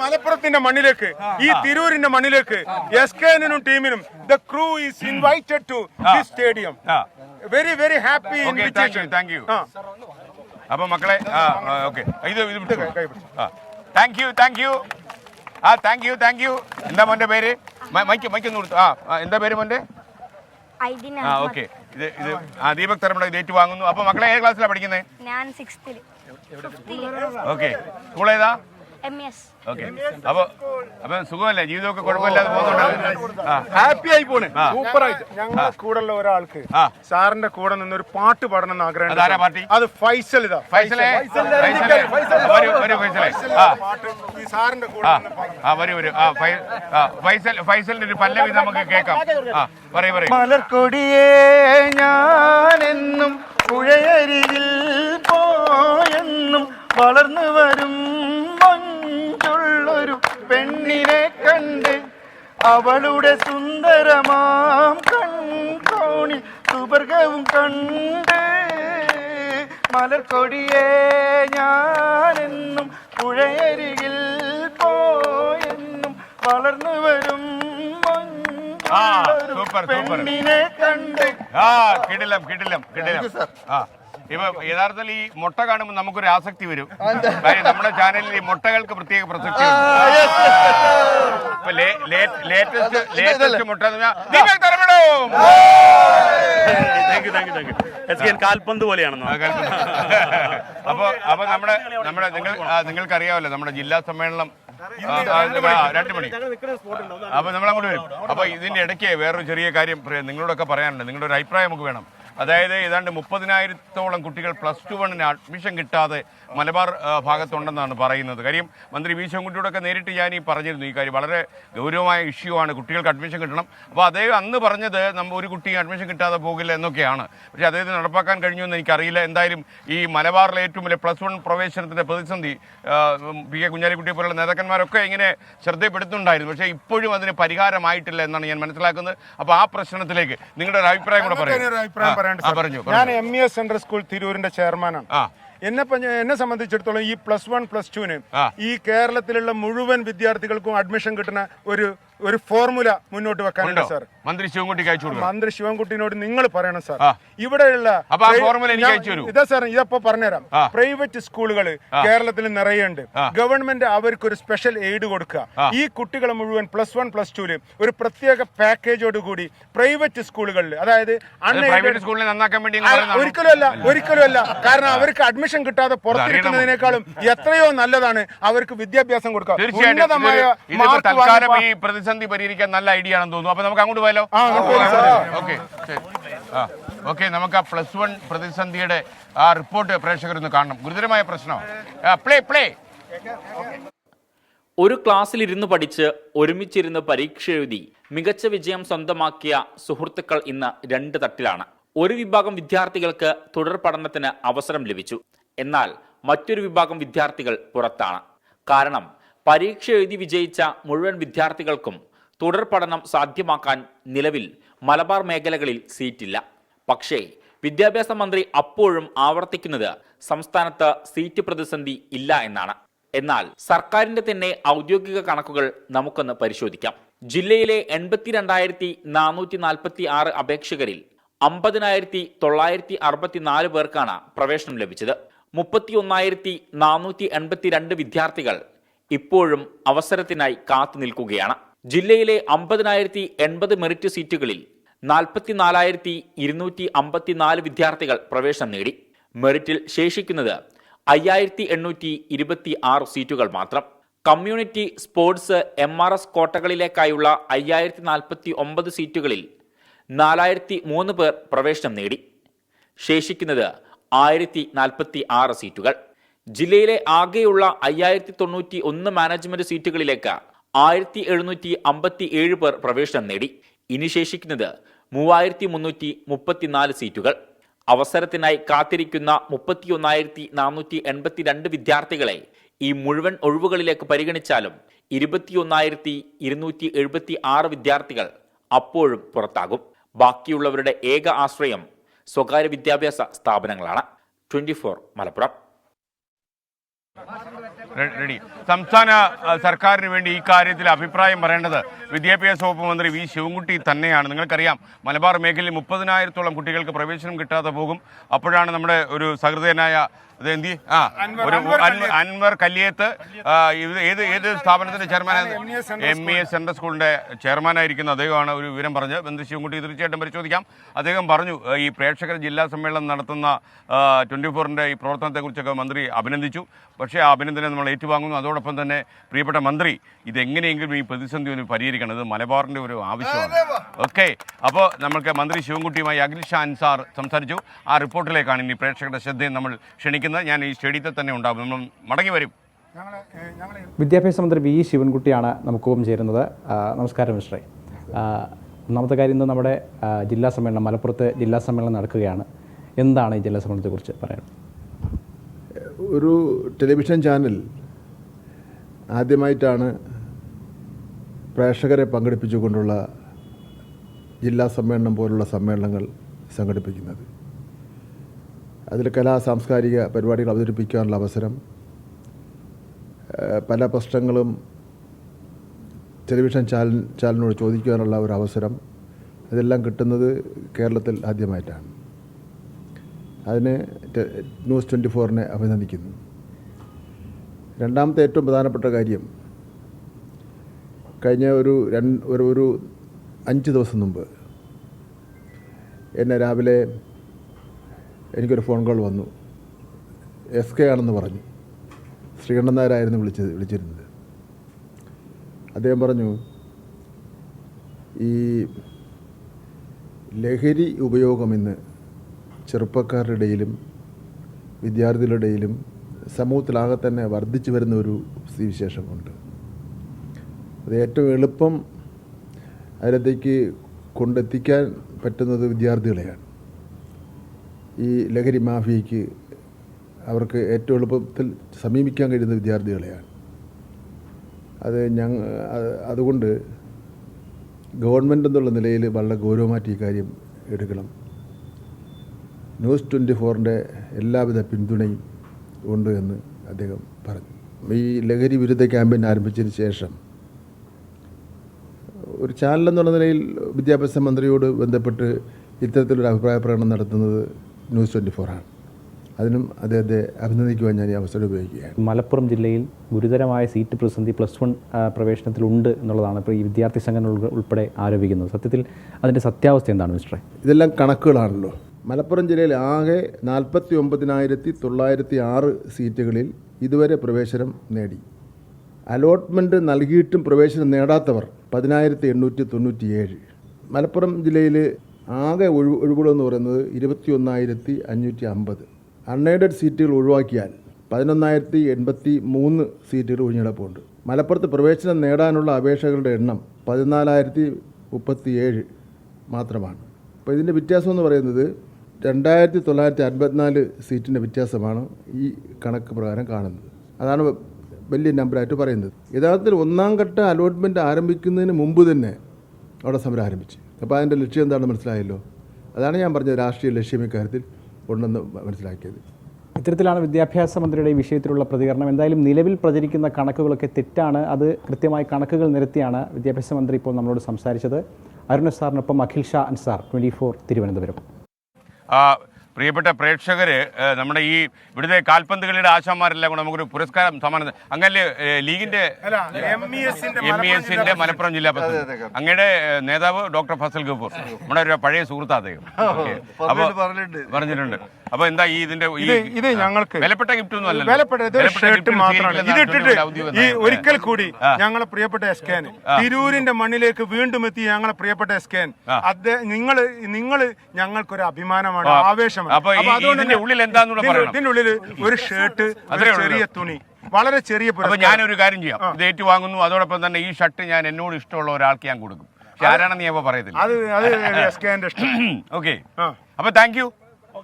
മലപ്പുറത്തിന്റെ മണ്ണിലേക്ക്, ഈ തിരൂരിന്റെ മണ്ണിലേക്ക് SKNനും ടീമിനും the crew is invited to this stadium. Very very happy. Thank you. അപ്പൊ മക്കളെ, ഓക്കെ, ഇത് താങ്ക് യു. എന്താ മോന്റെ പേര്? മൈക്കൊന്ന് കൊടുത്തു. എന്താ പേര് മോന്റെ? ഓക്കെ, ഇത് ദീപക് തരമ്പട ഇത് ഏറ്റുവാങ്ങുന്നു. അപ്പൊ മക്കളെ ഏത് ക്ലാസ്സിലാണ് പഠിക്കുന്നത്? ഞാൻ 6th. ഓക്കെ, സ്കൂൾ ഏതാ? MS. ഓക്കെ, അപ്പൊ സുഖമല്ലേ? ജീവിതമൊക്കെ കുഴപ്പമില്ലാതെ പോകുന്നുണ്ട്? ഹാപ്പി ആയി പോണേ, സൂപ്പർ ആയിട്ട്. ഞങ്ങളുടെ കൂടെ ഉള്ള ഒരാൾക്ക് സാറിന്റെ കൂടെ നിന്ന് ഒരു പാട്ട് പാടണമെന്ന് ആഗ്രഹം. അത് ഫൈസൽ. സാറിന്റെ കൂടെ ഫൈസലിന്റെ ഒരു പല്ലവി നമുക്ക് കേൾക്കാം. പറയൂ. മലർക്കൊടിയേ ഞാനെന്നും പുഴയരികിൽ പോയെന്നും വളർന്നു വരും മഞ്ചുള്ളൊരു പെണ്ണിനെ കണ്ട് അവളുടെ സുന്ദരമാം കൺകോണിൽ സുവർഗവും കണ്ട് മലർക്കൊടിയേ ഞാനെന്നും പുഴയരികിൽ പോയെന്നും വളർന്നു വരും പെണ്ണിനെ കണ്ട്. കിടിലം. ഇപ്പൊ യഥാർത്ഥത്തിൽ ഈ മുട്ട കാണുമ്പോൾ നമുക്കൊരു ആസക്തി വരും. കാര്യം നമ്മുടെ ചാനലിൽ ഈ മുട്ടകൾക്ക് പ്രത്യേക പ്രസക്തി. ലേറ്റസ്റ്റ് മുട്ട ദീപക് തരമ്പട. ബൂം. കാൽപന്ത് പോലെയാണെന്നോ? അപ്പൊ നമ്മുടെ നിങ്ങൾക്കറിയാമല്ലോ നമ്മുടെ ജില്ലാ സമ്മേളനം 2 മണി. അപ്പൊ നമ്മൾ അങ്ങോട്ട് വരും. അപ്പൊ ഇതിന്റെ ഇടയ്ക്ക് വേറൊരു ചെറിയ കാര്യം നിങ്ങളോടൊക്കെ പറയാനുണ്ട്. നിങ്ങളുടെ ഒരു അഭിപ്രായം നമുക്ക് വേണം. അതായത് ഏതാണ്ട് 30,000-ഓളം കുട്ടികൾ +2 അഡ്മിഷൻ കിട്ടാതെ മലബാർ ഭാഗത്തുണ്ടെന്നാണ് പറയുന്നത്. കാര്യം മന്ത്രി വി ശിവൻകുട്ടിയോടൊക്കെ നേരിട്ട് ഞാൻ ഈ പറഞ്ഞിരുന്നു ഈ കാര്യം. വളരെ ഗൗരവമായ ഇഷ്യൂ ആണ്, കുട്ടികൾക്ക് അഡ്മിഷൻ കിട്ടണം. അപ്പോൾ അദ്ദേഹം അന്ന് പറഞ്ഞത് ഒരു കുട്ടി അഡ്മിഷൻ കിട്ടാതെ പോകില്ല എന്നൊക്കെയാണ്. പക്ഷേ അദ്ദേഹത്തിന് നടപ്പാക്കാൻ കഴിഞ്ഞു എന്ന് എനിക്കറിയില്ല. എന്തായാലും ഈ മലബാറിലെ ഏറ്റവും വലിയ +1 പ്രവേശനത്തിൻ്റെ പ്രതിസന്ധി പി കെ കുഞ്ഞാലിക്കുട്ടിയെ പോലുള്ള നേതാക്കന്മാരൊക്കെ ഇങ്ങനെ ശ്രദ്ധപ്പെടുത്തുന്നുണ്ടായിരുന്നു. പക്ഷേ ഇപ്പോഴും അതിന് പരിഹാരമായിട്ടില്ല എന്നാണ് ഞാൻ മനസ്സിലാക്കുന്നത്. അപ്പോൾ ആ പ്രശ്നത്തിലേക്ക് നിങ്ങളുടെ ഒരു അഭിപ്രായം കൂടെ പറയും. ഞാൻ MES സെൻട്രൽ സ്കൂൾ തിരൂരിന്റെ ചെയർമാനാണ്. എന്നെ സംബന്ധിച്ചിടത്തോളം ഈ +1 +2 ഈ കേരളത്തിലുള്ള മുഴുവൻ വിദ്യാർത്ഥികൾക്കും അഡ്മിഷൻ കിട്ടുന്ന ഒരു ഫോർമുല മുന്നോട്ട് വെക്കാനുണ്ട് സാർ. മന്ത്രി ശിവൻകുട്ടിനോട് നിങ്ങൾ പറയണം സാർ. ഇവിടെയുള്ള ഇതാ സാർ, ഇതപ്പോ പറഞ്ഞുതരാം. പ്രൈവറ്റ് സ്കൂളുകൾ കേരളത്തിൽ നിറയുണ്ട്. ഗവൺമെന്റ് അവർക്കൊരു സ്പെഷ്യൽ എയ്ഡ് കൊടുക്കുക. ഈ കുട്ടികളെ മുഴുവൻ +1 +2 ഒരു പ്രത്യേക പാക്കേജോട് കൂടി പ്രൈവറ്റ് സ്കൂളുകളിൽ, അതായത് ഒരിക്കലും അല്ല. കാരണം അവർക്ക് അഡ്മിഷൻ കിട്ടാതെ പുറത്തിരിക്കുന്നതിനേക്കാളും എത്രയോ നല്ലതാണ് അവർക്ക് വിദ്യാഭ്യാസം കൊടുക്കുക. പ്രതിസന്ധി പരിഹരിക്കാൻ നല്ല ഐഡിയ ആണെന്ന് തോന്നുന്നു. അപ്പൊ നമുക്ക് അങ്ങോട്ട് പോയാലോ? ഓക്കെ, നമുക്ക് ആ +1 പ്രതിസന്ധിയുടെ ആ റിപ്പോർട്ട് പ്രേക്ഷകരൊന്ന് കാണണം. ഗുരുതരമായ പ്രശ്നമാണ്. പ്ലേ. ഒരു ക്ലാസ്സിലിരുന്ന് പഠിച്ച് ഒരുമിച്ചിരുന്ന് പരീക്ഷ എഴുതി മികച്ച വിജയം സ്വന്തമാക്കിയ സുഹൃത്തുക്കൾ ഇന്ന് 2 തട്ടിലാണ്. ഒരു വിഭാഗം വിദ്യാർത്ഥികൾക്ക് തുടർ പഠനത്തിന് അവസരം ലഭിച്ചു. എന്നാൽ മറ്റൊരു വിഭാഗം വിദ്യാർത്ഥികൾ പുറത്താണ്. കാരണം പരീക്ഷ എഴുതി വിജയിച്ച മുഴുവൻ വിദ്യാർത്ഥികൾക്കും തുടർ പഠനം സാധ്യമാക്കാൻ നിലവിൽ മലബാർ മേഖലകളിൽ സീറ്റില്ല. പക്ഷേ വിദ്യാഭ്യാസ മന്ത്രി അപ്പോഴും ആവർത്തിക്കുന്നത് സംസ്ഥാനത്ത് സീറ്റ് പ്രതിസന്ധി ഇല്ല എന്നാണ്. എന്നാൽ സർക്കാരിന്റെ തന്നെ ഔദ്യോഗിക കണക്കുകൾ നമുക്കൊന്ന് പരിശോധിക്കാം. ജില്ലയിലെ 82,446 അപേക്ഷകരിൽ 50,964 പേർക്കാണ് പ്രവേശനം ലഭിച്ചത്. 31,482 വിദ്യാർത്ഥികൾ ഇപ്പോഴും അവസരത്തിനായി കാത്തു നിൽക്കുകയാണ്. ജില്ലയിലെ 50,080 മെറിറ്റ് സീറ്റുകളിൽ 44,254 വിദ്യാർത്ഥികൾ പ്രവേശനം നേടി. മെറിറ്റിൽ ശേഷിക്കുന്നത് 5,826 സീറ്റുകൾ മാത്രം. കമ്മ്യൂണിറ്റി, സ്പോർട്സ്, MRS കോട്ടകളിലേക്കായുള്ള 5,049 സീറ്റുകളിൽ 4,003 പേർ പ്രവേശനം നേടി. ശേഷിക്കുന്നത് 1,046 സീറ്റുകൾ. ജില്ലയിലെ ആകെയുള്ള 5,091 മാനേജ്മെന്റ് സീറ്റുകളിലേക്ക് 1,757 പേർ പ്രവേശനം നേടി. ഇനി ശേഷിക്കുന്നത് 3,334 സീറ്റുകൾ. അവസരത്തിനായി കാത്തിരിക്കുന്ന 31,482 വിദ്യാർത്ഥികളെ ഈ മുഴുവൻ ഒഴിവുകളിലേക്ക് പരിഗണിച്ചാലും 21,276 വിദ്യാർത്ഥികൾ അപ്പോഴും പുറത്താകും. ബാക്കിയുള്ളവരുടെ ഏക ആശ്രയം സ്വകാര്യ വിദ്യാഭ്യാസ സ്ഥാപനങ്ങളാണ്. 24 മലപ്പുറം. റെഡി. സംസ്ഥാന സർക്കാരിന് വേണ്ടി ഈ കാര്യത്തിൽ അഭിപ്രായം പറയേണ്ടത് വിദ്യാഭ്യാസ വകുപ്പ് മന്ത്രി വി ശിവൻകുട്ടി തന്നെയാണ്. നിങ്ങൾക്കറിയാം, മലബാർ മേഖലയിൽ 30,000-ഓളം കുട്ടികൾക്ക് പ്രവേശനം കിട്ടാതെ പോകും. അപ്പോഴാണ് നമ്മുടെ ഒരു സഹൃദയനായ അൻവർ കല്ലിയത്ത് ഏത് സ്ഥാപനത്തിന്റെ ചെയർമാനാണ്? MES സെൻട്രൽ സ്കൂളിന്റെ ചെയർമാനായിരിക്കുന്ന അദ്ദേഹമാണ് ഒരു വിവരം പറഞ്ഞ് മന്ത്രി ശിവൻകുട്ടി തീർച്ചയായിട്ടും പരിശോധിക്കാം. അദ്ദേഹം പറഞ്ഞു ഈ പ്രേക്ഷകർ ജില്ലാ സമ്മേളനം നടത്തുന്ന 24-ന്റെ ഈ പ്രവർത്തനത്തെക്കുറിച്ചൊക്കെ മന്ത്രി അഭിനന്ദിച്ചു. പക്ഷേ ആ അഭിനന്ദനം നമ്മൾ ഏറ്റുവാങ്ങുന്നു. അതോടൊപ്പം തന്നെ പ്രിയപ്പെട്ട മന്ത്രി, ഇതെങ്ങനെയെങ്കിലും ഈ പ്രതിസന്ധി ഒന്ന് പരിഹരിക്കണം. ഇത് മലബാറിന്റെ ഒരു ആവശ്യമാണ്. ഓക്കെ, അപ്പോൾ നമുക്ക് മന്ത്രി ശിവൻകുട്ടിയുമായി അഖിൽ ഷാ അൻസാർ സംസാരിച്ചു. ആ റിപ്പോർട്ടിലേക്കാണ് ഇനി പ്രേക്ഷകരുടെ ശ്രദ്ധയെ നമ്മൾ ക്ഷണിക്കുന്നത്. ഞാൻ ഈ സ്റ്റേഡിയത്തിൽ തന്നെ ഉണ്ടാകും. നമ്മൾ മടങ്ങി വരും. വിദ്യാഭ്യാസ മന്ത്രി വി ശിവൻകുട്ടിയാണ് നമുക്കൊപ്പം ചേരുന്നത്. നമസ്കാരം മിസ്റ്ററെ. ഒന്നാമത്തെ കാര്യം, ഇന്ന് നമ്മുടെ ജില്ലാ സമ്മേളനം, മലപ്പുറത്ത് ജില്ലാ സമ്മേളനം നടക്കുകയാണ്. എന്താണ് ഈ ജില്ലാ സമ്മേളനത്തെക്കുറിച്ച് പറയുന്നത്? ഒരു ടെലിവിഷൻ ചാനൽ ആദ്യമായിട്ടാണ് പ്രേക്ഷകരെ പങ്കെടുപ്പിച്ചുകൊണ്ടുള്ള ജില്ലാ സമ്മേളനം പോലുള്ള സമ്മേളനങ്ങൾ സംഘടിപ്പിക്കുന്നത്. അതിൽ സാംസ്കാരിക പരിപാടികൾ അവതരിപ്പിക്കാനുള്ള അവസരം, പല പ്രശ്നങ്ങളും ടെലിവിഷൻ ചാനലിനോട് ചോദിക്കാനുള്ള ഒരു അവസരം, ഇതെല്ലാം കിട്ടുന്നത് കേരളത്തിൽ ആദ്യമായിട്ടാണ്. അതിന് ന്യൂസ് 24-നെ അഭിനന്ദിക്കുന്നു. രണ്ടാമത്തെ ഏറ്റവും പ്രധാനപ്പെട്ട കാര്യം, കഴിഞ്ഞ ഒരു 5 ദിവസം മുമ്പ് എന്നെ രാവിലെ എനിക്കൊരു ഫോൺ കോൾ വന്നു. SK ആണെന്ന് പറഞ്ഞു. ശ്രീകണ്ഠൻ നായരായിരുന്നു വിളിച്ചിരുന്നത്. അദ്ദേഹം പറഞ്ഞു, ഈ ലഹരി ഉപയോഗം ഇന്ന് ചെറുപ്പക്കാരുടെ ഇടയിലും വിദ്യാർത്ഥികളുടെ ഇടയിലും സമൂഹത്തിലാകെ തന്നെ വർദ്ധിച്ചു വരുന്ന ഒരു സ്ഥിതിവിശേഷമുണ്ട്. അത് ഏറ്റവും എളുപ്പം അതിലത്തേക്ക് കൊണ്ടെത്തിക്കാൻ പറ്റുന്നത് വിദ്യാർത്ഥികളെയാണ്. ഈ ലഹരി മാഫിയയ്ക്ക് അവർക്ക് ഏറ്റവും എളുപ്പത്തിൽ സമീപിക്കാൻ കഴിയുന്ന വിദ്യാർത്ഥികളെയാണ്. അതുകൊണ്ട് ഗവൺമെൻറ് എന്നുള്ള നിലയിൽ വളരെ ഗൗരവമായിട്ട് ഈ കാര്യം എടുക്കണം. News 24-ൻ്റെ എല്ലാവിധ പിന്തുണയും ഉണ്ട് എന്ന് അദ്ദേഹം പറഞ്ഞു. ഈ ലഹരി വിരുദ്ധ ക്യാമ്പയിൻ ആരംഭിച്ചതിന് ശേഷം ഒരു ചാനൽ എന്നുള്ള നിലയിൽ വിദ്യാഭ്യാസ മന്ത്രിയോട് ബന്ധപ്പെട്ട് ഇത്തരത്തിലൊരു അഭിപ്രായ പ്രകടനം നടത്തുന്നത് News 24 ആണ്. അതിനും അദ്ദേഹത്തെ അഭിനന്ദിക്കുവാൻ ഞാൻ ഈ അവസരം ഉപയോഗിക്കുകയാണ്. മലപ്പുറം ജില്ലയിൽ ഗുരുതരമായ സീറ്റ് പ്രതിസന്ധി +1 പ്രവേശനത്തിലുണ്ട് എന്നുള്ളതാണ് ഇപ്പോൾ ഈ വിദ്യാർത്ഥി സംഘടനകൾ ഉൾപ്പെടെ ആരോപിക്കുന്നത്. സത്യത്തിൽ അതിൻ്റെ സത്യാവസ്ഥ എന്താണ് മിസ്റ്ററെ? ഇതെല്ലാം കണക്കുകളാണല്ലോ. മലപ്പുറം ജില്ലയിൽ ആകെ 49,906 സീറ്റുകളിൽ ഇതുവരെ പ്രവേശനം നേടി. അലോട്ട്മെൻറ്റ് നൽകിയിട്ടും പ്രവേശനം നേടാത്തവർ 10,897. മലപ്പുറം ജില്ലയിൽ ആകെ ഒഴിവുകളെന്ന് പറയുന്നത് 21,550. അൺഎയ്ഡഡ് സീറ്റുകൾ ഒഴിവാക്കിയാൽ 11,083 സീറ്റുകൾ ഒഴിഞ്ഞിടപ്പുണ്ട്. മലപ്പുറത്ത് പ്രവേശനം നേടാനുള്ള അപേക്ഷകളുടെ എണ്ണം 14,037 മാത്രമാണ്. അപ്പോൾ ഇതിൻ്റെ വ്യത്യാസം എന്ന് പറയുന്നത് 2,954 സീറ്റിൻ്റെ വ്യത്യാസമാണ് ഈ കണക്ക് പ്രകാരം കാണുന്നത്. അതാണ് വലിയ നമ്പറായിട്ട് പറയുന്നത്. യഥാർത്ഥത്തിൽ ഒന്നാം ഘട്ട അലോട്ട്മെൻറ്റ് ആരംഭിക്കുന്നതിന് മുമ്പ് തന്നെ അവിടെ സമരം ആരംഭിച്ചു. അപ്പോൾ അതിൻ്റെ ലക്ഷ്യം എന്താണെന്ന് മനസ്സിലായല്ലോ. അതാണ് ഞാൻ പറഞ്ഞത്, രാഷ്ട്രീയ ലക്ഷ്യം ഇക്കാര്യത്തിൽ ഉണ്ടെന്ന് മനസ്സിലാക്കിയത്. ഇത്തരത്തിലാണ് വിദ്യാഭ്യാസ മന്ത്രിയുടെ ഈ വിഷയത്തിലുള്ള പ്രതികരണം. എന്തായാലും നിലവിൽ പ്രചരിക്കുന്ന കണക്കുകളൊക്കെ തെറ്റാണ്. അത് കൃത്യമായി കണക്കുകൾ നിരത്തിയാണ് വിദ്യാഭ്യാസ മന്ത്രി ഇപ്പോൾ നമ്മളോട് സംസാരിച്ചത്. അരുൺ സാറിനൊപ്പം അഖിൽ ഷാ അൻസാർ, 24 തിരുവനന്തപുരം. പ്രിയപ്പെട്ട പ്രേക്ഷകർ, നമ്മുടെ ഈ ഇവിടുത്തെ കാൽപന്ത് കളിയുടെ ആശാന്മാരെല്ലാം കൂടെ നമുക്കൊരു പുരസ്കാരം സമ്മാനം. അങ്ങനെ ലീഗിന്റെ MES-ന്റെ മലപ്പുറം ജില്ലാ പ്രസിഡന്റ്, അങ്ങയുടെ നേതാവ് ഡോക്ടർ ഫസൽ ഗഫൂർ, നമ്മുടെ ഒരു പഴയ സുഹൃത്താ അദ്ദേഹം. അപ്പൊ പറഞ്ഞിട്ടുണ്ട്. അപ്പൊ എന്താ ഈ ഇതിന്റെ ഇത് ഞങ്ങൾക്ക് വിലപ്പെട്ട ഗിഫ്റ്റ് ഒന്നും അല്ല, ഷർട്ട് മാത്രമാണ്. ഇതിട്ടിട്ട് ഈ ഒരിക്കൽ കൂടി ഞങ്ങളെ പ്രിയപ്പെട്ട SK തിരൂരിന്റെ മണ്ണിലേക്ക് വീണ്ടും എത്തി ഞങ്ങളെ പ്രിയപ്പെട്ട SK നിങ്ങൾ ഞങ്ങൾക്കൊരു അഭിമാനമാണ്, ആവേശമാണ്. ഇതിന്റെ ഉള്ളിൽ എന്താന്നുള്ള പറയണം. ഇതിന്റെ ഉള്ളിൽ ഒരു ഷർട്ട്, ചെറിയ തുണി, വളരെ ചെറിയ. അപ്പൊ ഞാനൊരു കാര്യം ചെയ്യാം, ഇത് ഏറ്റുവാങ്ങുന്നു. അതോടൊപ്പം തന്നെ ഈ ഷർട്ട് ഞാൻ എന്നോട് ഇഷ്ടമുള്ള ഒരാൾക്ക് ഞാൻ കൊടുക്കും. ആരാണെന്ന് ഞാൻ പറയത്തില്ല. ഓക്കെ, അപ്പൊ താങ്ക് യു,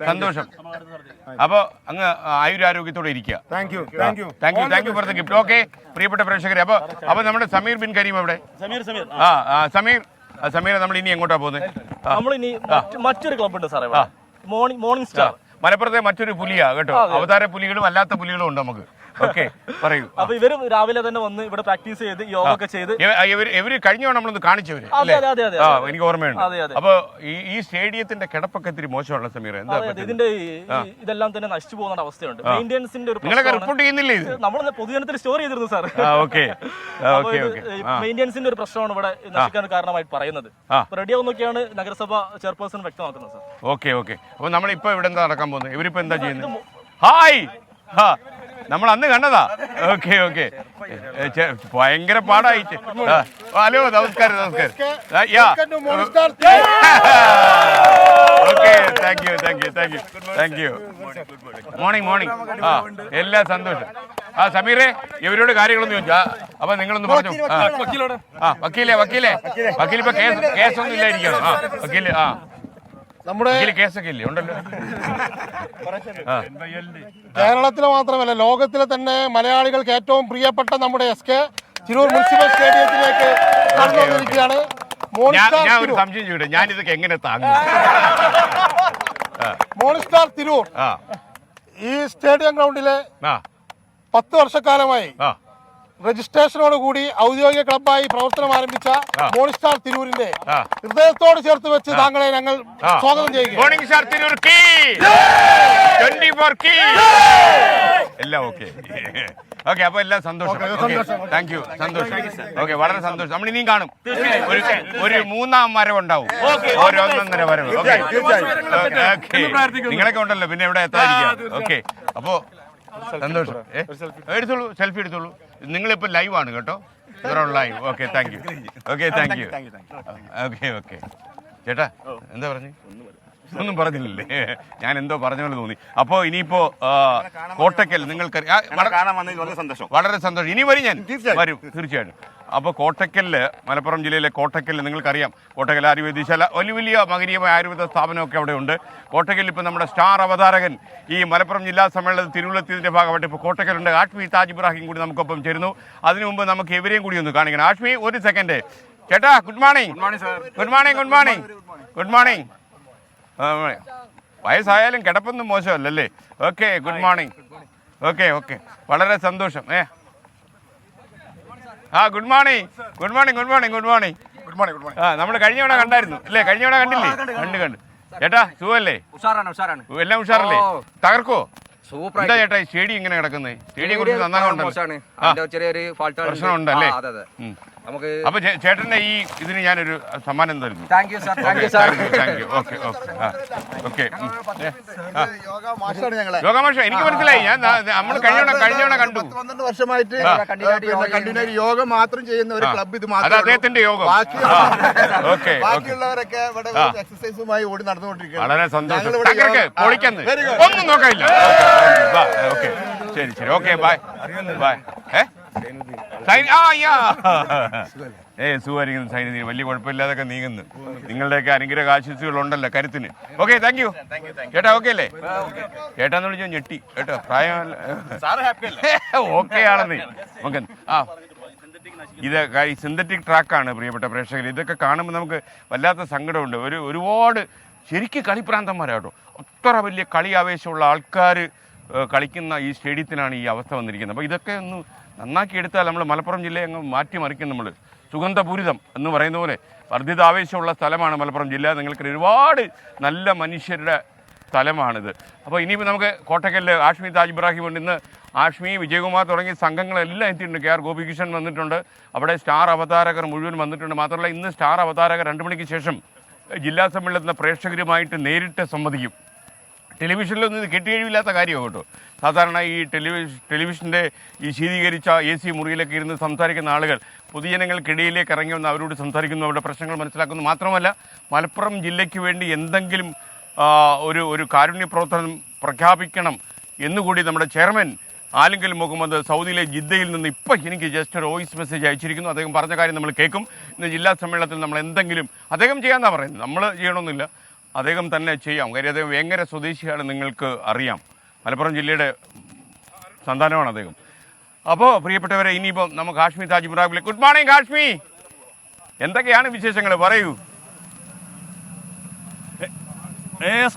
സന്തോഷം. അപ്പൊ അങ്ങ് ആയുരാരോഗ്യത്തോടെ ഇരിക്കുക. Thank you for the gift. Okay പ്രിയപ്പെട്ട പ്രേക്ഷകരെ, അപ്പൊ നമ്മുടെ സമീർ ബിൻ കരീം എവിടെ? സമീർ നമ്മൾ ഇനി എങ്ങോട്ടാ പോകുന്നത്? നമ്മളിനി മറ്റൊരു ക്ലബ് ഉണ്ട് സാറേ, മോർണിംഗ് സ്റ്റാർ. മലപ്പുറത്തെ മറ്റൊരു പുലിയാ കേട്ടോ. അവതാര പുലികളും അല്ലാത്ത പുലികളും ഉണ്ട് നമുക്ക്. ഓക്കെ, പറയൂ. അപ്പൊ ഇവരും രാവിലെ തന്നെ വന്ന് ഇവിടെ പ്രാക്ടീസ് ചെയ്ത് യോഗ ഒക്കെ ചെയ്ത് ഇവര് കഴിഞ്ഞ നമ്മളൊന്ന് കാണിച്ചവര്, എനിക്ക് ഓർമ്മയുണ്ട്. അപ്പൊ ഈ സ്റ്റേഡിയത്തിന്റെ കിടപ്പൊക്കെ ഇത്തിരി മോശമുള്ള സമീർ, എന്താ ഇതിന്റെ ഇതെല്ലാം തന്നെ നശിച്ചു പോകുന്ന അവസ്ഥയുണ്ട്. മെയിന്റനൻസിന്റെ ഒരു നിങ്ങളൊക്കെ റിപ്പോർട്ട് ചെയ്യുന്നില്ലേ ഇത്? നമ്മൾ പൊതുജനത്തിൽ സ്റ്റോർ ചെയ്തിരുന്നു സാർ. മെയിന്റനൻസിന്റെ ഒരു പ്രശ്നമാണ് ഇവിടെ നശിക്കാൻ കാരണമായിട്ട് പറയുന്നത്. റെഡി ആവുന്നൊക്കെയാണ് നഗരസഭ ചെയർപേഴ്സൺ വ്യക്തമാക്കുന്നത് സാർ. ഓക്കെ, അപ്പൊ നമ്മളിപ്പോ ഇവിടെ എന്താ നടക്കാൻ പോകുന്നത്? ഇവരിപ്പോ എന്താ ചെയ്യുന്നത്? ഹായ്, നമ്മൾ അന്ന് കണ്ടതാ. ഓക്കെ, ഭയങ്കര പാടായിട്ട്. ഹലോ, നമസ്കാരം. Okay, thank U. മോർണിംഗ്. എല്ലാ സന്തോഷം. സമീറെ, ഇവരോട് കാര്യങ്ങളൊന്നും ചോദിച്ചാ. അപ്പൊ നിങ്ങളൊന്ന് പറഞ്ഞു. വക്കീലെ ഇപ്പൊ കേസൊന്നും ഇല്ലായിരിക്കണം. വക്കീല് നമ്മുടെ കേസൊക്കെ ഇല്ലേ? ഉണ്ടല്ലോ. കേരളത്തിലെ മാത്രമല്ല ലോകത്തിലെ തന്നെ മലയാളികൾക്ക് ഏറ്റവും പ്രിയപ്പെട്ട നമ്മുടെ SK തിരൂർ മുനിസിപ്പൽ സ്റ്റേഡിയത്തിലേക്ക് കടന്നുവന്നിരിക്കുകയാണ്. ഞാൻ ഒരു സംശയം ചോദിക്കട്ടെ, ഞാനിതൊക്കെ എങ്ങനെ താങ്ങും? മോണിസ്റ്റാർ തിരൂർ ഈ സ്റ്റേഡിയം ഗ്രൗണ്ടിലെ 10 വർഷക്കാലമായി രജിസ്ട്രേഷനോടുകൂടി ഔദ്യോഗിക ക്ലബ്ബായി പ്രവർത്തനം ആരംഭിച്ച മോർണിംഗ് തിരൂരിന്റെ ഹൃദയത്തോട് ചേർത്ത് വെച്ച് താങ്കളെ ഞങ്ങൾ സ്വാഗതം ചെയ്യുക. മോർണിംഗ് സ്റ്റാർ തിരൂർ കീ 24 കീ എല്ലാം ഓക്കെ. ഓക്കെ, അപ്പൊ എല്ലാം സന്തോഷം. താങ്ക് യു, സന്തോഷം. ഓക്കെ, വളരെ സന്തോഷം. നമ്മൾ ഇനിയും കാണും. ഒരു മൂന്നാം വരവ് ഉണ്ടാവും, ഒരു 1.5 വരവ്. ഓക്കെ, നിങ്ങളൊക്കെ ഉണ്ടല്ലോ, പിന്നെ എവിടെ എത്താതിരിക്കുക. ഓക്കെ, അപ്പോ സന്തോഷം. എടുത്തോളൂ, സെൽഫി എടുത്തോളൂ. നിങ്ങളിപ്പോ ലൈവ് ആണ് കേട്ടോ, live. Okay, thank U. Okay, thank U. Okay, okay. ചേട്ടാ എന്താ പറഞ്ഞു? ഒന്നും പറഞ്ഞില്ലേ? ഞാൻ എന്തോ പറഞ്ഞ പോലെ തോന്നി. അപ്പോൾ ഇനിയിപ്പോ കോട്ടക്കൽ നിങ്ങൾക്ക് വളരെ സന്തോഷം. ഇനി വരും, ഞാൻ വരും തീർച്ചയായിട്ടും. അപ്പോൾ കോട്ടക്കലില്, മലപ്പുറം ജില്ലയിലെ കോട്ടക്കലിൽ നിങ്ങൾക്കറിയാം, കോട്ടക്കൽ ആയുർവേദശാല വലിയ മഹനീയമായ ആയുർവേദ സ്ഥാപനമൊക്കെ അവിടെ ഉണ്ട്. കോട്ടക്കലിൽ ഇപ്പോൾ നമ്മുടെ സ്റ്റാർ അവതാരകൻ ഈ മലപ്പുറം ജില്ലാ സമ്മേളനത്തിൽ തിരുവല്ലത്തിൻ്റെ ഭാഗമായിട്ട് ഇപ്പോൾ കോട്ടക്കലുണ്ട്. ആഷ്മി താജ് ഇബ്രാഹിം കൂടി നമുക്കൊപ്പം ചേരുന്നു. അതിനു മുമ്പ് നമുക്ക് ഇവരെയും കൂടി ഒന്ന് കാണിക്കണം. ആഷ്മി, ഒരു സെക്കൻഡ്. ചേട്ടാ, good morning. Good morning. Good morning. Good morning. വയസ്സായാലും കിടപ്പൊന്നും മോശമല്ലല്ലേ? Okay, good morning. Okay, okay, വളരെ സന്തോഷം. Good morning. Good morning. Good morning. Good morning. Good morning. നമ്മൾ കഴിഞ്ഞ തവണ കണ്ടായിരുന്നു അല്ലേ? കഴിഞ്ഞ തവണ കണ്ടില്ലേ? കണ്ടു. ചേട്ടാ, സുഖല്ലേ? എല്ലാം ഉഷാറല്ലേ? തകർക്കോ? എന്താ ചേട്ടാ ഈ സ്റ്റേഡിയം ഇങ്ങനെ കിടക്കുന്നത്? സ്റ്റേഡിയം കുറച്ച് നന്നാകുന്നുണ്ടല്ലോ, പ്രശ്നമുണ്ടല്ലേ? അപ്പൊ ചേട്ടന്റെ ഈ ഇതിന് ഞാനൊരു സമ്മാനം തരുന്നു. യോഗ മാഷ, എനിക്ക് മനസ്സിലായി. ഞാൻ നമ്മൾ കഴിഞ്ഞ കണ്ടു. 12 വർഷമായിട്ട് കണ്ടിന്യൂ യോഗ മാത്രം ചെയ്യുന്ന ഒരു ക്ലബ്ബ് ഇത് മാത്രം. അത് അദ്ദേഹത്തിന്റെ യോഗം. ബാക്കിയുള്ളവരൊക്കെ ഇവിടെ എക്സസൈസുമായി ഓടി നടന്നുകൊണ്ടിരിക്കുകയാണ്. വളരെ സന്തോഷം. പൊളിക്കുന്നു, ഒന്നും നോക്കാനില്ല. ഓക്കെ, ശരി ശരി. Okay, bye bye. സുഖമായിരിക്കുന്നു സൈനുദ്ദീൻ, വലിയ കുഴപ്പമില്ലാതൊക്കെ നീങ്ങുന്നു. നിങ്ങളുടെയൊക്കെ അനുഗ്രഹ ആശംസകളുണ്ടല്ലോ കരുത്തിന്. ഓക്കെ, താങ്ക് യു ചേട്ടാ. ഓക്കെ അല്ലേ? ചേട്ടാന്ന് വിളിച്ചോ, ഞെട്ടി കേട്ടോ. പ്രായമല്ല, ഓക്കെ ആണെന്ന്. ഓക്കെ. ഇത് ഈ സിന്തറ്റിക് ട്രാക്കാണ് പ്രിയപ്പെട്ട പ്രേക്ഷകർ. ഇതൊക്കെ കാണുമ്പോൾ നമുക്ക് വല്ലാത്ത സങ്കടമുണ്ട്. ഒരുപാട് ശരിക്കും കളിപ്രാന്തന്മാരാട്ടോ. അത്ര വലിയ കളി ആവേശമുള്ള ആൾക്കാർ കളിക്കുന്ന ഈ സ്റ്റേഡിയത്തിനാണ് ഈ അവസ്ഥ വന്നിരിക്കുന്നത്. അപ്പോൾ ഇതൊക്കെ ഒന്ന് നന്നാക്കി എടുത്താൽ നമ്മൾ മലപ്പുറം ജില്ലയെ അങ്ങ് മാറ്റിമറിക്കും. നമ്മൾ സുഗന്ധപൂരിതം എന്ന് പറയുന്ന പോലെ വർദ്ധിത ആവേശമുള്ള സ്ഥലമാണ് മലപ്പുറം ജില്ല. നിങ്ങൾക്ക് ഒരുപാട് നല്ല മനുഷ്യരുടെ സ്ഥലമാണിത്. അപ്പോൾ ഇനിയിപ്പോൾ നമുക്ക് കോട്ടക്കലിൽ ആഷ്മി താജ് ഇബ്രാഹിം ഉണ്ട്. ഇന്ന് ആഷ്മി, വിജയകുമാർ തുടങ്ങിയ സംഘങ്ങളെല്ലാം എത്തിയിട്ടുണ്ട്. KR ഗോപികൃഷ്ണൻ വന്നിട്ടുണ്ട്. അവിടെ സ്റ്റാർ അവതാരകർ മുഴുവൻ വന്നിട്ടുണ്ട്. മാത്രമല്ല, ഇന്ന് സ്റ്റാർ അവതാരകർ 2 മണിക്ക് ശേഷം ജില്ലാ സമ്മേളനത്തിലെ പ്രേക്ഷകരുമായിട്ട് നേരിട്ട് സംവദിക്കും. ടെലിവിഷനിലൊന്നും ഇത് കെട്ടുകഴിവില്ലാത്ത കാര്യമാണ് കേട്ടോ. സാധാരണ ഈ ടെലിവിഷൻ്റെ ഈ ശീതീകരിച്ച AC മുറിയിലൊക്കെ ഇരുന്ന് സംസാരിക്കുന്ന ആളുകൾ പൊതുജനങ്ങൾക്കിടയിലേക്ക് ഇറങ്ങി വന്ന് അവരോട് സംസാരിക്കുന്നു, അവരുടെ പ്രശ്നങ്ങൾ മനസ്സിലാക്കുന്നു. മാത്രമല്ല, മലപ്പുറം ജില്ലയ്ക്ക് വേണ്ടി എന്തെങ്കിലും ഒരു കാരുണ്യ പ്രവർത്തനം പ്രഖ്യാപിക്കണം എന്നുകൂടി നമ്മുടെ ചെയർമാൻ ആലിംഗൽ മുഹമ്മദ് സൗദിയിലെ ജിദ്ദയിൽ നിന്ന് ഇപ്പോൾ എനിക്ക് ജസ്റ്റ് ഒരു വോയിസ് മെസ്സേജ് അയച്ചിരിക്കുന്നു. അദ്ദേഹം പറഞ്ഞ കാര്യം നമ്മൾ കേൾക്കും. ഇന്ന് ജില്ലാ സമ്മേളനത്തിൽ നമ്മൾ എന്തെങ്കിലും അദ്ദേഹം ചെയ്യാമെന്നാണ് പറയുന്നത്. നമ്മൾ ചെയ്യണമെന്നില്ല, അദ്ദേഹം തന്നെ ചെയ്യാം. കാര്യം അദ്ദേഹം വേങ്ങര സ്വദേശിയാണ്, നിങ്ങൾക്ക് അറിയാം. മലപ്പുറം ജില്ലയുടെ സന്താനമാണ് അദ്ദേഹം. അപ്പോൾ പ്രിയപ്പെട്ടവരെ, ഇനിയിപ്പം നമുക്ക് ആഷ്മി താജ് ഇബ്രാഹിമിലെ. ഗുഡ് മോർണിംഗ് ആഷ്മി, എന്തൊക്കെയാണ് വിശേഷങ്ങൾ? പറയൂ.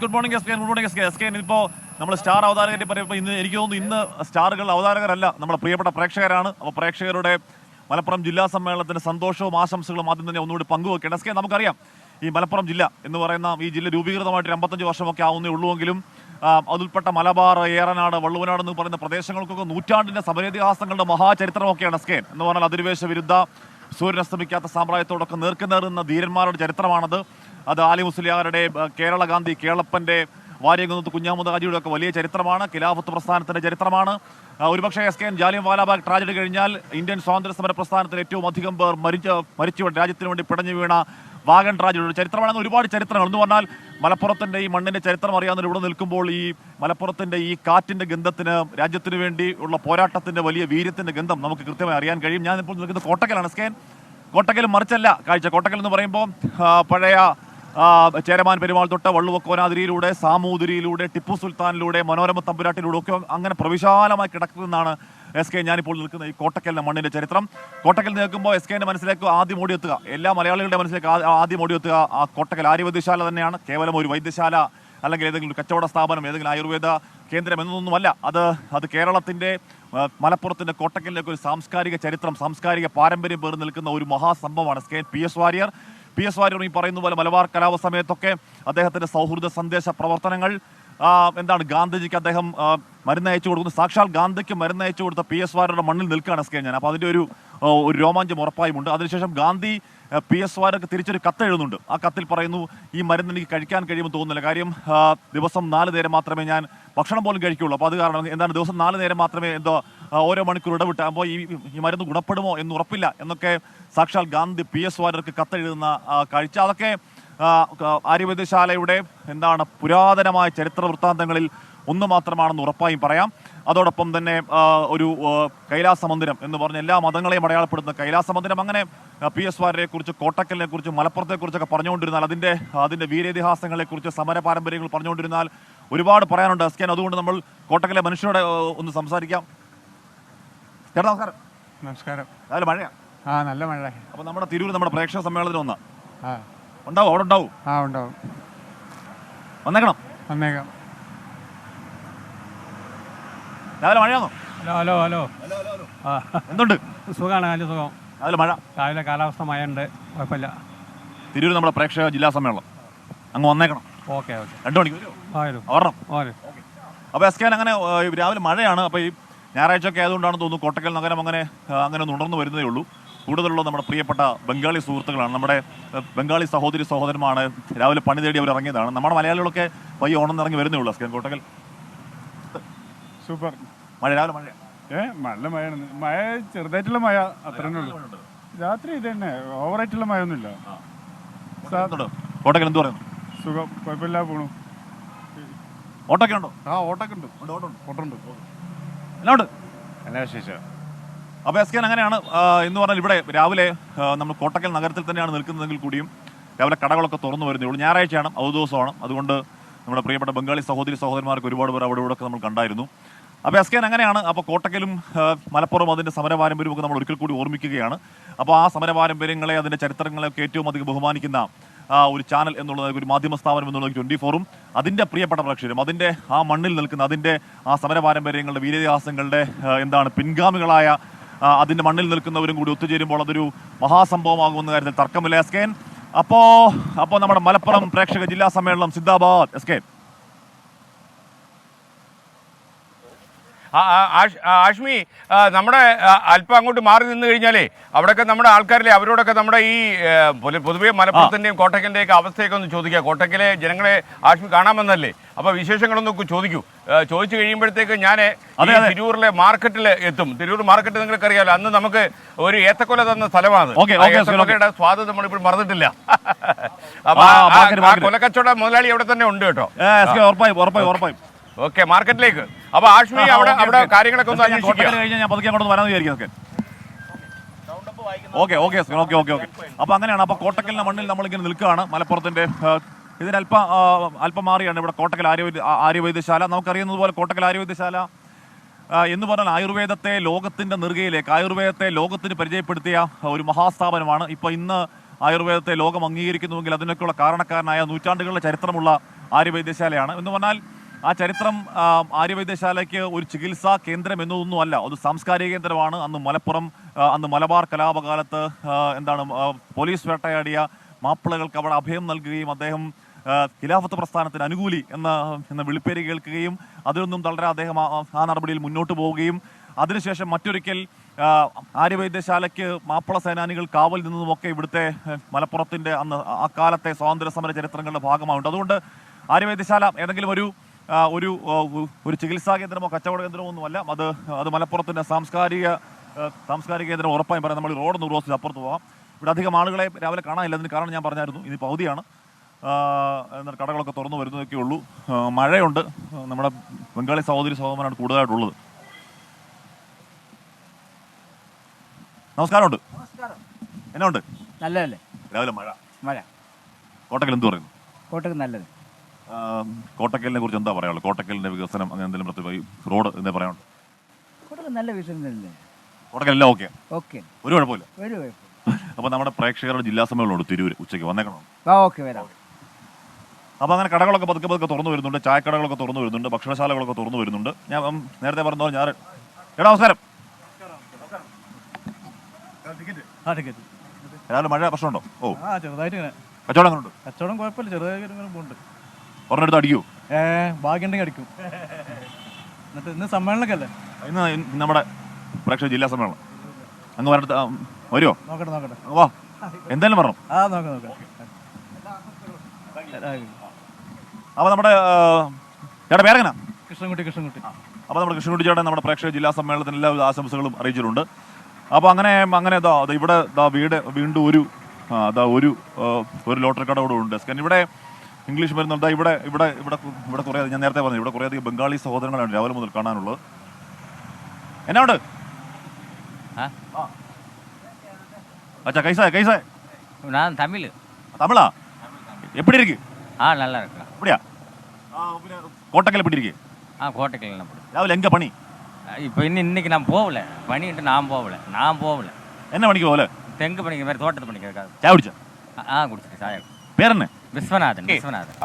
Good morning S K. ഇപ്പോൾ നമ്മൾ സ്റ്റാർ അവതാരകരെ പറയുമ്പോൾ ഇന്ന് എനിക്ക് തോന്നുന്നു ഇന്ന് സ്റ്റാറുകൾ അവതാരകരല്ല, നമ്മുടെ പ്രിയപ്പെട്ട പ്രേക്ഷകരാണ്. അപ്പോൾ പ്രേക്ഷകരുടെ മലപ്പുറം ജില്ലാ സമ്മേളനത്തിന് സന്തോഷവും ആശംസകളും ആദ്യം തന്നെ ഒന്നുകൂടി പങ്കുവെക്കണം. എസ് കെ, നമുക്കറിയാം ഈ മലപ്പുറം ജില്ല എന്ന് പറയുന്ന ഈ ജില്ല രൂപീകൃതമായിട്ട് 55 വർഷമൊക്കെ ആവുന്നേ ഉള്ളുവെങ്കിലും അതിൽപ്പെട്ട മലബാർ, ഏറനാട്, വള്ളുവനാട് എന്ന് പറയുന്ന പ്രദേശങ്ങൾക്കൊക്കെ നൂറ്റാണ്ടിൻ്റെ സമരേതിഹാസങ്ങളുടെ മഹാചരിത്രമൊക്കെയാണ് എസ് കെ. എന്ന് പറഞ്ഞാൽ അധിനിവേശ വിരുദ്ധ, സൂര്യനസ്തമിക്കാത്ത സാമ്രാജ്യത്തോടൊക്കെ നേർക്കുന്ന ധീരന്മാരുടെ ചരിത്രമാണത്. അത് ആലി മുസ്ലിയാരുടെ, കേരള ഗാന്ധി, കേളപ്പൻ്റെ, വാര്യകുന്നത്ത് കുഞ്ഞാമുദ് ഹാജിയുടെ ഒക്കെ വലിയ ചരിത്രമാണ്. ഖിലാഫത്ത് പ്രസ്ഥാനത്തിൻ്റെ ചരിത്രമാണ്. ഒരുപക്ഷെ S K Jallian Walabagh tragedy കഴിഞ്ഞാൽ ഇന്ത്യൻ സ്വാതന്ത്ര്യ സമര പ്രസ്ഥാനത്തിൽ ഏറ്റവും അധികം പേർ മരിച്ചു രാജ്യത്തിന് വേണ്ടി പിടഞ്ഞു വീണ വാഗൺ ട്രാജഡിയുടെ ചരിത്രമാണ്. ഒരുപാട് ചരിത്രങ്ങൾ എന്ന് പറഞ്ഞാൽ മലപ്പുറത്തിൻ്റെ ഈ മണ്ണിൻ്റെ ചരിത്രം അറിയാവുന്നവർ ഇവിടെ നിൽക്കുമ്പോൾ ഈ മലപ്പുറത്തിൻ്റെ ഈ കാറ്റിൻ്റെ ഗന്ധത്തിന്, രാജ്യത്തിന് വേണ്ടി ഉള്ള പോരാട്ടത്തിൻ്റെ വലിയ വീര്യത്തിൻ്റെ ഗന്ധം നമുക്ക് കൃത്യമായി അറിയാൻ കഴിയും. ഞാനിപ്പോൾ നിൽക്കുന്നത് കോട്ടക്കലാണ് എസ് കെ. കോട്ടക്കൽ മറിച്ചല്ല കാഴ്ച. കോട്ടക്കൽ എന്ന് പറയുമ്പോൾ പഴയ ചേരമാൻ പെരുമാൾ തൊട്ട് വള്ളുവക്കോനാതിരിയിലൂടെ, സാമൂതിരിയിലൂടെ, ടിപ്പു സുൽത്താനിലൂടെ, മനോരമ തമ്പുരാട്ടിലൂടെ ഒക്കെ അങ്ങനെ പ്രവിശാലമായി കിടക്കുന്നതാണ് എസ് കെ ഞാനിപ്പോൾ നിൽക്കുന്ന ഈ കോട്ടക്കലിൻ്റെ മണ്ണിൻ്റെ ചരിത്രം. കോട്ടക്കൽ നിൽക്കുമ്പോൾ എസ് കെൻ്റെ മനസ്സിലേക്ക് ആദ്യം ഓടിയെത്തുക, എല്ലാ മലയാളികളുടെ മനസ്സിലേക്ക് ആദ്യം ഓടിയെത്തുക ആ കോട്ടക്കൽ ആര്യവൈദ്യശാല തന്നെയാണ്. കേവലം ഒരു വൈദ്യശാല അല്ലെങ്കിൽ ഏതെങ്കിലും ഒരു കച്ചവട സ്ഥാപനം, ഏതെങ്കിലും ആയുർവേദ കേന്ദ്രം എന്നൊന്നുമല്ല. അത് കേരളത്തിൻ്റെ മലപ്പുറത്തിൻ്റെ കോട്ടക്കലിലേക്ക് ഒരു സാംസ്കാരിക ചരിത്രം, സാംസ്കാരിക പാരമ്പര്യം പേർ നിൽക്കുന്ന ഒരു മഹാസംഭവമാണ് PS വാര്യർ. PS വാര്യർ ഈ പറയുന്ന പോലെ മലബാർ കലാപ സമയത്തൊക്കെ അദ്ദേഹത്തിൻ്റെ സൗഹൃദ സന്ദേശ പ്രവർത്തനങ്ങൾ, എന്താണ് ഗാന്ധിജിക്ക് അദ്ദേഹം മരുന്ന് അയച്ചു കൊടുക്കുന്നു, സാക്ഷാൽ ഗാന്ധിക്ക് മരുന്ന് അയച്ചു കൊടുത്ത PS വാര്യരുടെ മണ്ണിൽ നിൽക്കുകയാണ് ഞാൻ. അപ്പോൾ അതിൻ്റെ ഒരു രോമാഞ്ചം ഉറപ്പായുമുണ്ട്. അതിനുശേഷം ഗാന്ധി PS വാര്യർക്ക് തിരിച്ചൊരു കത്ത് എഴുതുന്നുണ്ട്. ആ കത്തിൽ പറയുന്നു, ഈ മരുന്ന് എനിക്ക് കഴിക്കാൻ കഴിയുമെന്ന് തോന്നുന്നില്ല, കാര്യം ദിവസം 4 നേരം മാത്രമേ ഞാൻ ഭക്ഷണം പോലും കഴിക്കുകയുള്ളൂ. അപ്പോൾ അത് കാരണം എന്താണ് ദിവസം 4 നേരം മാത്രമേ ഓരോ മണിക്കൂർ ഇടവിട്ട്, അപ്പോൾ ഈ മരുന്ന് ഗുണപ്പെടുമോ എന്ന് ഉറപ്പില്ല എന്നൊക്കെ സാക്ഷാൽ ഗാന്ധി PS വാര്യർക്ക് കത്തെഴുതുന്ന കാഴ്ച, അതൊക്കെ ആര്യവൈദ്യശാലയുടെ പുരാതനമായ ചരിത്ര വൃത്താന്തങ്ങളിൽ ഒന്ന് മാത്രമാണെന്ന് ഉറപ്പായും പറയാം. അതോടൊപ്പം തന്നെ ഒരു കൈലാസ മന്ദിരം എന്ന് പറഞ്ഞ എല്ലാ മതങ്ങളെയും അടയാളപ്പെടുത്തുന്ന കൈലാസ മന്ദിരം, അങ്ങനെ PS വാര്യരെ കുറിച്ച്, കോട്ടക്കലിനെ കുറിച്ച്, മലപ്പുറത്തെ കുറിച്ചൊക്കെ പറഞ്ഞുകൊണ്ടിരുന്നാൽ, അതിന്റെ വീരേതിഹാസങ്ങളെ കുറിച്ച്, സമര പാരമ്പര്യങ്ങൾ പറഞ്ഞുകൊണ്ടിരുന്നാൽ ഒരുപാട് പറയാനുണ്ട് സ്കാൻ. അതുകൊണ്ട് നമ്മൾ കോട്ടക്കലെ മനുഷ്യരോട് ഒന്ന് സംസാരിക്കാം. ചേട്ടാ നമസ്കാരം. നമസ്കാരം. അതിൽ മഴയാ? നല്ല മഴ. അപ്പൊ നമ്മുടെ തിരൂർ നമ്മുടെ പ്രേക്ഷക സമ്മേളനത്തിന് ഉണ്ടാവും? അവിടെ ഉണ്ടാവും? ഉണ്ടാവും. വന്നേക്കണം. വന്നേക്കാം. രാവിലെ മഴയാണോ? Hello hello. എന്തുണ്ട്? സുഖമാണ്, നല്ല സുഖം. രാവിലെ മഴ? രാവിലെ കാലാവസ്ഥ മഴ ഉണ്ട്, കുഴപ്പമില്ല. തിരൂർ നമ്മുടെ പ്രേക്ഷക ജില്ലാ സമ്മേളനം അങ്ങ് വന്നേക്കണം. Okay okay. 2 മണിക്ക് വരണം. അപ്പോൾ എസ്കാൻ അങ്ങനെ രാവിലെ മഴയാണ്. അപ്പോൾ ഈ ഞായറാഴ്ചയൊക്കെ ആയതുകൊണ്ടാണെന്ന് തോന്നുന്നു കോട്ടക്കൽ നഗരം അങ്ങനെ നുണർന്നു വരുന്നതേ ഉള്ളൂ. കൂടുതലുള്ള നമ്മുടെ പ്രിയപ്പെട്ട ബംഗാളി സുഹൃത്തുക്കളാണ്, നമ്മുടെ ബംഗാളി സഹോദരന്മാരാണ്. രാവിലെ പണി തേടി അവർ ഇറങ്ങിയതാണ്. നമ്മുടെ മലയാളികളൊക്കെ പയ്യെ ഓണം ഇറങ്ങി വരുന്നേ ഉള്ളൂ. എസ്കാൻ കോട്ടക്കൽ സൂപ്പർ മഴ, രാവിലെ മഴ. നല്ല മഴയാണ്. മഴ ചെറുതായിട്ടുള്ള മഴ, അത്രേ ഉള്ളൂ. രാത്രി ഇത് തന്നെ, ഓവറായിട്ടുള്ള മഴ ഒന്നുമില്ല. കോട്ടക്കൽ എന്ത് പറയുന്നു? സുഖം, കുഴപ്പമില്ല, പോണു. ഓട്ടൊക്കെ ഉണ്ടോ? ഓട്ടൊക്കെ ഉണ്ട്. ഓട്ടമുണ്ട്. എല്ലാം ഉണ്ട്. എല്ലാ വിശേഷം. അപ്പോൾ എസ്കാൻ അങ്ങനെയാണ് എന്ന് പറഞ്ഞാൽ ഇവിടെ രാവിലെ നമ്മൾ കോട്ടക്കൽ നഗരത്തിൽ തന്നെയാണ് നിൽക്കുന്നതെങ്കിൽ കൂടിയും രാവിലെ കടകളൊക്കെ തുറന്നു വരുന്നേ ഉള്ളൂ. ഞായറാഴ്ചയാണ്, അവധി ദിവസമാണ്. അതുകൊണ്ട് നമ്മുടെ പ്രിയപ്പെട്ട ബംഗാളി സഹോദരന്മാർക്ക് ഒരുപാട് പേർ അവിടെ ഇവിടെയൊക്കെ നമ്മൾ കണ്ടായിരുന്നു. അപ്പോൾ എസ്കാൻ അങ്ങനെയാണ്. അപ്പോൾ കോട്ടക്കലും മലപ്പുറം അതിൻ്റെ സമര പാരമ്പര്യമൊക്കെ നമ്മൾ ഒരിക്കൽ കൂടി ഓർമ്മിക്കുകയാണ്. അപ്പോൾ ആ സമര പാരമ്പര്യങ്ങളെ, അതിൻ്റെ ചരിത്രങ്ങളെയൊക്കെ ഏറ്റവും അധികം ബഹുമാനിക്കുന്ന ഒരു ചാനൽ എന്നുള്ളത്, ഒരു മാധ്യമ സ്ഥാപനം എന്നുള്ളത് 24ഉം അതിൻ്റെ പ്രിയപ്പെട്ട പ്രേക്ഷകരും, അതിൻ്റെ ആ മണ്ണിൽ നിൽക്കുന്ന, അതിൻ്റെ ആ സമര പാരമ്പര്യങ്ങളുടെ, വീരേതിഹാസങ്ങളുടെ പിൻഗാമികളായ അതിൻ്റെ മണ്ണിൽ നിൽക്കുന്നവരും കൂടി ഒത്തുചേരുമ്പോൾ അതൊരു മഹാസംഭവമാകുമെന്ന കാര്യത്തിൽ തർക്കമില്ല. എസ്കേൻ, അപ്പോൾ നമ്മുടെ മലപ്പുറം പ്രേക്ഷക ജില്ലാ സമ്മേളനം സിന്ദാബാദ്. എസ്കേൻ. ആഷ്മി, നമ്മുടെ അല്പം അങ്ങോട്ട് മാറി നിന്ന് കഴിഞ്ഞാലേ അവിടെയൊക്കെ നമ്മുടെ ആൾക്കാരിലെ അവരോടൊക്കെ നമ്മുടെ ഈ പൊതുവെ മലപ്പുറത്തിൻ്റെയും കോട്ടക്കലിൻ്റെയൊക്കെ അവസ്ഥയൊക്കെ ഒന്ന് ചോദിക്കുക. കോട്ടക്കലെ ജനങ്ങളെ ആഷ്മി കാണാമെന്നല്ലേ, അപ്പോൾ വിശേഷങ്ങളൊന്നും ചോദിക്കൂ. ചോദിച്ചു കഴിയുമ്പോഴത്തേക്ക് ഞാൻ തിരൂരിലെ മാർക്കറ്റിൽ എത്തും. തിരൂർ മാർക്കറ്റ് നിങ്ങൾക്ക് അറിയാമല്ലോ, അന്ന് നമുക്ക് ഒരു ഏത്തക്കൊല തന്ന സ്ഥലമാണ്. ഏത്തക്കൊലയുടെ സ്വാദ് നമ്മളിപ്പോൾ മറന്നിട്ടില്ല. അപ്പൊ ആ കൊലക്കച്ചവട മുതലാളി അവിടെ തന്നെ ഉണ്ട് കേട്ടോ. ഉറപ്പായും. ഓക്കെ, മാർക്കറ്റിലേക്ക്. അപ്പൊ ആഷ്മി അവിടെ കാര്യങ്ങളൊക്കെ ഒന്ന് കഴിഞ്ഞാൽ ഞാൻ പതുക്കെ അങ്ങോട്ട് വരാമെന്ന് വിചാരിക്കും. ഓക്കെ. അപ്പൊ അങ്ങനെയാണ്. അപ്പൊ കോട്ടക്കലിന്റെ മണ്ണിൽ നമ്മളിങ്ങനെ നിൽക്കുകയാണ്. മലപ്പുറത്തിന്റെ ഇതിന് അല്പം മാറിയാണ് ഇവിടെ കോട്ടക്കൽ ആര്യവൈദ്യശാല. നമുക്കറിയുന്നത് പോലെ കോട്ടക്കൽ ആര്യവൈദ്യശാല എന്ന് പറഞ്ഞാൽ ആയുർവേദത്തെ ലോകത്തിന്റെ നെറുകയിലേക്ക്, ആയുർവേദത്തെ ലോകത്തിന് പരിചയപ്പെടുത്തിയ ഒരു മഹാസ്ഥാപനമാണ്. ഇന്ന് ആയുർവേദത്തെ ലോകം അംഗീകരിക്കുന്നുവെങ്കിൽ അതിനൊക്കെയുള്ള കാരണക്കാരനായ നൂറ്റാണ്ടുകളുടെ ചരിത്രമുള്ള ആര്യവൈദ്യശാലയാണ്. എന്ന് പറഞ്ഞാൽ ആ ചരിത്രം ആര്യവൈദ്യശാലയ്ക്ക് ഒരു ചികിത്സാ കേന്ദ്രം എന്നതൊന്നുമല്ല, ഒരു സാംസ്കാരിക കേന്ദ്രമാണ്. അന്ന് മലബാർ കലാപകാലത്ത് പോലീസ് വേട്ടയാടിയ മാപ്പിളകൾക്ക് അവിടെ അഭയം നൽകുകയും അദ്ദേഹം ഖിലാഫത്ത് പ്രസ്ഥാനത്തിന് അനുകൂലി എന്ന വിളിപ്പേര് കേൾക്കുകയും അതിലൊന്നും തളരാതെ അദ്ദേഹം ആ നടപടിയിൽ മുന്നോട്ട് പോവുകയും അതിനുശേഷം മറ്റൊരിക്കൽ ആര്യവൈദ്യശാലയ്ക്ക് മാപ്പിള സേനാനികൾ കാവൽ നിന്നതുമൊക്കെ ഇവിടുത്തെ മലപ്പുറത്തിൻ്റെ ആ കാലത്തെ സ്വാതന്ത്ര്യ സമര ചരിത്രങ്ങളുടെ ഭാഗമായുണ്ട്. അതുകൊണ്ട് ആര്യവൈദ്യശാല ഏതെങ്കിലും ഒരു ചികിത്സാ കേന്ദ്രമോ കച്ചവട കേന്ദ്രമോ ഒന്നുമല്ല. അത് മലപ്പുറത്തിൻ്റെ സാംസ്കാരിക കേന്ദ്രം ഉറപ്പായും പറയാം. നമ്മൾ റോഡ് ക്രോസ് അപ്പുറത്ത് പോകാം. ഇവിടെ അധികം ആളുകളെ രാവിലെ കാണാനില്ല. അതിന് കാരണം ഞാൻ പറഞ്ഞായിരുന്നു, ഇനി പകുതിയാണ്. കടകളൊക്കെ തുറന്നു വരുന്നതൊക്കെ ഉള്ളൂ. മഴയുണ്ട്. നമ്മുടെ ബംഗാളി സഹോദരന്മാരാണ് കൂടുതലായിട്ടുള്ളത്. നമസ്കാരമുണ്ട്. എന്നാ ഉണ്ട്? നല്ലതല്ലേ? രാവിലെ മഴ. കോട്ടക്കൽ എന്ത് പറയുന്നു? കോട്ടക്കൽ നല്ലത്. കോട്ടക്കലിനെ കുറിച്ച് എന്താ പറയാനുള്ളത്? കോട്ടക്കലിന്റെ വികസനം അങ്ങനെ എന്തെങ്കിലും പ്രത്യേക റോഡ് എന്താ പറയാനുണ്ട്? കോട്ടക്കൽ നല്ല വികസനം തന്നെ. കോട്ടക്കലെല്ലാം ഓക്കെ. ഒരു കുഴപ്പമില്ല. ഒരു കുഴപ്പമില്ല. അപ്പോൾ നമ്മുടെ പ്രേക്ഷകരുടെ ജില്ലാ സമ്മേളനമുണ്ട് തിരൂര്, ഉച്ചയ്ക്ക് വന്നേക്കണം. ഓക്കെ, വരാം. അപ്പോൾ അങ്ങനെ കടകളൊക്കെ പതുക്കെ പതുക്കെ തുറന്നു വരുന്നുണ്ട്, ചായക്കടകളൊക്കെ തുറന്നു വരുന്നുണ്ട്, ഭക്ഷണശാലകളൊക്കെ തുറന്നു വരുന്നുണ്ട്. ഞാൻ നേരത്തെ പറഞ്ഞോ ഞാൻ എടാ നമസ്കാരം. രാവിലെ മഴ പ്രശ്നമുണ്ടോ? ഓ ചെറുതായിട്ട് ഇങ്ങനെ കച്ചവടം എങ്ങനെയുണ്ട്? കച്ചവടം കുഴപ്പമില്ല, ചെറുതായിട്ട് ഇങ്ങനെ പോകുന്നുണ്ട്. ഒരെണ്ണെടുത്ത് അടിക്കൂ? ഭാഗ്യമുണ്ടെങ്കിൽ അടിക്കും. എന്നിട്ട് ഇന്ന് സമ്മേളനമൊക്കെ അല്ലേ? ഇന്ന് നമ്മുടെ പ്രേക്ഷക ജില്ലാ സമ്മേളനം അങ്ങ് വരട്ടെ, വരുമോ? നോക്കട്ടെ വാ, എന്തായാലും പറഞ്ഞു. നോക്കാം. അപ്പോൾ നമ്മുടെ ചേട്ടാ പേരെങ്ങനാ? കൃഷ്ണൻകുട്ടി. അപ്പോൾ നമ്മുടെ കൃഷ്ണൻകുട്ടി ചേട്ടൻ നമ്മുടെ പ്രേക്ഷക ജില്ലാ സമ്മേളനത്തിന് എല്ലാ ആശംസകളും അറിയിച്ചിട്ടുണ്ട്. അപ്പോൾ അങ്ങനെ ഇവിടെ വീണ്ടും ഒരു ലോട്ടറി കട കൂടെ ഉണ്ട്. ഇവിടെ ഇംഗ്ലീഷ് വരുന്നുണ്ട്. ഇവിടെ കുറേ, ഞാൻ നേരത്തെ പറഞ്ഞു, ഇവിടെ കുറേയധികം ബംഗാളി സഹോദരങ്ങളാണ് രാവിലെ മുതൽ കാണാനുള്ളത്. എന്നാ ഉണ്ട്? അച്ഛാ കൈസ நான் தமிழ். தமிழா? எப்படி இருக்கு? நல்லா இருக்கு. அப்படியா? கோட்டைக்கல் எப்படி இருக்கு? கோட்டைக்கல். ராவில எங்க பணி? இப்போ இன்னைக்கு நான் போகல, பணிட்டு நான் போகல. என்ன பணிக்கு போகல? தெங்கு பணிக்கு, வேறு தோட்டத்து பணிக்கு. ചായ കുടിച്ച? കുടിച്ചിട്ട് ചായ. പേരെന്നെ? വിശ്വനാഥൻ.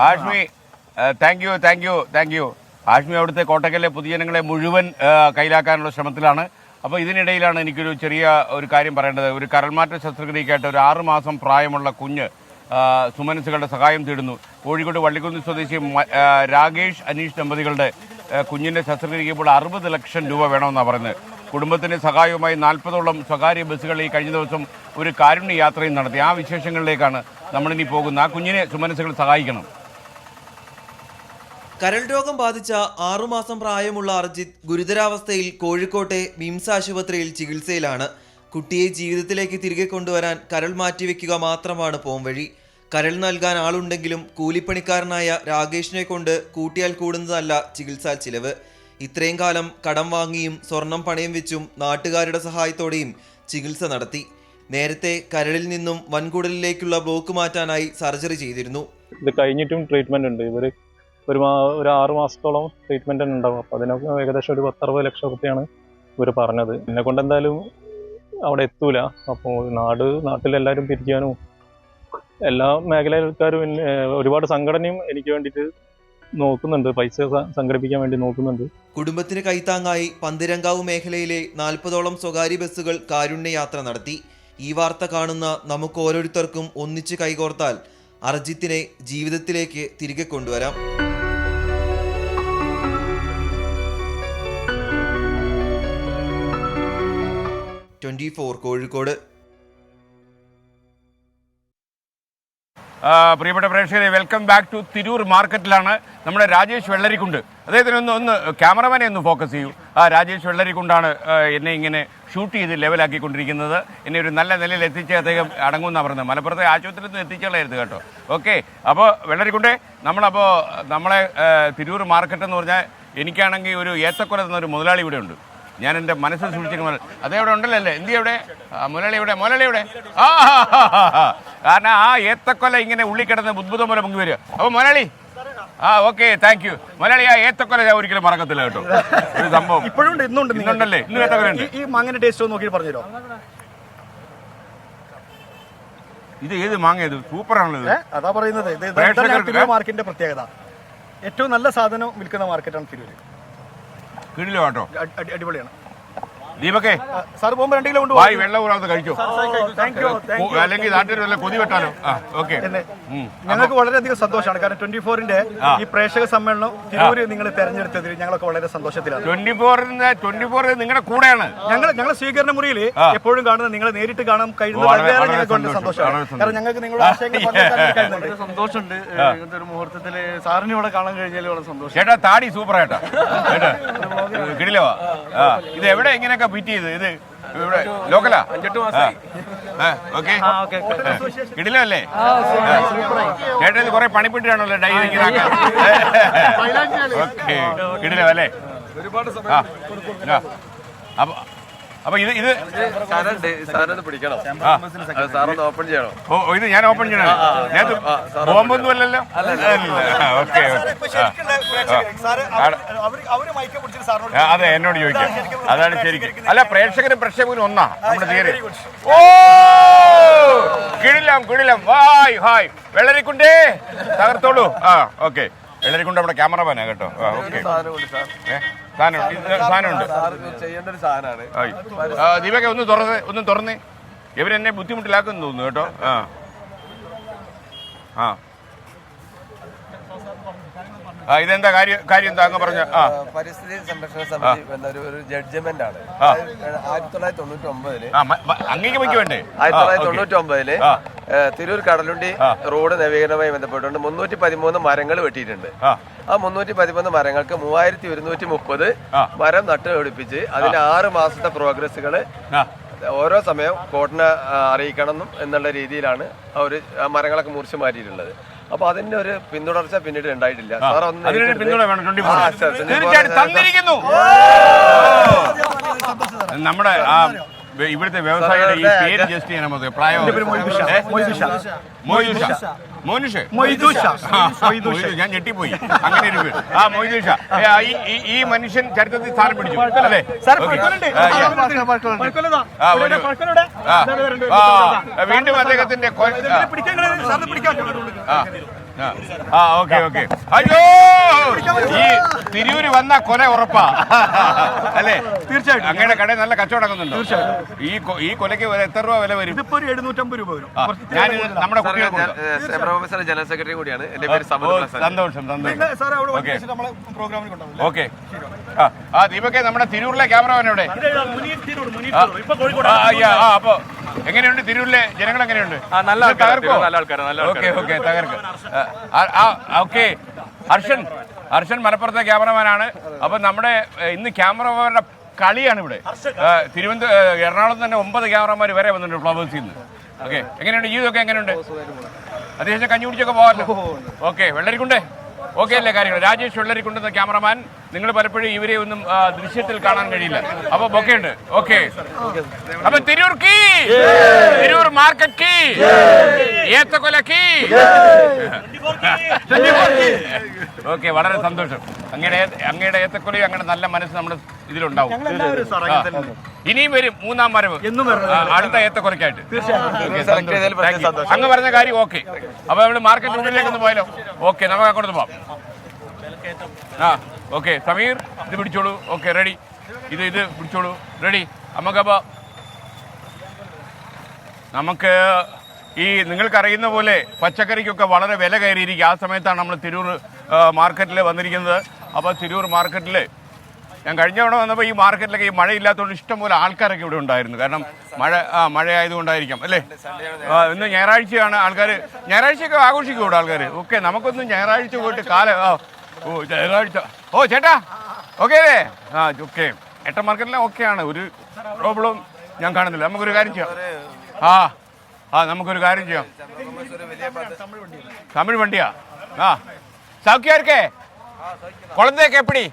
Ashmi, thank you. ആഷ്മി അവിടുത്തെ കോട്ടക്കലിലെ പൊതുജനങ്ങളെ മുഴുവൻ കയ്യിലാക്കാനുള്ള ശ്രമത്തിലാണ്. അപ്പോൾ ഇതിനിടയിലാണ് എനിക്കൊരു ചെറിയ ഒരു കാര്യം പറയേണ്ടത്. ഒരു കരൾമാറ്റ ശസ്ത്രക്രിയക്കായിട്ട് ഒരു 6 മാസം പ്രായമുള്ള കുഞ്ഞ് സുമനസുകളുടെ സഹായം തേടുന്നു. കോഴിക്കോട് വള്ളിക്കുന്ന് സ്വദേശി രാകേഷ് അനീഷ് ദമ്പതികളുടെ കുഞ്ഞിൻ്റെ ശസ്ത്രക്രിയയ്ക്ക് ഇപ്പോൾ 60 ലക്ഷം രൂപ വേണമെന്നാണ് പറയുന്നത്. കുടുംബത്തിൻ്റെ സഹായവുമായി 40ഓളം സ്വകാര്യ ബസ്സുകൾ ഈ കഴിഞ്ഞ ദിവസം ഒരു കാരുണ്യ യാത്രയും നടത്തി. ആ വിശേഷങ്ങളിലേക്കാണ് നമ്മളിനി പോകുന്നത്. ആ കുഞ്ഞിനെ സുമനസുകൾ സഹായിക്കണം. കരൾ രോഗം ബാധിച്ച 6 മാസം പ്രായമുള്ള അർജിത്ത് ഗുരുതരാവസ്ഥയിൽ കോഴിക്കോട്ടെ വിംസ് ആശുപത്രിയിൽ ചികിത്സയിലാണ്. കുട്ടിയെ ജീവിതത്തിലേക്ക് തിരികെ കൊണ്ടുവരാൻ കരൾ മാറ്റിവെക്കുക മാത്രമാണ് പോംവഴി. കരൾ നൽകാൻ ആളുണ്ടെങ്കിലും കൂലിപ്പണിക്കാരനായ രാകേഷിനെ കൊണ്ട് കൂട്ടിയാൽ കൂടുന്നതല്ല ചികിത്സാ ചിലവ്. ഇത്രയും കാലം കടം വാങ്ങിയും സ്വർണം പണയം വെച്ചും നാട്ടുകാരുടെ സഹായത്തോടെയും ചികിത്സ നടത്തി. നേരത്തെ കരളിൽ നിന്നും വൻകുടലിലേക്കുള്ള ബ്ലോക്ക് മാറ്റാനായി സർജറി ചെയ്തിരുന്നു. ഇത് കഴിഞ്ഞിട്ടും ട്രീറ്റ്മെന്റ് ഉണ്ട്. ഇവർ ഒരു 6 മാസത്തോളം ട്രീറ്റ്മെന്റ് തന്നെ ഉണ്ടാവും. അപ്പോൾ അതിനൊക്കെ ഏകദേശം ഒരു 10-60 ലക്ഷം രൂപയാണ് ഇവർ പറഞ്ഞത്. എന്നെ കൊണ്ട് എന്തായാലും അവിടെ എത്തൂല. അപ്പോൾ നാട്ടിലെല്ലാവരും പിരിക്കാനും എല്ലാ മേഖലക്കാരും ഒരുപാട് സംഘടനയും എനിക്ക് വേണ്ടിയിട്ട് നോക്കുന്നുണ്ട്, പൈസ സംഘടിപ്പിക്കാൻ വേണ്ടി നോക്കുന്നുണ്ട്. കുടുംബത്തിന് കൈത്താങ്ങായി പന്തിരങ്കാവ് മേഖലയിലെ 40ഓളം സ്വകാര്യ ബസ്സുകൾ കാരുണ്യ യാത്ര നടത്തി. ഈ വാർത്ത കാണുന്ന നമുക്ക് ഓരോരുത്തർക്കും ഒന്നിച്ച് കൈകോർത്താൽ അർജിത്തിനെ ജീവിതത്തിലേക്ക് തിരികെ കൊണ്ടുവരാം. 24 കോഴിക്കോട്. പ്രിയപ്പെട്ട പ്രേക്ഷകരെ, വെൽക്കം ബാക്ക് ടു തിരൂർ മാർക്കറ്റിലാണ് നമ്മുടെ രാജേഷ് വെള്ളരിക്കുണ്ട്. അദ്ദേഹത്തിന് ഒന്ന് ക്യാമറമാനെ ഒന്ന് ഫോക്കസ് ചെയ്യൂ. രാജേഷ് വെള്ളരിക്കുണ്ടാണ് എന്നെ ഇങ്ങനെ ഷൂട്ട് ചെയ്ത് ലെവലാക്കിക്കൊണ്ടിരിക്കുന്നത്. എന്നെ ഒരു നല്ല നിലയിൽ എത്തിച്ച് അദ്ദേഹം അടങ്ങുമെന്നാണ് പറഞ്ഞത്. മലപ്പുറത്തെ ആശുപത്രിയിൽ നിന്ന് എത്തിച്ചുള്ളായിരുന്നു കേട്ടോ. ഓക്കെ, അപ്പോൾ വെള്ളരിക്കുണ്ടേ, നമ്മളെ തിരൂർ മാർക്കറ്റ് എന്ന് പറഞ്ഞാൽ എനിക്കാണെങ്കിൽ ഒരു ഏത്തക്കൊല എന്നൊരു മുതലാളി ഇവിടെ ഉണ്ട്. ഞാൻ എൻ്റെ മനസ്സിൽ സൂക്ഷിക്കുന്ന അതേ ഇവിടെ ഉണ്ടല്ലോ അല്ലേ? എന്തി എവിടെ? മുതലാളി എവിടെ? കാരണം ആ ഏത്തക്കൊല ഇങ്ങനെ ഉള്ളിക്കിടന്ന് ബുദ്ധിമുട്ടം പോലെ പൊങ്ങി വരിക. അപ്പോൾ മുതലാളി, ഓക്കെ, താങ്ക് യു മുതലാളി. ആ ഏത്തക്കൊല ഞാൻ ഒരിക്കലും മറക്കത്തില്ല കേട്ടോ. ഒരു സംഭവം ഇപ്പോഴും ഇന്നുണ്ടല്ലേ? ഇന്നും ഏത്തക്കൊല ഉണ്ട്. ഈ മാങ്ങന്റെ ടേസ്റ്റ് നോക്കി പറഞ്ഞുതരോ? ഇത് ഏത് മാങ്ങ? ഇത് സൂപ്പറാണല്ലോ. അതാ പറയുന്നത്, മാർക്കറ്റിന്റെ പ്രത്യേകത. ഏറ്റവും നല്ല സാധനം വിൽക്കുന്ന മാർക്കറ്റാണ് തിരൂര്. കിടിലോ കേട്ടോ, അടിപൊളിയാണ്. ദീപക്കേ, സാർ പോകുമ്പോൾ 2 കിലോ കൊണ്ട് വായി വെള്ളം കൂടാതെ കഴിച്ചോ, അല്ലെങ്കിൽ നാട്ടിൽ വല്ല കൊതി വെട്ടാലോ. ഓക്കെ, ഞങ്ങൾക്ക് വളരെയധികം സന്തോഷമാണ്. കാരണം 24ന്റെ ഈ പ്രേക്ഷക സമ്മേളനം തിരൂര് നിങ്ങൾ തെരഞ്ഞെടുത്തതിൽ ഞങ്ങളൊക്കെ വളരെ സന്തോഷത്തിലാണ്. 24 നിങ്ങളുടെ കൂടെയാണ്. ഞങ്ങൾ സ്വീകരണ മുറിയിൽ എപ്പോഴും കാണുന്നത് നിങ്ങളെ നേരിട്ട് കാണാൻ കഴിയുന്നത് ഞങ്ങൾക്ക് വളരെ സന്തോഷമാണ്. കാരണം ഞങ്ങൾക്ക് നിങ്ങളുടെ ആശയങ്ങൾ സന്തോഷമുണ്ട്. ഇങ്ങനത്തെ ഒരു മുഹൂർത്തത്തില് സാറിന് ഇവിടെ കാണാൻ കഴിഞ്ഞാൽ വളരെ സന്തോഷം. ചേട്ടാ, താടി സൂപ്പർ ആയിട്ടാ കിടിലോ. ഇത് എവിടെ ഇങ്ങനെയൊക്കെ ഫിറ്റ് ചെയ്ത്? ഇത് ഇവിടെ ലോക്കലാ? ഓക്കെ, കിടിലോ അല്ലേ? ചേട്ടാ, ഇത് കുറെ പണിപ്പെട്ടിട്ടാണല്ലോ ഡൈ ഇങ്ങനെ. ഓക്കെ, കിടിലോ അല്ലേ? അപ്പൊ ഇത് ഓപ്പൺ ചെയ്യണോ? ഓ, ഇത് ഞാൻ ഓപ്പൺ ചെയ്യണം. ഞാൻ ബോംബൊന്നും അല്ലല്ലോ. ഓക്കെ, അതെ, എന്നോട് ചോദിക്കാം. അതാണ് ശരിക്കും. അല്ല, പ്രേക്ഷകരും പ്രേക്ഷകരും ഒന്നാ നമ്മുടെ തീരെ. ഓ, കിടില കുടിലം ഹായ് ഹായ് വെള്ളരിക്കുണ്ടേ തകർത്തോളൂ. ആ ഓക്കെ, വെള്ളരിക്കുണ്ട് നമ്മുടെ ക്യാമറമാനാ കേട്ടോ. ഓക്കെ, സാധനമുണ്ട്, ചെയ്യേണ്ട ഒരു സാധനമാണ്. ദീപക ഒന്ന് തുറന്നേ, ഇവരെന്നെ ബുദ്ധിമുട്ടിലാക്കുന്നു തോന്നുന്നു കേട്ടോ. ഇതെന്താ കാര്യം എന്താ അങ്ങ് പറഞ്ഞ? പരിസ്ഥിതി സംരക്ഷണ സമിതി ഒരു ജഡ്ജ്മെന്റ് ആണ്. 1999 അങ്ങേക്ക് വയ്ക്ക് വേണ്ടേ? 1999 തിരൂർ കടലുണ്ടി റോഡ് നവീകരണവുമായി ബന്ധപ്പെട്ടുകൊണ്ട് 313 മരങ്ങൾ വെട്ടിയിട്ടുണ്ട്. ആ 313 മരങ്ങൾക്ക് 3130 മരം നട്ടുപിടിപ്പിച്ച് അതിന് 6 മാസത്തെ പ്രോഗ്രസ്സുകൾ ഓരോ സമയം കോർട്ടിനെ അറിയിക്കണം എന്നുള്ള രീതിയിലാണ് ആ മരങ്ങളൊക്കെ മുറിച്ച് മാറ്റിയിട്ടുള്ളത്. അപ്പൊ അതിന്റെ ഒരു പിന്തുടർച്ച പിന്നീട് ഉണ്ടായിട്ടില്ല. സാർ നമ്മുടെ ഇവിടുത്തെ വ്യവസായിയുടെ ഈ പേര് ജസ്റ്റ് ചെയ്യാൻ മതി. പ്രായം ഞാൻ ഞെട്ടിപ്പോയി. അങ്ങനെ ഒരു പേര് മൊയ്തൂഷ. ഈ മനുഷ്യൻ ചരിത്രത്തിൽ സ്ഥാനം പിടിച്ചു അല്ലേ? വീണ്ടും അദ്ദേഹത്തിന്റെ ഓക്കെ ഓക്കെ. അയ്യോ, ഈ തിരൂര് വന്ന കൊല ഉറപ്പാ അല്ലേ? തീർച്ചയായിട്ടും. അങ്ങയുടെ കടയിൽ നല്ല കച്ചവടം ആക്കുന്നുണ്ടോ? ഈ കൊലയ്ക്ക് എത്ര രൂപ വില വരും? ഇതിപ്പോ 750 രൂപ വരും. ഞാൻ നമ്മുടെ കുട്ടികൾക്ക് ജനറൽ സെക്രട്ടറി കൂടിയാണ്. എന്റെ പേര് സന്തോഷം. ഓക്കെ. ദീപക്കെ നമ്മുടെ തിരൂരിലെ ക്യാമറമാൻ എവിടെ? അപ്പൊ എങ്ങനെയുണ്ട് തിരൂരിലെ ജനങ്ങൾ? എങ്ങനെയുണ്ട്? നല്ല ആൾക്കാരാണ്. ഓക്കെ തകർക്ക്. ഓക്കെ, ഹർഷൻ മലപ്പുറത്തെ ക്യാമറമാനാണ്. അപ്പൊ നമ്മുടെ ഇന്ന് ക്യാമറമാരുടെ കളിയാണ് ഇവിടെ. എറണാകുളത്ത് തന്നെ 9 ക്യാമറമാർ വരെ വന്നിട്ടുണ്ട് ഫ്ലവേഴ്സിൽ നിന്ന്. ഓക്കെ, എങ്ങനെയുണ്ട് ജീവിതമൊക്കെ? എങ്ങനെയുണ്ട്? അത്യാവശ്യം കഞ്ഞി കുടിച്ചൊക്കെ പോകാമല്ലോ. ഓക്കെ, വെള്ളരിക്കുണ്ടേ ഓക്കെ അല്ലേ കാര്യങ്ങൾ? രാജേഷ് വെള്ളരിക്കുണ്ടെന്ന ക്യാമറമാൻ. നിങ്ങൾ പലപ്പോഴും ഇവരെ ഒന്നും ദൃശ്യത്തിൽ കാണാൻ കഴിയില്ല. അപ്പൊ ഒക്കെ ഉണ്ട്. ഓക്കെ, അപ്പൊ തിരൂർ കീ, തിരൂർ മാർക്കറ്റ് കീ, ഏത്തക്കൊലക്കി. ഓക്കെ, വളരെ സന്തോഷം. അങ്ങയുടെ ഏത്തക്കൊലയും അങ്ങനെ നല്ല മനസ്സ് നമ്മുടെ ഇതിലുണ്ടാവും. ഇനിയും വരും 3-ാം വരവ് അടുത്ത ഏത്തക്കൊലക്കായിട്ട്. അങ്ങ് പറഞ്ഞ കാര്യം ഓക്കെ. അപ്പൊ നമ്മള് മാർക്കറ്റിനുള്ളിലേക്ക് ഒന്ന് പോയാലോ? ഓക്കെ, നമുക്ക് അങ്ങോട്ട് പോവാം. ഓക്കെ സമീർ, ഇത് പിടിച്ചോളൂ. Okay, ready. ഇത് പിടിച്ചോളൂ. റെഡി. നമുക്ക് ഈ നിങ്ങൾക്കറിയുന്ന പോലെ പച്ചക്കറിക്കൊക്കെ വളരെ വില കയറിയിരിക്കും. ആ സമയത്താണ് നമ്മൾ തിരൂർ മാർക്കറ്റിൽ വന്നിരിക്കുന്നത്. അപ്പോൾ തിരൂർ മാർക്കറ്റിൽ ഞാൻ കഴിഞ്ഞ തവണ വന്നപ്പോൾ ഈ മാർക്കറ്റിലൊക്കെ ഈ മഴയില്ലാത്തതുകൊണ്ട് ഇഷ്ടംപോലെ ആൾക്കാരൊക്കെ ഇവിടെ ഉണ്ടായിരുന്നു. കാരണം മഴയായതുകൊണ്ടായിരിക്കാം അല്ലേ? ഇന്ന് ഞായറാഴ്ചയാണ്. ഞായറാഴ്ചയൊക്കെ ആഘോഷിക്കും ഇവിടെ ആൾക്കാർ. ഓക്കെ, നമുക്കൊന്ന് ഞായറാഴ്ച പോയിട്ട് ഞായറാഴ്ച. ചേട്ടാ ഓക്കെ അല്ലേ? ഓക്കെ, എട്ട മാർക്കറ്റിലെ ഓക്കെയാണ്. ഒരു പ്രോബ്ലം ഞാൻ കാണുന്നില്ല. നമുക്കൊരു കാര്യം ചെയ്യാം. നമുക്കൊരു കാര്യം ചെയ്യാം. തമിഴ് വണ്ടിയാ? സൗഖ്യം இருக்கே? കുളന്തേക്ക് എപ്പടി?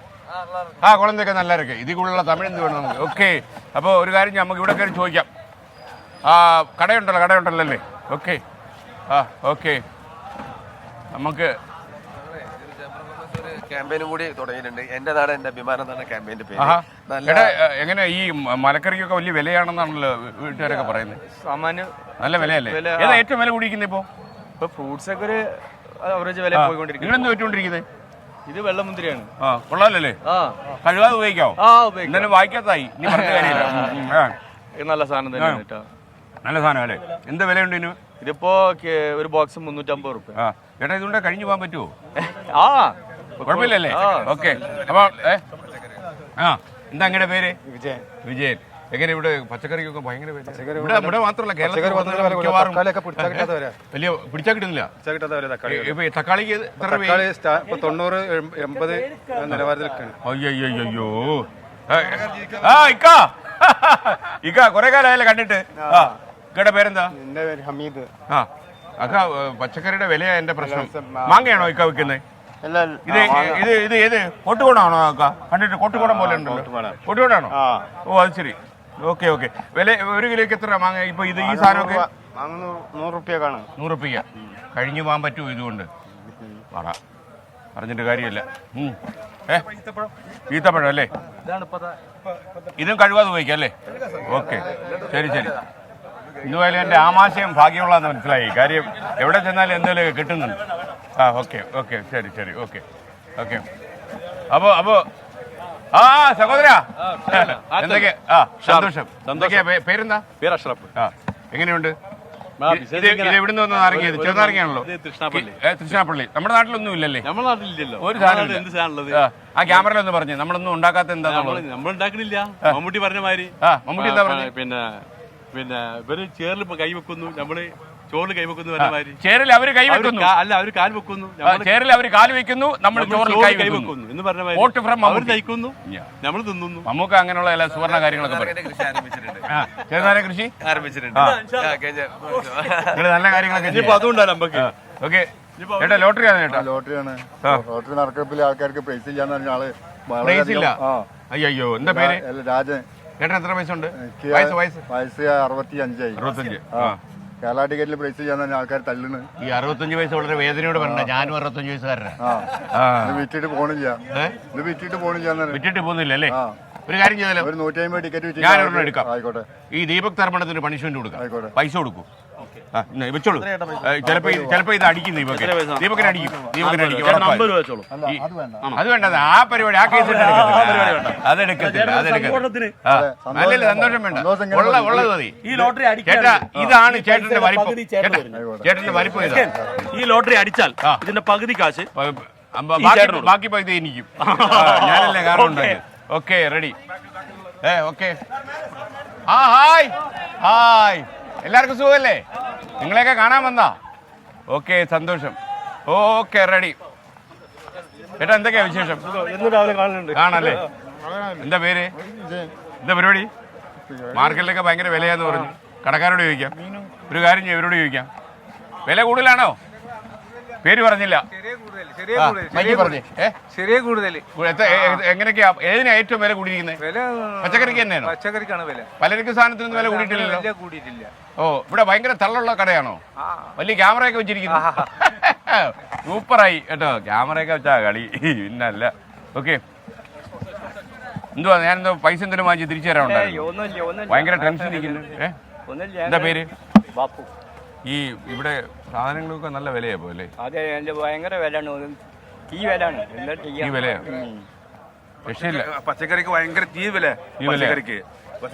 കുളന്തൊക്കെ നല്ല ഇருக்கு. ഇതിൽ കൂടുതലുള്ള തമിഴ് എന്ത് വേണം നമുക്ക്? ഓക്കെ, അപ്പോൾ ഒരു കാര്യം നമുക്ക് ഇവിടെ കയറി ചോദിക്കാം. കടയുണ്ടല്ലോ അല്ലേ? ഓക്കെ ഓക്കെ, നമുക്ക് ക്യാമ്പയിനും കൂടി തുടങ്ങിയിട്ടുണ്ട്. എന്റെ നാട് എന്റെ അഭിമാനം എന്നാണ് ക്യാമ്പയിന്റെ പേര്. എങ്ങനെ ഈ മലക്കറിക്കൊക്കെ വലിയ വിലയാണെന്നാണല്ലോ വീട്ടുകാരൊക്കെ പറയുന്നത്? സാമാന്യം നല്ല വിലയല്ലേ? ഏതാ ഏറ്റവും വില കൂടിയിരിക്കുന്നത് ഇപ്പോ? ഫ്രൂട്ട്സ് ഒക്കെ ഒരു അവറേജ് വില പോയിക്കൊണ്ടിരിക്കുന്നത്. നിങ്ങളെന്താ വെച്ചുകൊണ്ടിരിക്കുന്നത്? ഇത് വെള്ളമുന്തിരിയാണ്. കൊള്ളാലല്ലേ? കഴുകാതെ ഉപയോഗിക്കാവോ? എന്നാലും വായിക്കാത്തായി. നീ പറഞ്ഞ കാര്യമില്ല. നല്ല സാധനം തന്നെയാണ്. നല്ല സാധനം അല്ലേ? എന്താ വിലയുണ്ട് ഇതിന്? ഇതിപ്പോ ഒരു ബോക്സ് 350 രൂപ. ചേട്ടാ, ഇതുകൊണ്ട് കഴിഞ്ഞു പോകാൻ പറ്റുമോ? കുഴപ്പമില്ലല്ലേ? ഓക്കെ, അപ്പൊ എന്താ അങ്ങയുടെ പേര്? വിജയൻ. എങ്ങനെ ഇവിടെ പച്ചക്കറിക്കൊക്കെ ഭയങ്കര ഇവിടെ മാത്രമല്ല കേരളത്തിൽ വലിയ പിടിച്ചാൽ കിട്ടുന്നില്ല. തക്കാളിക്ക് 90-80 നിലവാരത്തിലൊക്കെയാണ്. അയ്യോ ഇക്ക കുറെ കാലമായല്ലേ കണ്ടിട്ട്. ഇക്കയുടെ പേരെന്താ? എന്റെ പേര് ഹമീദ്. അക്ക പച്ചക്കറിയുടെ വിലയാ എന്റെ പ്രശ്നം. മാങ്ങയാണോ ഇക്ക വിൽക്കുന്നത്? ഇത് ഏത് കോട്ടുകോടാണോ അക്ക? കണ്ടിട്ട് കോട്ടുകോടം പോലെ ഉണ്ടല്ലോ. കോട്ടുകോടാണോ? ഓ അത് ശരി. ഓക്കെ വില 1 കിലോയ്ക്ക് എത്ര മാങ്ങ ഇപ്പൊ? ഈ സാധനമൊക്കെ 100 രൂപയ്ക്കാണ്. 100 രൂപയ്ക്ക് കഴിഞ്ഞു പോകാൻ പറ്റുമോ ഇതുകൊണ്ട്? പറഞ്ഞിട്ട് കാര്യമില്ല. ഈത്തപ്പഴം അല്ലേ? ഇതും കഴുകാതെ ഉപയോഗിക്കാം അല്ലേ? ഓക്കെ, ശരി. ഇന്നുപോയാലും എൻ്റെ ആമാശയം ഭാഗ്യമുള്ളതെന്ന് മനസ്സിലായി. കാര്യം എവിടെ ചെന്നാലും എന്തെങ്കിലും കിട്ടുന്നുണ്ട്. ഓക്കെ ഓക്കെ ശരി ശരി ഓക്കെ ഓക്കെ. അപ്പോൾ സഹോദരാ എന്തൊക്കെ സന്തോഷം. എന്തൊക്കെയാ പേരെന്താ? പേര് അഷ്റഫ്. എങ്ങനെയുണ്ട്? ഇത് എവിടുന്ന് വന്ന നാരങ്ങ? ചെറുനാരങ്ങയാണല്ലോ. തൃശ്ശാപ്പള്ളി. നമ്മുടെ നാട്ടിലൊന്നും ഇല്ലല്ലേ? നമ്മുടെ നാട്ടിലില്ലല്ലോ. ഒരു സാധനം. ആ ക്യാമറയിലൊന്ന് പറഞ്ഞു നമ്മളൊന്നും ഉണ്ടാക്കാത്ത എന്താ? നമ്മൾ ഉണ്ടാക്കണില്ല. മമ്മൂട്ടി പറഞ്ഞ മാതിരി. മമ്മൂട്ടി എന്താ പറഞ്ഞു? പിന്നെ ഇവര് ചേറിൽ ഇപ്പൊ കൈവെക്കുന്നു, നമ്മള് ചോറിൽ കൈവെക്കുന്നു പറഞ്ഞ മാതിരി. ചേറിൽ അവര് കൈവെക്കുന്നു. അല്ല, അവര് കാൽ വെക്കുന്നു. ചേറിൽ അവര് കാല് വെക്കുന്നു, നമ്മൾ ചോറിൽ കൈവെക്കുന്നു എന്ന് പറഞ്ഞ മാതിരി. വോട്ട് ഫ്രം അവർ നയിക്കുന്നു, നമ്മൾ തിന്നുന്നു. നമുക്ക് അങ്ങനെയുള്ള എല്ലാ സുവർണ കാര്യങ്ങളൊക്കെ ചെറുനാരങ്ങ കൃഷി ആരംഭിച്ചിട്ടുണ്ട്. നല്ല കാര്യങ്ങളൊക്കെ അതുകൊണ്ടല്ല നമുക്ക്. ഓക്കെ ചേട്ടാ, ലോട്ടറിയാണ് ചേട്ടാ? ലോട്ടറിയാണ്. ലോട്ടറി നടക്കപ്പിൽ ആൾക്കാർക്ക് പൈസ ഇല്ലാന്ന് പറഞ്ഞ ആള് പ്രൈസ് ഇല്ല. അയ്യോ എന്താ പേര്? രാജൻ. ചേട്ടൻ എത്ര വയസ്സുണ്ട്? വയസ്സ് 65. 65. കേരള ടിക്കറ്റിൽ പ്രൈസ് ചെയ്യാന്ന് പറഞ്ഞ ആൾക്കാർ തള്ളുന്നു. ഈ 65 വയസ്സ് വളരെ വേദനയോട് പറഞ്ഞ ഞാനും 65 വയസ്സുകാരനാണ്. വിറ്റിട്ട് പോണില്ല. ഇത് വിറ്റിട്ട് പോണില്ല. വിറ്റിട്ട് പോകുന്നില്ല അല്ലേ? ഒരു കാര്യം ചെയ്താലോ, ഒരു 150 ടിക്കറ്റ് ഞാൻ ഒരെണ്ണം എടുക്കാം. ആയിക്കോട്ടെ. ഈ ദീപക് തർപ്പണത്തിന് പണിഷ്മെന്റ് കൊടുക്കാം. പൈസ കൊടുക്കും. വെച്ചോളൂ. ചിലപ്പോ ഇത് അടിക്കും. ദീപകിനെ അടിക്കും. അത് വേണ്ട. ആ പരിപാടി, ആ കേസ് അതെടുക്കത്തില്ല. അല്ലല്ല, സന്തോഷം വേണ്ട. ഉള്ളത് മതി. ഈ ലോട്ടറി ചേട്ടാ, ഇതാണ് ചേട്ടന്റെ വലിപ്പം. ചേട്ടന്റെ വലിപ്പം ഇതാ. ഈ ലോട്ടറി അടിച്ചാൽ ഇതിന്റെ പകുതി കാശ് ബാക്കി പകുതി എനിക്കും. ഞാനല്ലേ കാരണം ഉണ്ടായി. Okay ready. Okay. Hi hi, എല്ലാവർക്കും സുഖമല്ലേ? നിങ്ങളെയൊക്കെ കാണാൻ വന്നാ? ഓക്കെ, സന്തോഷം. Okay ready. ചേട്ടാ, എന്തൊക്കെയാ വിശേഷം? കാണല്ലേ? എന്താ പേര്? എന്താ പരിപാടി? മാർക്കറ്റിലൊക്കെ ഭയങ്കര വിലയാന്ന് പറഞ്ഞു. കടക്കാരോട് ചോദിക്കാം. ഒരു കാര്യം ചെയ്യും, ഇവരോട് ചോദിക്കാം. വില കൂടുതലാണോ? പേര് പറഞ്ഞില്ല. എങ്ങനെയൊക്കെയാ? ഏതിനാ ഏറ്റവും വില കൂടിയിരിക്കുന്നത്? പച്ചക്കറിക്ക് തന്നെയാണോ? പച്ചക്കറിക്കാണ് വില. പലചരക്ക് സാധനത്തിനൊന്നും വില കൂടിയിട്ടില്ലല്ലോ. ഓ, ഇവിടെ ഭയങ്കര തള്ളുള്ള കടയാണോ? വലിയ ക്യാമറയൊക്കെ വെച്ചിരിക്കുന്നു. സൂപ്പറായി കേട്ടോ. ക്യാമറയൊക്കെ വെച്ചാ കളി, പിന്നല്ല. ഓക്കെ, എന്തുവാ ഞാനെന്തോ പൈസ എന്തെങ്കിലും വാങ്ങിച്ച് തിരിച്ചു തരാനുണ്ടായിരുന്നു. ഭയങ്കര ടെൻഷൻ ഇരിക്കുന്നു. എന്താ പേര്? ബാപ്പു. ഈ ഇവിടെ സാധനങ്ങളൊക്കെ നല്ല വിലയാ പോലെ. അതെ, ഭയങ്കര വിലയാണ്. ഈ വിലയാണ്. ഈ വിലയാണ്. രക്ഷയില്ല. പച്ചക്കറിക്ക് ഭയങ്കര തീ വില. പച്ചക്കറിക്ക്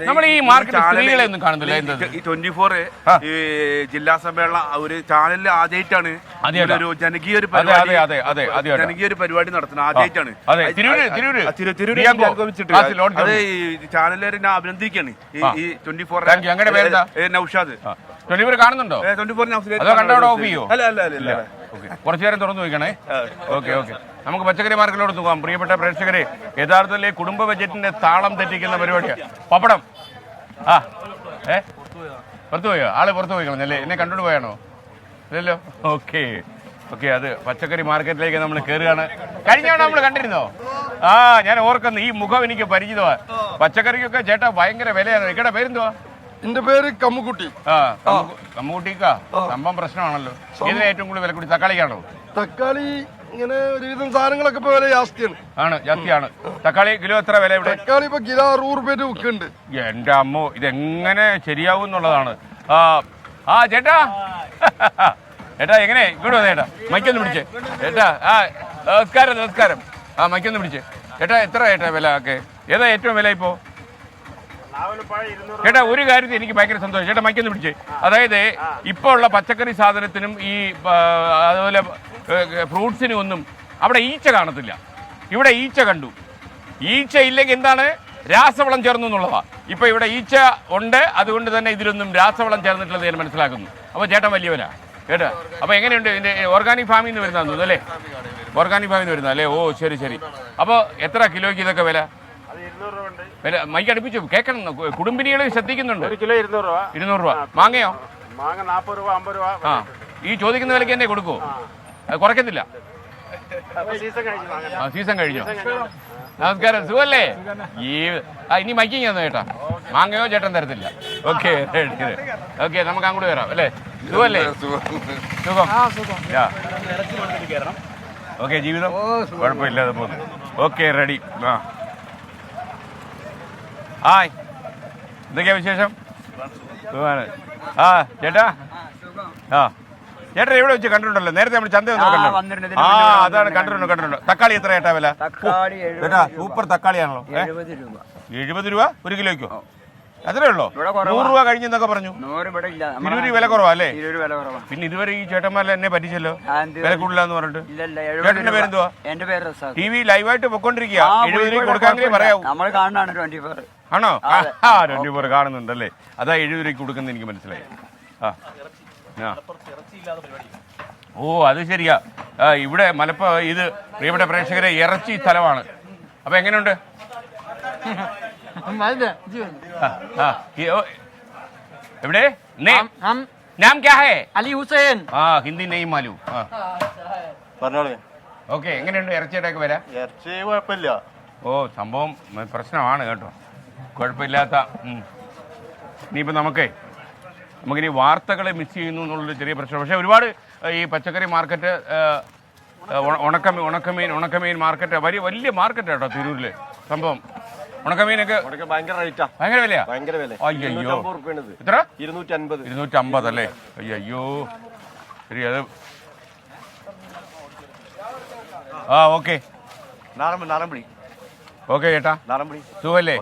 നമ്മൾ ഈ മാർക്കറ്റ് സ്ത്രീകളെ ഒന്നും കാണുന്നില്ല. ഈ 24 ഈ ജില്ലാ സഭയുള്ള ഒരു ചാനലിൽ ആദ്യമായിട്ടാണ് ഒരു ജനകീയ ഒരു പരിപാടി നടത്തുന്നത്. ആദ്യമായിട്ടാണ്. അത് ഈ ചാനലുകാരെ അഭിനന്ദിക്കുകയാണ്. ഈ 24 നൗഷാദ്. 24 കാണുന്നുണ്ടോ? 24 ഓഫ് ചെയ്യോ? അല്ല. കുറച്ചു നേരം തുറന്നു വയ്ക്കണേ. ഓക്കെ ഓക്കെ, നമുക്ക് പച്ചക്കറി മാർക്കറ്റിലോട് പോകാം. പ്രിയപ്പെട്ട പ്രേക്ഷകരെ, യഥാർത്ഥത്തിൽ കുടുംബ ബജറ്റിന്റെ താളം തെറ്റിക്കുന്ന പരിപാടിയാണ് പപ്പടം. പുറത്തു പോയോ? ആള് പുറത്തു പോയിക്കണം അല്ലേ? എന്നെ കണ്ടോണ്ട് പോയാണോ? ഇല്ലല്ലോ. ഓക്കെ ഓക്കെ, അത് പച്ചക്കറി മാർക്കറ്റിലേക്ക് നമ്മൾ കയറുകയാണ്. കഴിഞ്ഞ തവണ നമ്മൾ കണ്ടിരുന്നോ? ഞാൻ ഓർക്കുന്നു, ഈ മുഖം എനിക്ക് പരിചിതമാണ്. പച്ചക്കറിക്കൊക്കെ ചേട്ടാ ഭയങ്കര വിലയാണ്. ഇക്കടെ പേരെന്തുവാ? എന്റെ പേര് കമ്മുക്കുട്ടി. കമ്മുക്കുട്ടിക്കാ സംഭവം പ്രശ്നമാണല്ലോ. ഇതിന് ഏറ്റവും കൂടുതൽ വില കൂടി തക്കാളിക്കാണോ? തക്കാളി ഇങ്ങനെ ഒരുവിധം സാധനങ്ങളൊക്കെ ഇപ്പൊ വില ജാസ്തിയാണ്. ജാസ്തിയാണ്. തക്കാളി കിലോ എത്ര വില ഇവിടെ? തക്കാളി ഇപ്പൊ കിലോ 60 രൂപ വിൽക്കുന്നുണ്ട്. എന്റെ അമ്മോ, ഇതെങ്ങനെ ശരിയാവും എന്നുള്ളതാണ്. ചേട്ടാ ചേട്ടാ, എങ്ങനെ ഇങ്ങോട്ട് വന്നേ ചേട്ടാ. മൈക്കൊന്ന് പിടിച്ചേ ചേട്ടാ. നമസ്കാരം നമസ്കാരം. മൈക്കൊന്ന് പിടിച്ചേ ചേട്ടാ. എത്ര ചേട്ടാ വില ഒക്കെ? ഏതാ ഏറ്റവും വില ഇപ്പോ? ചേട്ടാ, ഒരു കാര്യത്തിൽ എനിക്ക് ഭയങ്കര സന്തോഷം. ചേട്ടാ മൈക്കൊന്ന് പിടിച്ചേ. അതായത് ഇപ്പോൾ ഉള്ള പച്ചക്കറി സാധനത്തിനും ഈ അതുപോലെ ഫ്രൂട്ട്സിനും ഒന്നും അവിടെ ഈച്ച കാണത്തില്ല. ഇവിടെ ഈച്ച കണ്ടു. ഈച്ച ഇല്ലെങ്കിൽ എന്താണ്? രാസവളം ചേർന്നു എന്നുള്ളതാണ്. ഇപ്പൊ ഇവിടെ ഈച്ച ഉണ്ട്, അതുകൊണ്ട് തന്നെ ഇതിലൊന്നും രാസവളം ചേർന്നിട്ടുള്ളത് ഞാൻ മനസ്സിലാക്കുന്നു. അപ്പോൾ ചേട്ടൻ വലിയ വില കേട്ടാ. അപ്പോൾ എങ്ങനെയുണ്ട്? ഇതിന്റെ ഓർഗാനിക് ഫാമിൽ നിന്ന് വരുന്നതെന്ന് തോന്നുന്നു അല്ലേ? ഓർഗാനിക് ഫാമിൽ നിന്ന് വരുന്നത് അല്ലേ? ഓ ശരി ശരി. അപ്പോൾ എത്ര കിലോയ്ക്ക് ഇതൊക്കെ വില? വില മൈക്ക് അടുപ്പിച്ചു കേൾക്കണം. കുടുംബിനികൾ ശ്രദ്ധിക്കുന്നുണ്ട്. 1 കിലോ 200 രൂപ. മാങ്ങയോ? മാങ്ങ 40 രൂപ 50 രൂപ. ഈ ചോദിക്കുന്ന വിലയ്ക്ക് തന്നെ കൊടുക്കുമോ? കുറയ്ക്കത്തില്ല? സീസൺ കഴിഞ്ഞോ? നമസ്കാരം, സുഖല്ലേ? ഇനി മൈക്കിങ് തന്നു ചേട്ടാ. മാങ്ങയോ ചേട്ടൻ തരത്തില്ല. ഓക്കെ ഓക്കെ, നമുക്ക് അങ്ങോട്ട് കയറാം അല്ലേ? സുഖല്ലേ? സുഖം. ഓക്കെ, ജീവിതം കുഴപ്പമില്ലാതെ പോകുന്നു. Okay ready. ഹായ്, എന്തൊക്കെയാ വിശേഷം? ആ ചേട്ടാ ആ ചേട്ടാ ഇവിടെ വെച്ച് കണ്ടിട്ടുണ്ടല്ലോ, നേരത്തെ നമ്മൾ ചന്ത കണ്ടിട്ടുണ്ട്. ആ അതാണ് കണ്ടിട്ടുണ്ട്. തക്കാളി എത്ര ചേട്ടാ വില? ചേട്ടാ സൂപ്പർ തക്കാളിയാണല്ലോ. 70 രൂപ 1 കിലോയ്ക്കോ? അത്രേ ഉള്ളൂ? 100 രൂപ കഴിഞ്ഞെന്നൊക്കെ പറഞ്ഞു. തിരൂര് വില കുറവല്ലേ? പിന്നെ ഇതുവരെ ഈ ചേട്ടന്മാരെ എന്നെ പറ്റിച്ചല്ലോ, വില കൂടുതലാന്ന് പറഞ്ഞിട്ട്. ചേട്ടന്റെ പേരെന്തുവാ? ടി വി ലൈവായിട്ട് പൊക്കോണ്ടിരിക്കുക. 70 രൂപ കൊടുക്കാമെങ്കിൽ പറയാവൂ. ആണോ? 24 കാണുന്നുണ്ടല്ലേ? അതാ 70 രൂപയ്ക്ക് കൊടുക്കുന്നത് എനിക്ക് മനസ്സിലായി. ഓ അത് ശരിയാ. ഇവിടെ ഇത് പ്രിയപ്പെട്ട പ്രേക്ഷകരെ ഇറച്ചി സ്ഥലമാണ്. അപ്പൊ എങ്ങനെയുണ്ട്? എവിടെ? നാം ക്യാ ഹൈ? അലി ഹുസൈൻ. ഹിന്ദി നെയ് മാലൂ. പറഞ്ഞോളൂ. ഓക്കെ, എങ്ങനെയുണ്ട് ഇറച്ചിയുടെ ഒക്കെ വരാം? ഇറച്ചി കുഴപ്പമില്ല. ഓ സംഭവം പ്രശ്നമാണ് കേട്ടോ, കുഴപ്പമില്ലാത്ത. ഇനിയിപ്പോൾ നമുക്കിനി വാർത്തകളെ മിസ് ചെയ്യുന്നു എന്നുള്ളൊരു ചെറിയ പ്രശ്നം. പക്ഷേ ഒരുപാട് ഈ പച്ചക്കറി മാർക്കറ്റ്, ഉണക്കമീൻ മാർക്കറ്റ്, വലിയ മാർക്കറ്റ് കേട്ടോ തിരൂരിൽ. സംഭവം ഉണക്കമീനൊക്കെ ഭയങ്കര റേറ്റാ, ഭയങ്കര വിലയാ. ഭയങ്കര വില. അയ്യോ എത്ര? 250 അല്ലേ? അയ്യോ ശരി. അത് ഓക്കെ നാടൻപുളി. ഓക്കെ ചേട്ടാ, സുഖല്ലേ?